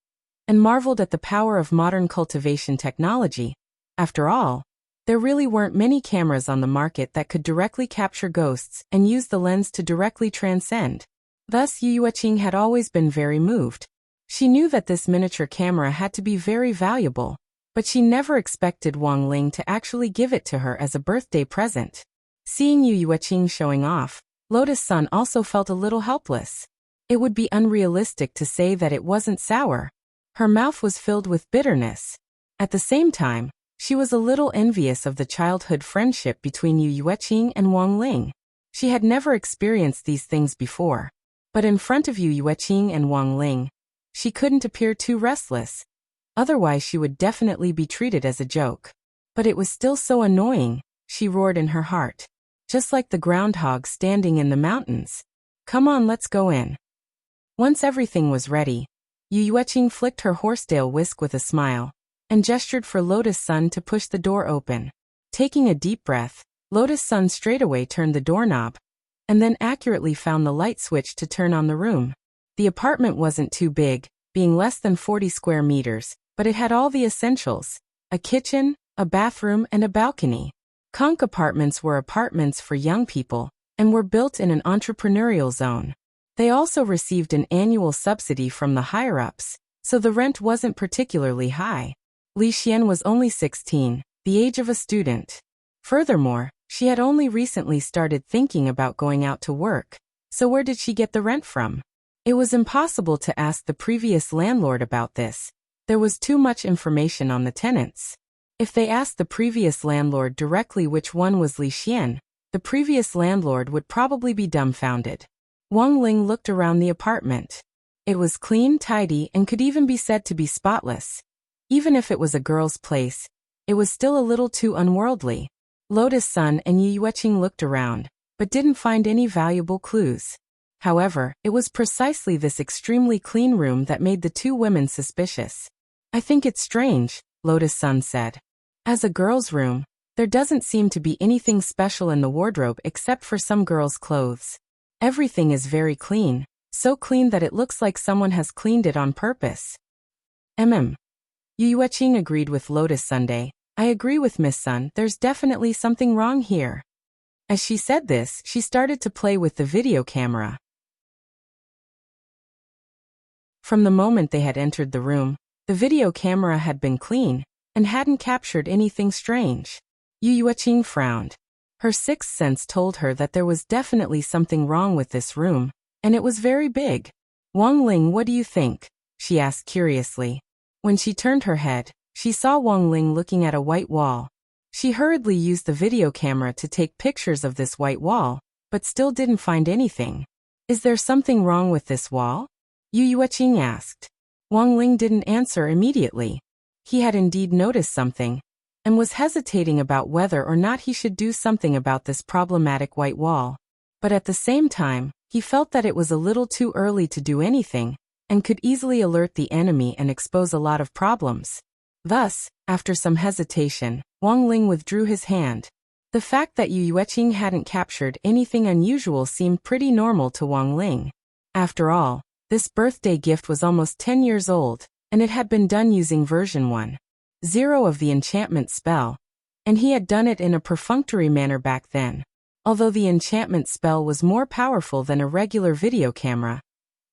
and marveled at the power of modern cultivation technology. After all, there really weren't many cameras on the market that could directly capture ghosts and use the lens to directly transcend. Thus, Yu Yueqing had always been very moved. She knew that this miniature camera had to be very valuable, but she never expected Wang Ling to actually give it to her as a birthday present. Seeing Yu Yueqing showing off, Lotus Sun also felt a little helpless. It would be unrealistic to say that it wasn't sour. Her mouth was filled with bitterness. At the same time, she was a little envious of the childhood friendship between Yu Yueqing and Wang Ling. She had never experienced these things before, but in front of Yu Yueqing and Wang Ling, she couldn't appear too restless. Otherwise she would definitely be treated as a joke. But it was still so annoying, she roared in her heart. Just like the groundhog standing in the mountains. Come on, let's go in. Once everything was ready, Yu Yueqing flicked her horsetail whisk with a smile, and gestured for Lotus Sun to push the door open. Taking a deep breath, Lotus Sun straightaway turned the doorknob, and then accurately found the light switch to turn on the room. The apartment wasn't too big, being less than 40 square meters, but it had all the essentials: a kitchen, a bathroom, and a balcony. Conch apartments were apartments for young people, and were built in an entrepreneurial zone. They also received an annual subsidy from the higher-ups, so the rent wasn't particularly high. Li Xian was only 16, the age of a student. Furthermore, she had only recently started thinking about going out to work, so where did she get the rent from? It was impossible to ask the previous landlord about this. There was too much information on the tenants. If they asked the previous landlord directly which one was Li Xian, the previous landlord would probably be dumbfounded. Wang Ling looked around the apartment. It was clean, tidy, and could even be said to be spotless. Even if it was a girl's place, it was still a little too unworldly. Lotus Sun and Yu Yueqing looked around, but didn't find any valuable clues. However, it was precisely this extremely clean room that made the two women suspicious. I think it's strange, Lotus Sun said. As a girl's room, there doesn't seem to be anything special in the wardrobe except for some girls' clothes. Everything is very clean, so clean that it looks like someone has cleaned it on purpose. Yu Yueqing agreed with Lotus Sunday. I agree with Miss Sun, there's definitely something wrong here. As she said this, she started to play with the video camera. From the moment they had entered the room, the video camera had been clean and hadn't captured anything strange. Yu Yueqing frowned. Her sixth sense told her that there was definitely something wrong with this room, and it was very big. Wang Ling, what do you think? She asked curiously. When she turned her head, she saw Wang Ling looking at a white wall. She hurriedly used the video camera to take pictures of this white wall, but still didn't find anything. Is there something wrong with this wall? Yu Yueqing asked. Wang Ling didn't answer immediately. He had indeed noticed something, and was hesitating about whether or not he should do something about this problematic white wall. But at the same time, he felt that it was a little too early to do anything, and could easily alert the enemy and expose a lot of problems. Thus, after some hesitation, Wang Ling withdrew his hand. The fact that Yu Yueqing hadn't captured anything unusual seemed pretty normal to Wang Ling. After all, this birthday gift was almost 10 years old, and it had been done using version 1.0 of the enchantment spell, and he had done it in a perfunctory manner back then. Although the enchantment spell was more powerful than a regular video camera,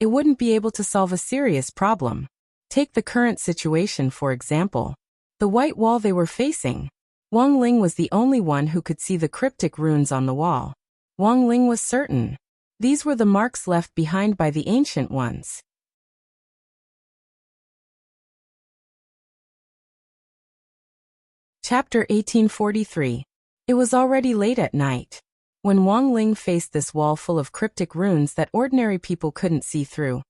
it wouldn't be able to solve a serious problem. Take the current situation for example. The white wall they were facing. Wang Ling was the only one who could see the cryptic runes on the wall. Wang Ling was certain. These were the marks left behind by the ancient ones. Chapter 1843. It was already late at night. When Wang Ling faced this wall full of cryptic runes that ordinary people couldn't see through,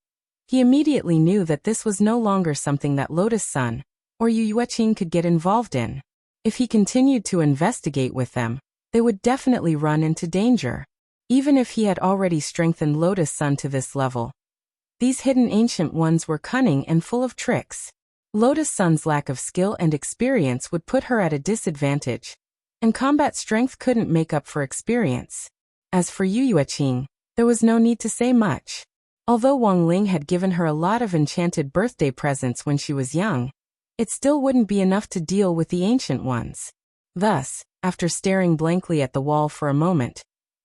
he immediately knew that this was no longer something that Lotus Sun or Yu Yueqing could get involved in. If he continued to investigate with them, they would definitely run into danger. Even if he had already strengthened Lotus Sun to this level, these hidden ancient ones were cunning and full of tricks. Lotus Sun's lack of skill and experience would put her at a disadvantage, and combat strength couldn't make up for experience. As for Yu Yueqing, there was no need to say much. Although Wang Ling had given her a lot of enchanted birthday presents when she was young, it still wouldn't be enough to deal with the ancient ones. Thus, after staring blankly at the wall for a moment,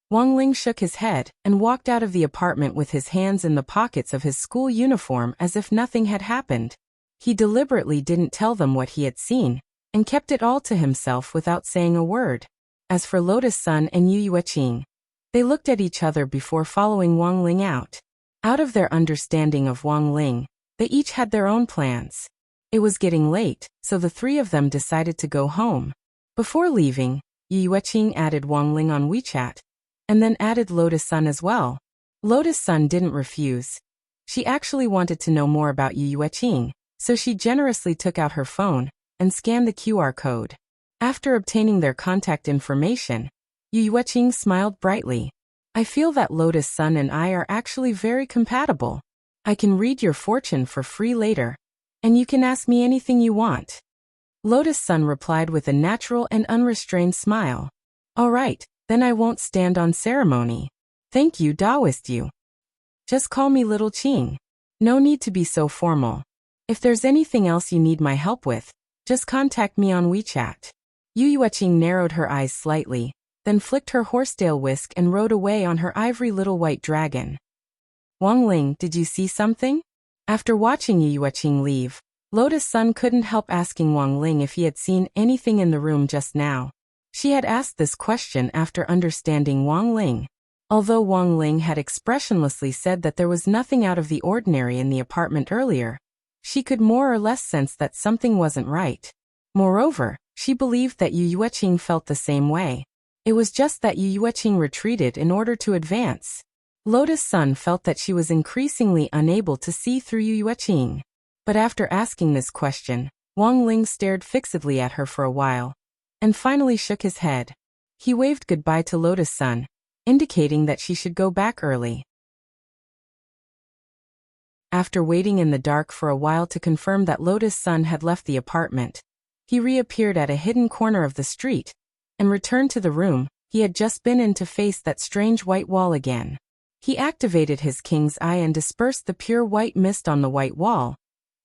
Wang Ling shook his head and walked out of the apartment with his hands in the pockets of his school uniform as if nothing had happened. He deliberately didn't tell them what he had seen, and kept it all to himself without saying a word. As for Lotus Sun and Yu Yueqing, they looked at each other before following Wang Ling out. Out of their understanding of Wang Ling, they each had their own plans. It was getting late, so the three of them decided to go home. Before leaving, Yu Yueqing added Wang Ling on WeChat, and then added Lotus Sun as well. Lotus Sun didn't refuse. She actually wanted to know more about Yu Yueqing, so she generously took out her phone and scanned the QR code. After obtaining their contact information, Yu Yueqing smiled brightly. I feel that Lotus Sun and I are actually very compatible. I can read your fortune for free later, and you can ask me anything you want. Lotus Sun replied with a natural and unrestrained smile. All right, then I won't stand on ceremony. Thank you, Taoist Yu. Just call me Little Qing. No need to be so formal. If there's anything else you need my help with, just contact me on WeChat. Yu Yueqing narrowed her eyes slightly, then flicked her horsetail whisk and rode away on her ivory little white dragon. Wang Ling, did you see something? After watching Yu Yueqing leave, Lotus Sun couldn't help asking Wang Ling if he had seen anything in the room just now. She had asked this question after understanding Wang Ling. Although Wang Ling had expressionlessly said that there was nothing out of the ordinary in the apartment earlier, she could more or less sense that something wasn't right. Moreover, She believed that Yu Yueqing felt the same way. It was just that Yu Yueqing retreated in order to advance. Lotus Sun felt that she was increasingly unable to see through Yu Yueqing. But after asking this question, Wang Ling stared fixedly at her for a while, and finally shook his head. He waved goodbye to Lotus Sun, indicating that she should go back early. After waiting in the dark for a while to confirm that Lotus Sun had left the apartment, he reappeared at a hidden corner of the street, and returned to the room he had just been in to face that strange white wall again. He activated his king's eye and dispersed the pure white mist on the white wall,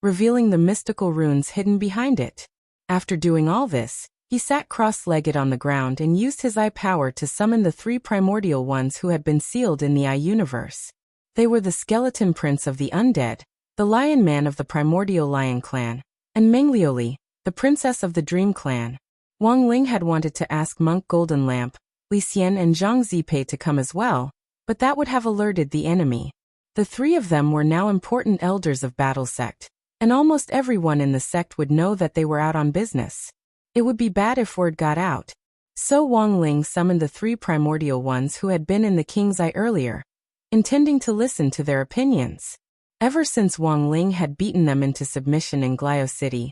revealing the mystical runes hidden behind it. After doing all this, he sat cross-legged on the ground and used his eye power to summon the 3 primordial ones who had been sealed in the Eye universe. They were the Skeleton Prince of the Undead, the Lion Man of the Primordial Lion Clan, and Menglioli, the Princess of the Dream Clan. Wang Ling had wanted to ask Monk Golden Lamp, Li Xian and Zhang Zipei to come as well, but that would have alerted the enemy. The 3 of them were now important elders of Battle Sect, and almost everyone in the sect would know that they were out on business. It would be bad if word got out. So Wang Ling summoned the 3 primordial ones who had been in the King's Eye earlier, intending to listen to their opinions. Ever since Wang Ling had beaten them into submission in Glio City,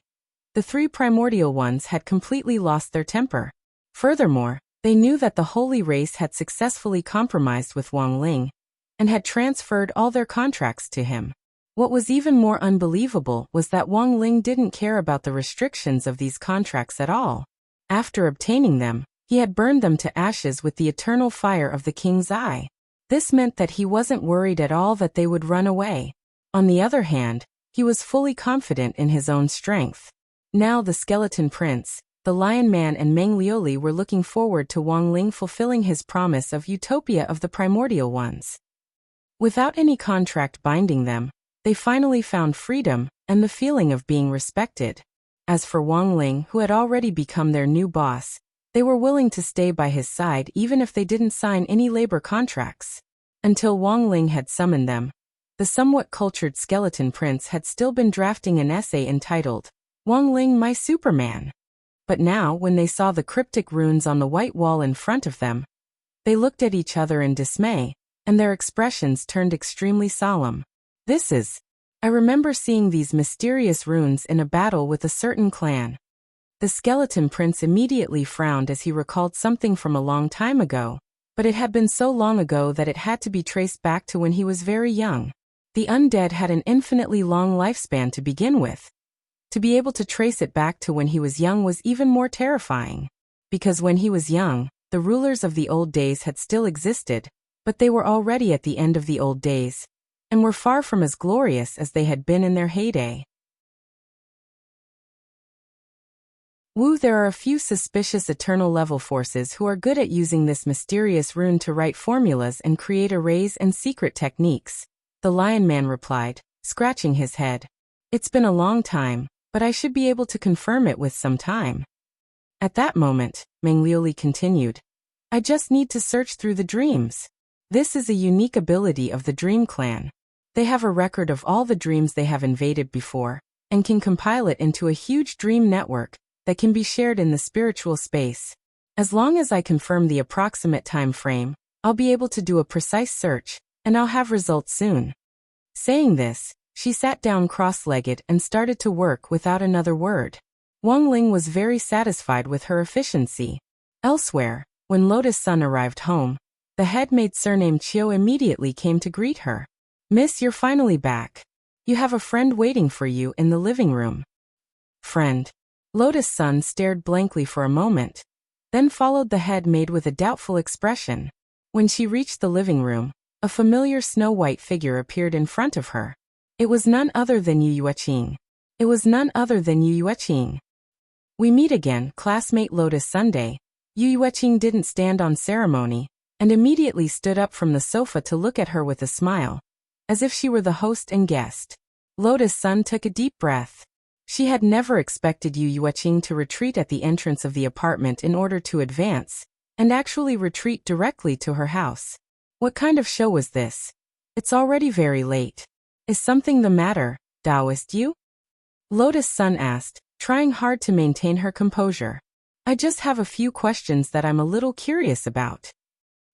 the 3 primordial ones had completely lost their temper. Furthermore, they knew that the Holy Race had successfully compromised with Wang Ling, and had transferred all their contracts to him. What was even more unbelievable was that Wang Ling didn't care about the restrictions of these contracts at all. After obtaining them, he had burned them to ashes with the eternal fire of the King's Eye. This meant that he wasn't worried at all that they would run away. On the other hand, he was fully confident in his own strength. Now the Skeleton Prince, the Lion Man and Meng Lioli were looking forward to Wang Ling fulfilling his promise of utopia of the primordial ones. Without any contract binding them, they finally found freedom and the feeling of being respected. As for Wang Ling, who had already become their new boss, they were willing to stay by his side even if they didn't sign any labor contracts. Until Wang Ling had summoned them, the somewhat cultured Skeleton Prince had still been drafting an essay entitled, Wang Ling My Superman. But now, when they saw the cryptic runes on the white wall in front of them, they looked at each other in dismay, and their expressions turned extremely solemn. I remember seeing these mysterious runes in a battle with a certain clan. The Skeleton Prince immediately frowned as he recalled something from a long time ago, but it had been so long ago that it had to be traced back to when he was very young. The undead had an infinitely long lifespan to begin with. To be able to trace it back to when he was young was even more terrifying. Because when he was young, the rulers of the old days had still existed, but they were already at the end of the old days, and were far from as glorious as they had been in their heyday. There are a few suspicious eternal level forces who are good at using this mysterious rune to write formulas and create arrays and secret techniques, the Lion Man replied, scratching his head. It's been a long time, but I should be able to confirm it with some time. At that moment, Meng Lioli continued, I just need to search through the dreams. This is a unique ability of the Dream Clan. They have a record of all the dreams they have invaded before, and can compile it into a huge dream network that can be shared in the spiritual space. As long as I confirm the approximate time frame, I'll be able to do a precise search, and I'll have results soon. Saying this, she sat down cross-legged and started to work without another word. Wang Ling was very satisfied with her efficiency. Elsewhere, when Lotus Sun arrived home, the head maid surnamed Chiu immediately came to greet her. Miss, you're finally back. You have a friend waiting for you in the living room. Friend. Lotus Sun stared blankly for a moment, then followed the head maid with a doubtful expression. When she reached the living room, a familiar snow-white figure appeared in front of her. It was none other than Yu Yueqing. We meet again, classmate Lotus Sunday. Yu Yueqing didn't stand on ceremony, and immediately stood up from the sofa to look at her with a smile, as if she were the host and guest. Lotus Sun took a deep breath. She had never expected Yu Yueqing to retreat at the entrance of the apartment in order to advance, and actually retreat directly to her house. What kind of show was this? It's already very late. Is something the matter, Taoist Yu? Lotus Sun asked, trying hard to maintain her composure. I just have a few questions that I'm a little curious about.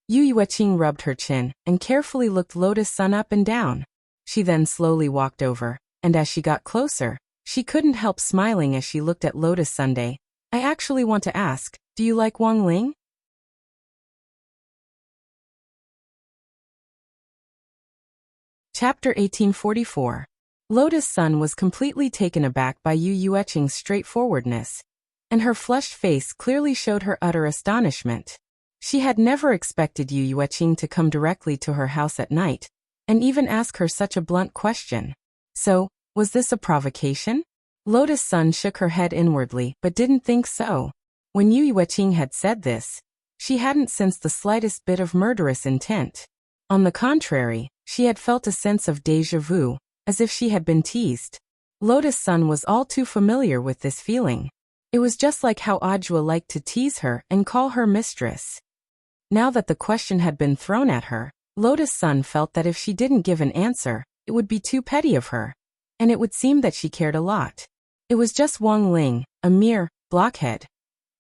Yu Yueqing rubbed her chin and carefully looked Lotus-san up and down. She then slowly walked over, and as she got closer, she couldn't help smiling as she looked at Lotus-san. I actually want to ask, do you like Wang Ling? Chapter 1844. Lotus-san was completely taken aback by Yu Yueqing's straightforwardness, and her flushed face clearly showed her utter astonishment. She had never expected Yu Yueqing to come directly to her house at night, and even ask her such a blunt question. So, was this a provocation? Lotus-san shook her head inwardly but didn't think so. When Yu Yueqing had said this, she hadn't sensed the slightest bit of murderous intent. On the contrary, she had felt a sense of déjà vu, as if she had been teased. Lotus-san was all too familiar with this feeling. It was just like how Ajua liked to tease her and call her mistress. Now that the question had been thrown at her, Lotus-san felt that if she didn't give an answer, it would be too petty of her. And it would seem that she cared a lot. It was just Wang Ling, a mere blockhead.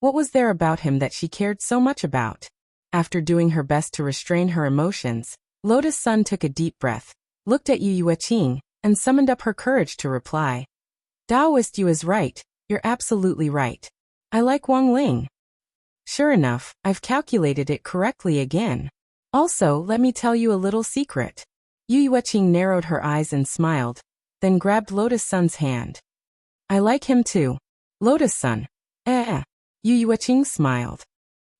What was there about him that she cared so much about? After doing her best to restrain her emotions, Lotus-san took a deep breath, looked at Yu Yueqing, and summoned up her courage to reply. Taoist Yu is right, you're absolutely right. I like Wang Ling. Sure enough, I've calculated it correctly again. Also, let me tell you a little secret. Yu Yueqing narrowed her eyes and smiled, then grabbed Lotus-san's hand. I like him too. Lotus-san. Yu Yueqing smiled.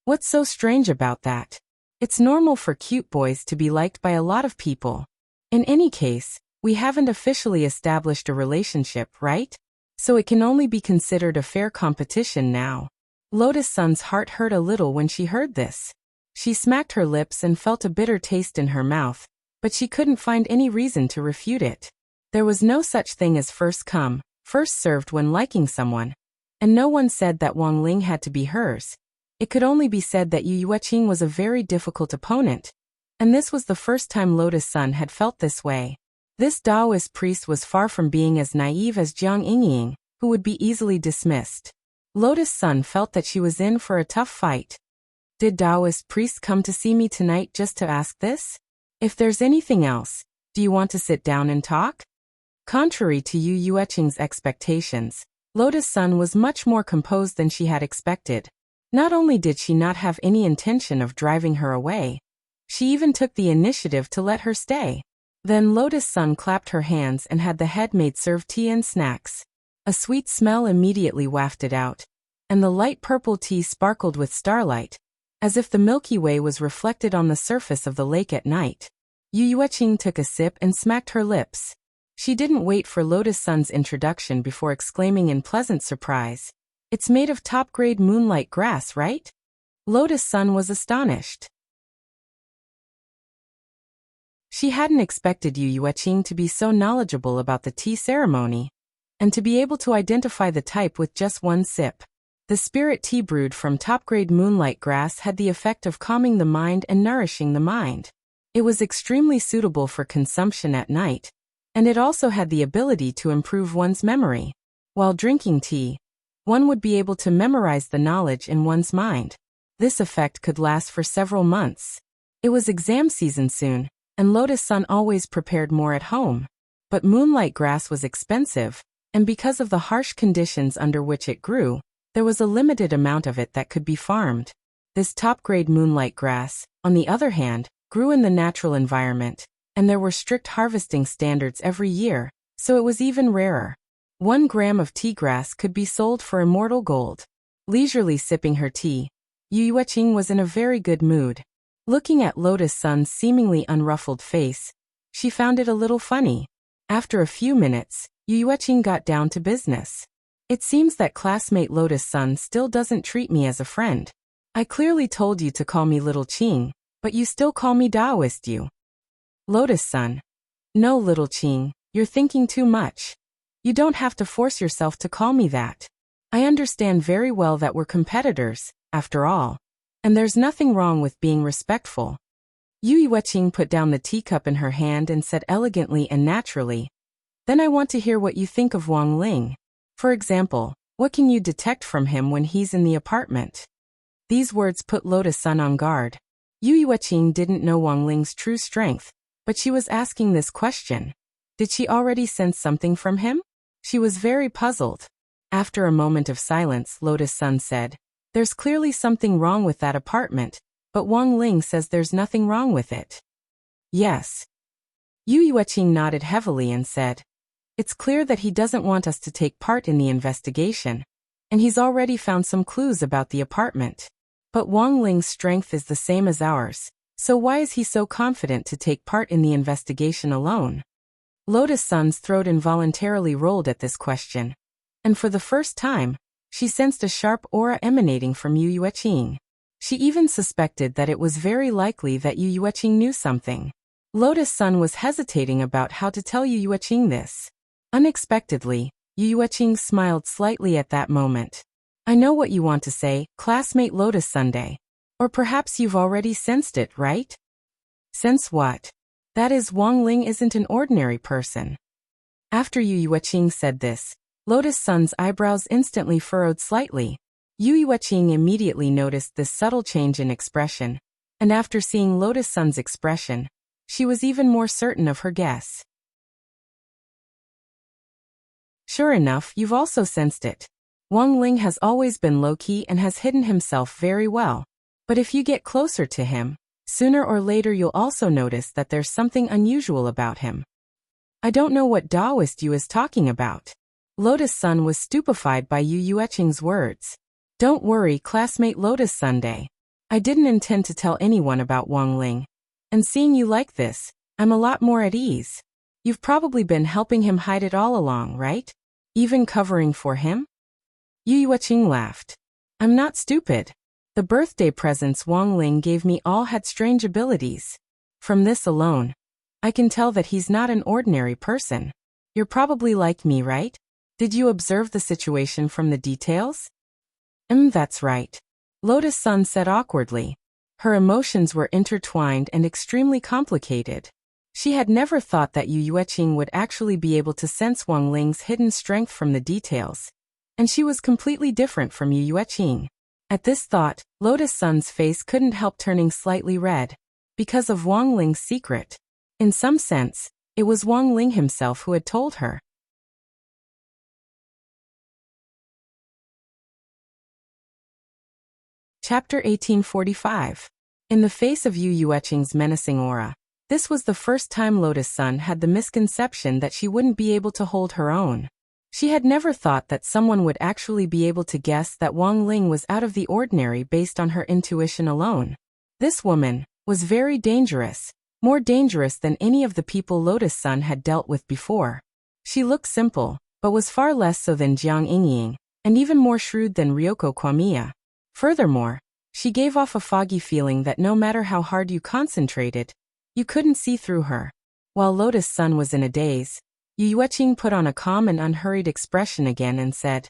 What's so strange about that? It's normal for cute boys to be liked by a lot of people. In any case, we haven't officially established a relationship, right? So it can only be considered a fair competition now. Lotus-san's heart hurt a little when she heard this. She smacked her lips and felt a bitter taste in her mouth, but she couldn't find any reason to refute it. There was no such thing as first come, first served when liking someone. And no one said that Wang Ling had to be hers. It could only be said that Yu Yueqing was a very difficult opponent, and this was the first time Lotus-san had felt this way. This Taoist priest was far from being as naive as Jiang Yingying, who would be easily dismissed. Lotus-san felt that she was in for a tough fight. Did Taoist priest come to see me tonight just to ask this? If there's anything else, do you want to sit down and talk? Contrary to Yu Yueqing's expectations, Lotus-san was much more composed than she had expected. Not only did she not have any intention of driving her away, she even took the initiative to let her stay. Then Lotus-san clapped her hands and had the head maid serve tea and snacks. A sweet smell immediately wafted out, and the light purple tea sparkled with starlight, as if the Milky Way was reflected on the surface of the lake at night. Yu Yueqing took a sip and smacked her lips. She didn't wait for Lotus-san's introduction before exclaiming in pleasant surprise, "It's made of top-grade moonlight grass, right?" Lotus-san was astonished. She hadn't expected Yu Yueqing to be so knowledgeable about the tea ceremony, and to be able to identify the type with just one sip. The spirit tea brewed from top-grade moonlight grass had the effect of calming the mind and nourishing the mind. It was extremely suitable for consumption at night, and it also had the ability to improve one's memory. While drinking tea, one would be able to memorize the knowledge in one's mind. This effect could last for several months. It was exam season soon, and Lotus-san always prepared more at home. But moonlight grass was expensive, and because of the harsh conditions under which it grew, there was a limited amount of it that could be farmed. This top-grade moonlight grass, on the other hand, grew in the natural environment, and there were strict harvesting standards every year, so it was even rarer. 1 gram of tea grass could be sold for immortal gold. Leisurely sipping her tea, Yu Yueqing was in a very good mood. Looking at Lotus-san's seemingly unruffled face, she found it a little funny. After a few minutes, Yu Yueqing got down to business. It seems that classmate Lotus-san still doesn't treat me as a friend. I clearly told you to call me Little Qing, but you still call me Taoist Yu. Lotus-san. No, Little Qing, you're thinking too much. You don't have to force yourself to call me that. I understand very well that we're competitors, after all. And there's nothing wrong with being respectful. Yu Yueqing put down the teacup in her hand and said elegantly and naturally, "Then I want to hear what you think of Wang Ling. For example, What can you detect from him when he's in the apartment? These words put Lotus Sun on guard. Yu Yueqing didn't know Wang Ling's true strength, but she was asking this question. Did she already sense something from him? She was very puzzled. After a moment of silence, Lotus Sun said, "There's clearly something wrong with that apartment, but Wang Ling says there's nothing wrong with it." Yes. Yu Yueqing nodded heavily and said, "It's clear that he doesn't want us to take part in the investigation, and he's already found some clues about the apartment. But Wang Ling's strength is the same as ours, so why is he so confident to take part in the investigation alone?" Lotus Sun's throat involuntarily rolled at this question, and for the first time, she sensed a sharp aura emanating from Yu Yueqing. She even suspected that it was very likely that Yu Yueqing knew something. Lotus Sun was hesitating about how to tell Yu Yueqing this. Unexpectedly, Yu Yueqing smiled slightly at that moment. "I know what you want to say, classmate Lotus Sunday. Or perhaps you've already sensed it, right?" "Sense what?" "That is, Wang Ling isn't an ordinary person." After Yu Yueqing said this, Lotus Sun's eyebrows instantly furrowed slightly. Yu Yueqing immediately noticed this subtle change in expression, and after seeing Lotus Sun's expression, she was even more certain of her guess. "Sure enough, you've also sensed it. Wang Ling has always been low-key and has hidden himself very well. But if you get closer to him, sooner or later you'll also notice that there's something unusual about him." "I don't know what Taoist you is talking about." Lotus Sun was stupefied by Yu Yueqing's words. "Don't worry, classmate Lotus Sunday. I didn't intend to tell anyone about Wang Ling. And seeing you like this, I'm a lot more at ease. You've probably been helping him hide it all along, right? Even covering for him?" Yu Yueqing laughed. "I'm not stupid. The birthday presents Wang Ling gave me all had strange abilities. From this alone, I can tell that he's not an ordinary person. You're probably like me, right? Did you observe the situation from the details?" That's right," Lotus Sun said awkwardly. Her emotions were intertwined and extremely complicated. She had never thought that Yu Yueqing would actually be able to sense Wang Ling's hidden strength from the details, and she was completely different from Yu Yueqing. At this thought, Lotus Sun's face couldn't help turning slightly red, because of Wang Ling's secret. In some sense, it was Wang Ling himself who had told her. Chapter 1845. In the face of Yu Yueqing's menacing aura, this was the first time Lotus Sun had the misconception that she wouldn't be able to hold her own. She had never thought that someone would actually be able to guess that Wang Ling was out of the ordinary based on her intuition alone. This woman was very dangerous, more dangerous than any of the people Lotus Sun had dealt with before. She looked simple, but was far less so than Jiang Yingying, and even more shrewd than Ryoko Kwamiya. Furthermore, she gave off a foggy feeling that no matter how hard you concentrated, you couldn't see through her. While Lotus Sun was in a daze, Yu Yueqing put on a calm and unhurried expression again and said,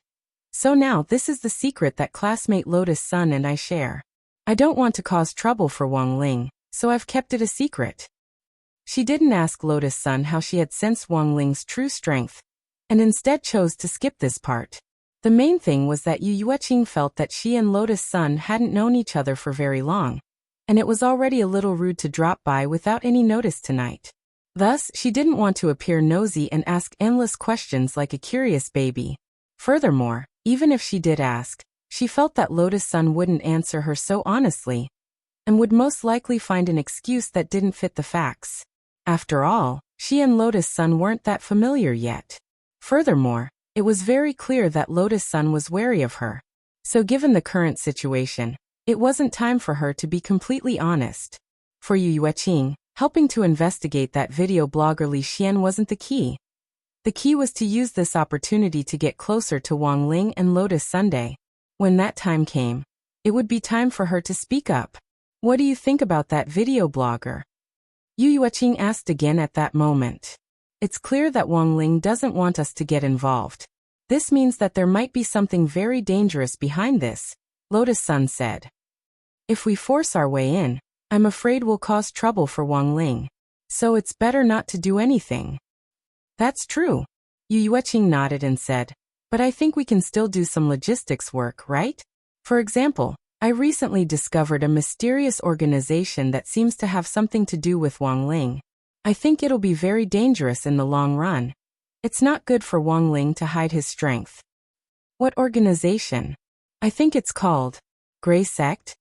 "So now this is the secret that classmate Lotus Sun and I share. I don't want to cause trouble for Wang Ling, so I've kept it a secret." She didn't ask Lotus Sun how she had sensed Wang Ling's true strength, and instead chose to skip this part. The main thing was that Yu Yueqing felt that she and Lotus Sun hadn't known each other for very long, and it was already a little rude to drop by without any notice tonight. Thus, she didn't want to appear nosy and ask endless questions like a curious baby. Furthermore, even if she did ask, she felt that Lotus Sun wouldn't answer her so honestly, and would most likely find an excuse that didn't fit the facts. After all, she and Lotus Sun weren't that familiar yet. Furthermore, it was very clear that Lotus Sun was wary of her. So given the current situation, it wasn't time for her to be completely honest. For Yu Yueqing, helping to investigate that video blogger Li Xian wasn't the key. The key was to use this opportunity to get closer to Wang Ling and Lotus Sunday. When that time came, it would be time for her to speak up. "What do you think about that video blogger?" Yu Yueqing asked again at that moment. "It's clear that Wang Ling doesn't want us to get involved. This means that there might be something very dangerous behind this," Lotus Sun said. "If we force our way in, I'm afraid we'll cause trouble for Wang Ling. So it's better not to do anything." "That's true." Yu Yueqing nodded and said, But I think we can still do some logistics work, right? For example, I recently discovered a mysterious organization that seems to have something to do with Wang Ling. I think it'll be very dangerous in the long run. It's not good for Wang Ling to hide his strength. What organization? I think it's called Grey Sect?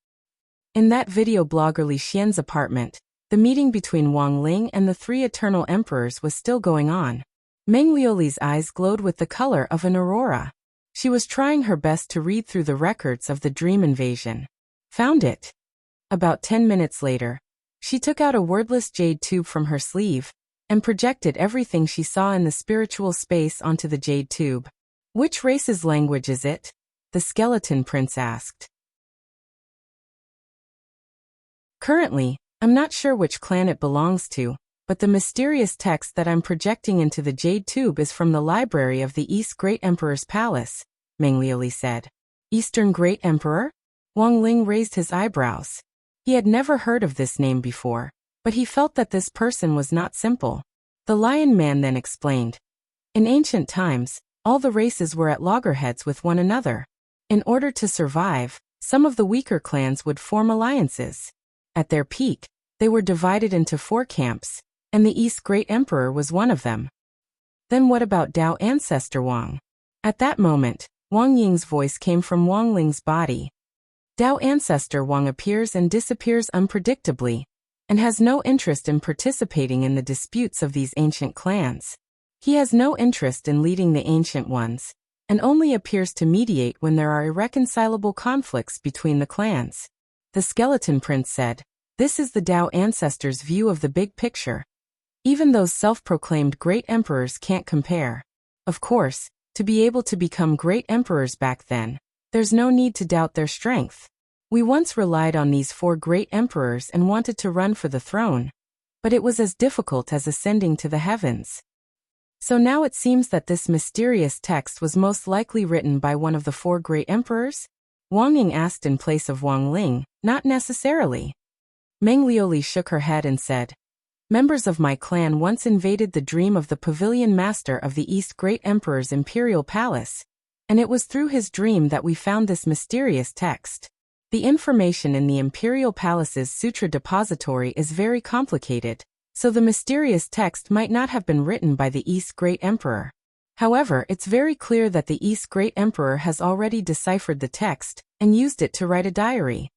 In that video blogger Li Xian's apartment, the meeting between Wang Ling and the three eternal emperors was still going on. Meng Liuli's eyes glowed with the color of an aurora. She was trying her best to read through the records of the dream invasion. Found it. About 10 minutes later, she took out a wordless jade tube from her sleeve and projected everything she saw in the spiritual space onto the jade tube. Which race's language is it? The skeleton prince asked. Currently, I'm not sure which clan it belongs to, but the mysterious text that I'm projecting into the jade tube is from the library of the East Great Emperor's palace, Meng Liuli said. Eastern Great Emperor? Wang Ling raised his eyebrows. He had never heard of this name before, but he felt that this person was not simple. The Lion Man then explained. In ancient times, all the races were at loggerheads with one another. In order to survive, some of the weaker clans would form alliances. At their peak, they were divided into 4 camps, and the East Great Emperor was one of them. Then what about Dao Ancestor Wang? At that moment, Wang Ying's voice came from Wang Ling's body. Dao Ancestor Wang appears and disappears unpredictably, and has no interest in participating in the disputes of these ancient clans. He has no interest in leading the ancient ones, and only appears to mediate when there are irreconcilable conflicts between the clans. The Skeleton Prince said, "This is the Dao Ancestor's view of the big picture. Even those self-proclaimed great emperors can't compare. Of course, to be able to become great emperors back then, there's no need to doubt their strength. We once relied on these 4 great emperors and wanted to run for the throne, but it was as difficult as ascending to the heavens. So now it seems that this mysterious text was most likely written by one of the 4 great emperors?" Wang Ying asked in place of Wang Ling. "Not necessarily." Meng Liuli shook her head and said, "Members of my clan once invaded the dream of the pavilion master of the East Great Emperor's imperial palace, and it was through his dream that we found this mysterious text. The information in the imperial palace's sutra depository is very complicated, so the mysterious text might not have been written by the East Great Emperor. However, it's very clear that the East Great Emperor has already deciphered the text and used it to write a diary."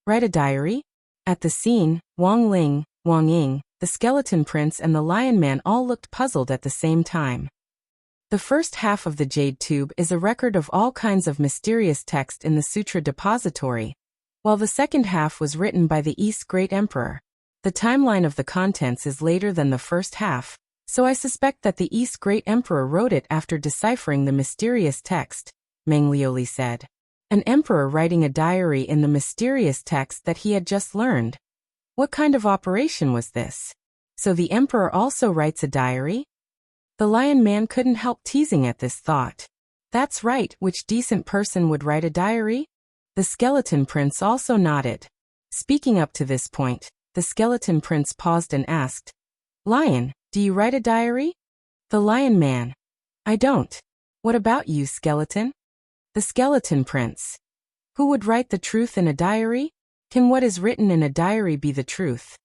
Write a diary? At the scene, Wang Ling, Wang Ying, the Skeleton Prince and the Lion Man all looked puzzled at the same time. The first half of the jade tube is a record of all kinds of mysterious text in the sutra depository, while the second half was written by the East Great Emperor. The timeline of the contents is later than the first half, so I suspect that the East Great Emperor wrote it after deciphering the mysterious text, Meng Liuli said. An emperor writing a diary in the mysterious text that he had just learned. What kind of operation was this? So the emperor also writes a diary? The Lion Man couldn't help teasing at this thought. That's right, which decent person would write a diary? The Skeleton Prince also nodded. Speaking up to this point, the Skeleton Prince paused and asked, "Lion, do you write a diary?" The Lion Man. "I don't. What about you, Skeleton?" The Skeleton Prince. "Who would write the truth in a diary? Can what is written in a diary be the truth?"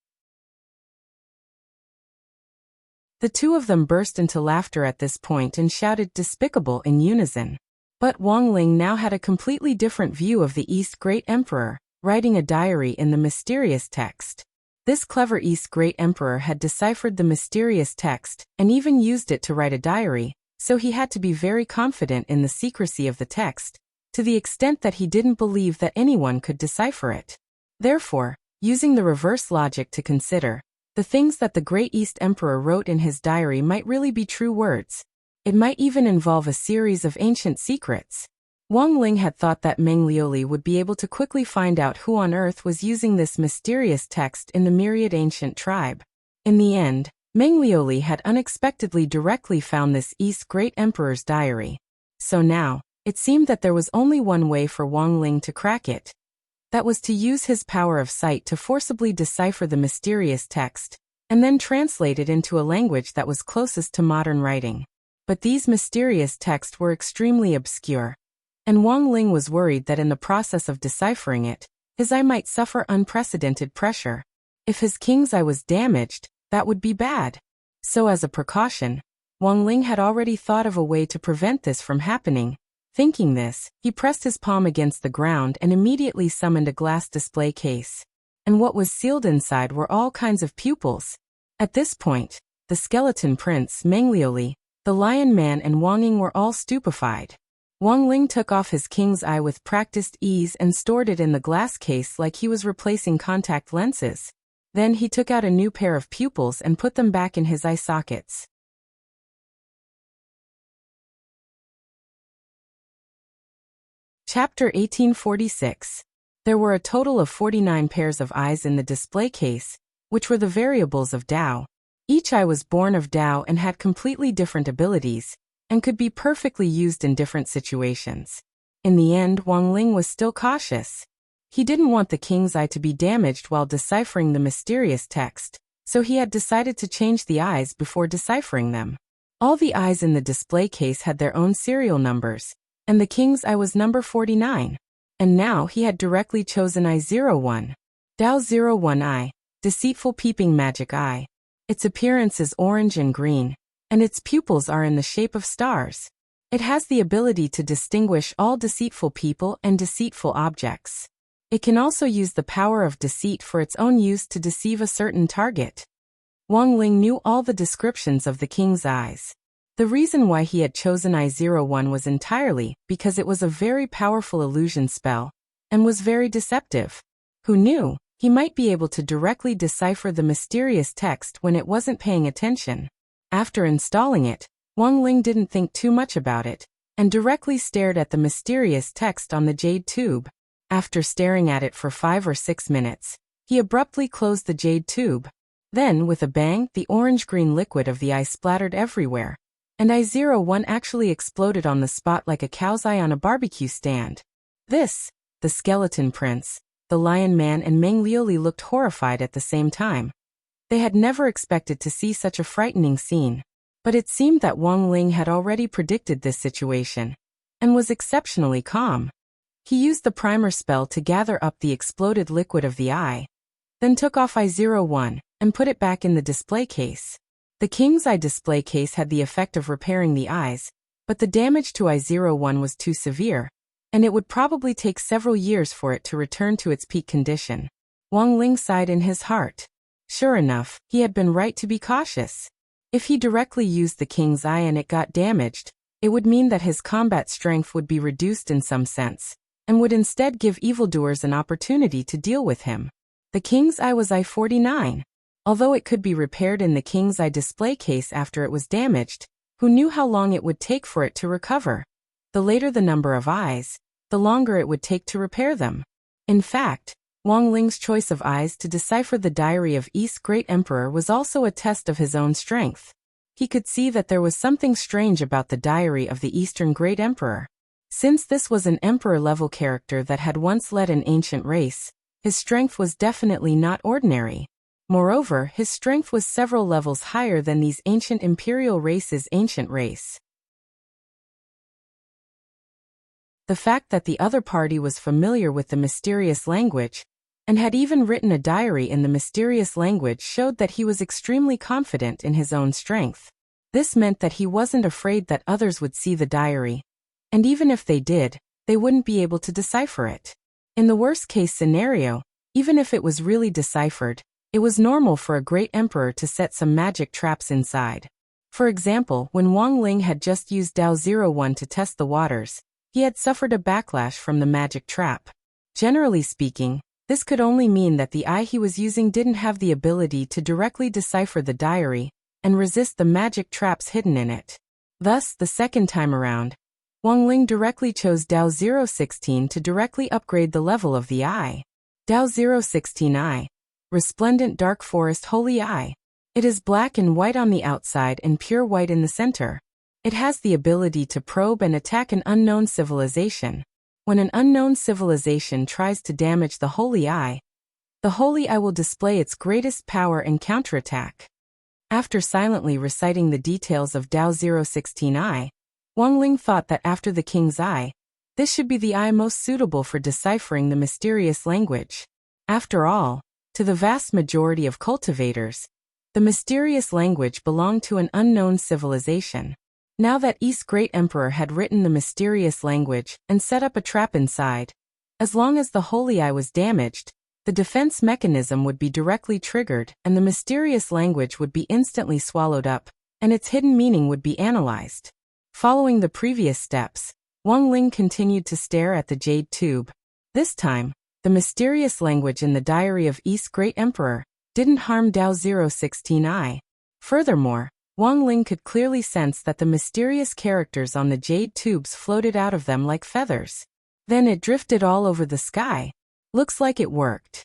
The two of them burst into laughter at this point and shouted "despicable" in unison. But Wang Ling now had a completely different view of the East Great Emperor, writing a diary in the mysterious text. This clever East Great Emperor had deciphered the mysterious text and even used it to write a diary, so he had to be very confident in the secrecy of the text, to the extent that he didn't believe that anyone could decipher it. Therefore, using the reverse logic to consider, the things that the Great East Emperor wrote in his diary might really be true words. It might even involve a series of ancient secrets. Wang Ling had thought that Meng Liuli would be able to quickly find out who on earth was using this mysterious text in the myriad ancient tribe. In the end, Meng Liuli had unexpectedly directly found this East Great Emperor's diary. So now, it seemed that there was only one way for Wang Ling to crack it. That was to use his power of sight to forcibly decipher the mysterious text, and then translate it into a language that was closest to modern writing. But these mysterious texts were extremely obscure, and Wang Ling was worried that in the process of deciphering it, his eye might suffer unprecedented pressure. If his king's eye was damaged, that would be bad. So as a precaution, Wang Ling had already thought of a way to prevent this from happening. Thinking this, he pressed his palm against the ground and immediately summoned a glass display case. And what was sealed inside were all kinds of pupils. At this point, the skeleton prince, Meng Liuli, the lion man and Wang Ying were all stupefied. Wang Ling took off his king's eye with practiced ease and stored it in the glass case like he was replacing contact lenses. Then he took out a new pair of pupils and put them back in his eye sockets. Chapter 1846. There were a total of 49 pairs of eyes in the display case, which were the variables of Tao. Each eye was born of Tao and had completely different abilities, and could be perfectly used in different situations. In the end, Wang Ling was still cautious. He didn't want the king's eye to be damaged while deciphering the mysterious text, so he had decided to change the eyes before deciphering them. All the eyes in the display case had their own serial numbers, and the king's eye was number 49. And now he had directly chosen eye 01. Tao 01 eye, deceitful peeping magic eye. Its appearance is orange and green, and its pupils are in the shape of stars. It has the ability to distinguish all deceitful people and deceitful objects. It can also use the power of deceit for its own use to deceive a certain target. Wang Ling knew all the descriptions of the king's eyes. The reason why he had chosen eye 01 was entirely because it was a very powerful illusion spell, and was very deceptive. Who knew? He might be able to directly decipher the mysterious text when it wasn't paying attention. After installing it, Wang Ling didn't think too much about it, and directly stared at the mysterious text on the jade tube. After staring at it for 5 or 6 minutes, he abruptly closed the jade tube. Then, with a bang, the orange-green liquid of the eye splattered everywhere, and eye 01 actually exploded on the spot like a cow's eye on a barbecue stand. The skeleton prince, the lion man and Meng Liuli looked horrified at the same time. They had never expected to see such a frightening scene. But it seemed that Wang Ling had already predicted this situation, and was exceptionally calm. He used the primer spell to gather up the exploded liquid of the eye, then took off eye 01, and put it back in the display case. The king's eye display case had the effect of repairing the eyes, but the damage to eye 01 was too severe, and it would probably take several years for it to return to its peak condition. Wang Ling sighed in his heart. Sure enough, he had been right to be cautious. If he directly used the king's eye and it got damaged, it would mean that his combat strength would be reduced in some sense, and would instead give evildoers an opportunity to deal with him. The king's eye was eye 49. Although it could be repaired in the king's eye display case after it was damaged, who knew how long it would take for it to recover? The later the number of eyes, the longer it would take to repair them. In fact, Wang Ling's choice of eyes to decipher the diary of East's great emperor was also a test of his own strength. He could see that there was something strange about the diary of the Eastern great emperor. Since this was an emperor-level character that had once led an ancient race, his strength was definitely not ordinary. Moreover, his strength was several levels higher than these ancient imperial races' ancient race. The fact that the other party was familiar with the mysterious language, and had even written a diary in the mysterious language, showed that he was extremely confident in his own strength. This meant that he wasn't afraid that others would see the diary, and even if they did, they wouldn't be able to decipher it. In the worst-case scenario, even if it was really deciphered, it was normal for a great emperor to set some magic traps inside. For example, when Wang Ling had just used Tao 01 to test the waters, he had suffered a backlash from the magic trap. Generally speaking, this could only mean that the eye he was using didn't have the ability to directly decipher the diary and resist the magic traps hidden in it. Thus, the second time around, Wang Ling directly chose Tao 016 to directly upgrade the level of the eye. Tao 016 eye. Resplendent dark forest holy eye. It is black and white on the outside and pure white in the center. It has the ability to probe and attack an unknown civilization. When an unknown civilization tries to damage the holy eye will display its greatest power and counterattack. After silently reciting the details of Dao 016I, Wang Ling thought that after the king's eye, this should be the eye most suitable for deciphering the mysterious language. After all, to the vast majority of cultivators, the mysterious language belonged to an unknown civilization. Now that East's great emperor had written the mysterious language and set up a trap inside, as long as the holy eye was damaged, the defense mechanism would be directly triggered and the mysterious language would be instantly swallowed up, and its hidden meaning would be analyzed. Following the previous steps, Wang Ling continued to stare at the jade tube. This time, the mysterious language in the diary of East's great emperor didn't harm Dao 016I. Furthermore, Wang Ling could clearly sense that the mysterious characters on the jade tubes floated out of them like feathers. Then it drifted all over the sky. Looks like it worked.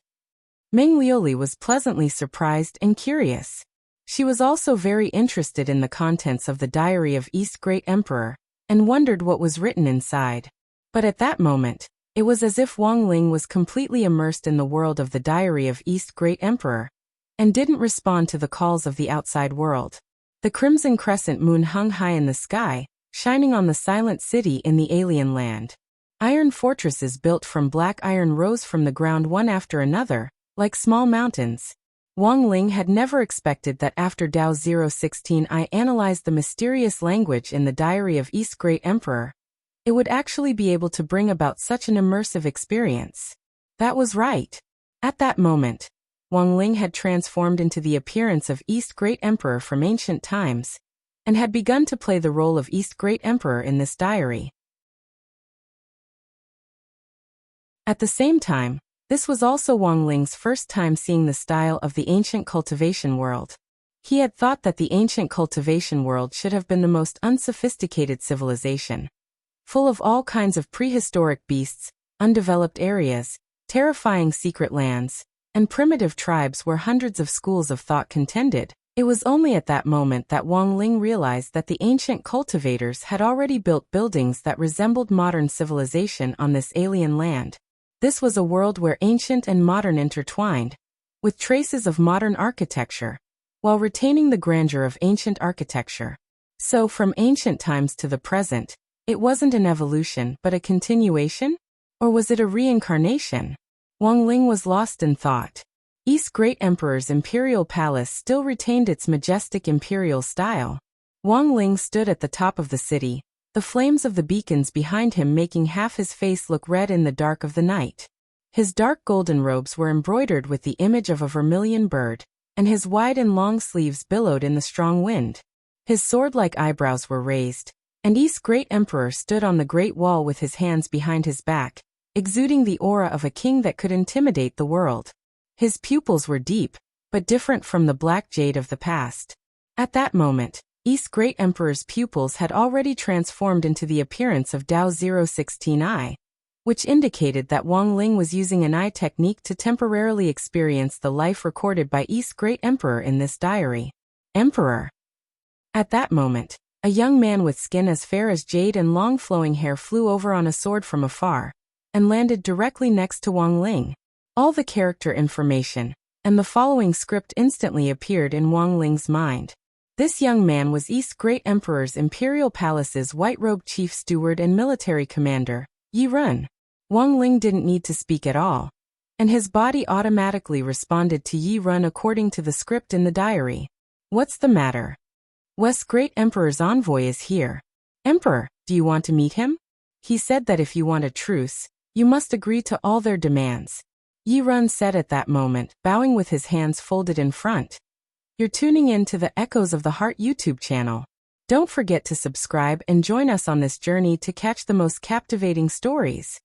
Meng Liuli was pleasantly surprised and curious. She was also very interested in the contents of the diary of East's great emperor, and wondered what was written inside. But at that moment, it was as if Wang Ling was completely immersed in the world of the diary of East's great emperor, and didn't respond to the calls of the outside world. The crimson crescent moon hung high in the sky, shining on the silent city in the alien land. Iron fortresses built from black iron rose from the ground one after another, like small mountains. Wang Ling had never expected that after Dao 016I analyzed the mysterious language in the diary of East's great emperor, it would actually be able to bring about such an immersive experience. That was right. At that moment, Wang Ling had transformed into the appearance of East's great emperor from ancient times, and had begun to play the role of East's great emperor in this diary. At the same time, this was also Wang Ling's first time seeing the style of the ancient cultivation world. He had thought that the ancient cultivation world should have been the most unsophisticated civilization, full of all kinds of prehistoric beasts, undeveloped areas, terrifying secret lands, and primitive tribes where hundreds of schools of thought contended. It was only at that moment that Wang Ling realized that the ancient cultivators had already built buildings that resembled modern civilization on this alien land. This was a world where ancient and modern intertwined, with traces of modern architecture, while retaining the grandeur of ancient architecture. So from ancient times to the present, it wasn't an evolution but a continuation? Or was it a reincarnation? Wang Ling was lost in thought. East's great emperor's imperial palace still retained its majestic imperial style. Wang Ling stood at the top of the city, the flames of the beacons behind him making half his face look red in the dark of the night. His dark golden robes were embroidered with the image of a vermilion bird, and his wide and long sleeves billowed in the strong wind. His sword-like eyebrows were raised, and East's great emperor stood on the great wall with his hands behind his back, exuding the aura of a king that could intimidate the world. His pupils were deep, but different from the black jade of the past. At that moment, East's great emperor's pupils had already transformed into the appearance of Dao 016I, which indicated that Wang Ling was using an eye technique to temporarily experience the life recorded by East's great emperor in this diary. Emperor. At that moment, a young man with skin as fair as jade and long flowing hair flew over on a sword from afar, and landed directly next to Wang Ling. All the character information, and the following script instantly appeared in Wang Ling's mind. This young man was East's great emperor's imperial palace's white-robed chief steward and military commander, Yi Run. Wang Ling didn't need to speak at all, and his body automatically responded to Yi Run according to the script in the diary. What's the matter? West's great emperor's envoy is here. Emperor, do you want to meet him? He said that if you want a truce, you must agree to all their demands. Yi Run said at that moment, bowing with his hands folded in front. You're tuning in to the Echoes of the Heart YouTube channel. Don't forget to subscribe and join us on this journey to catch the most captivating stories.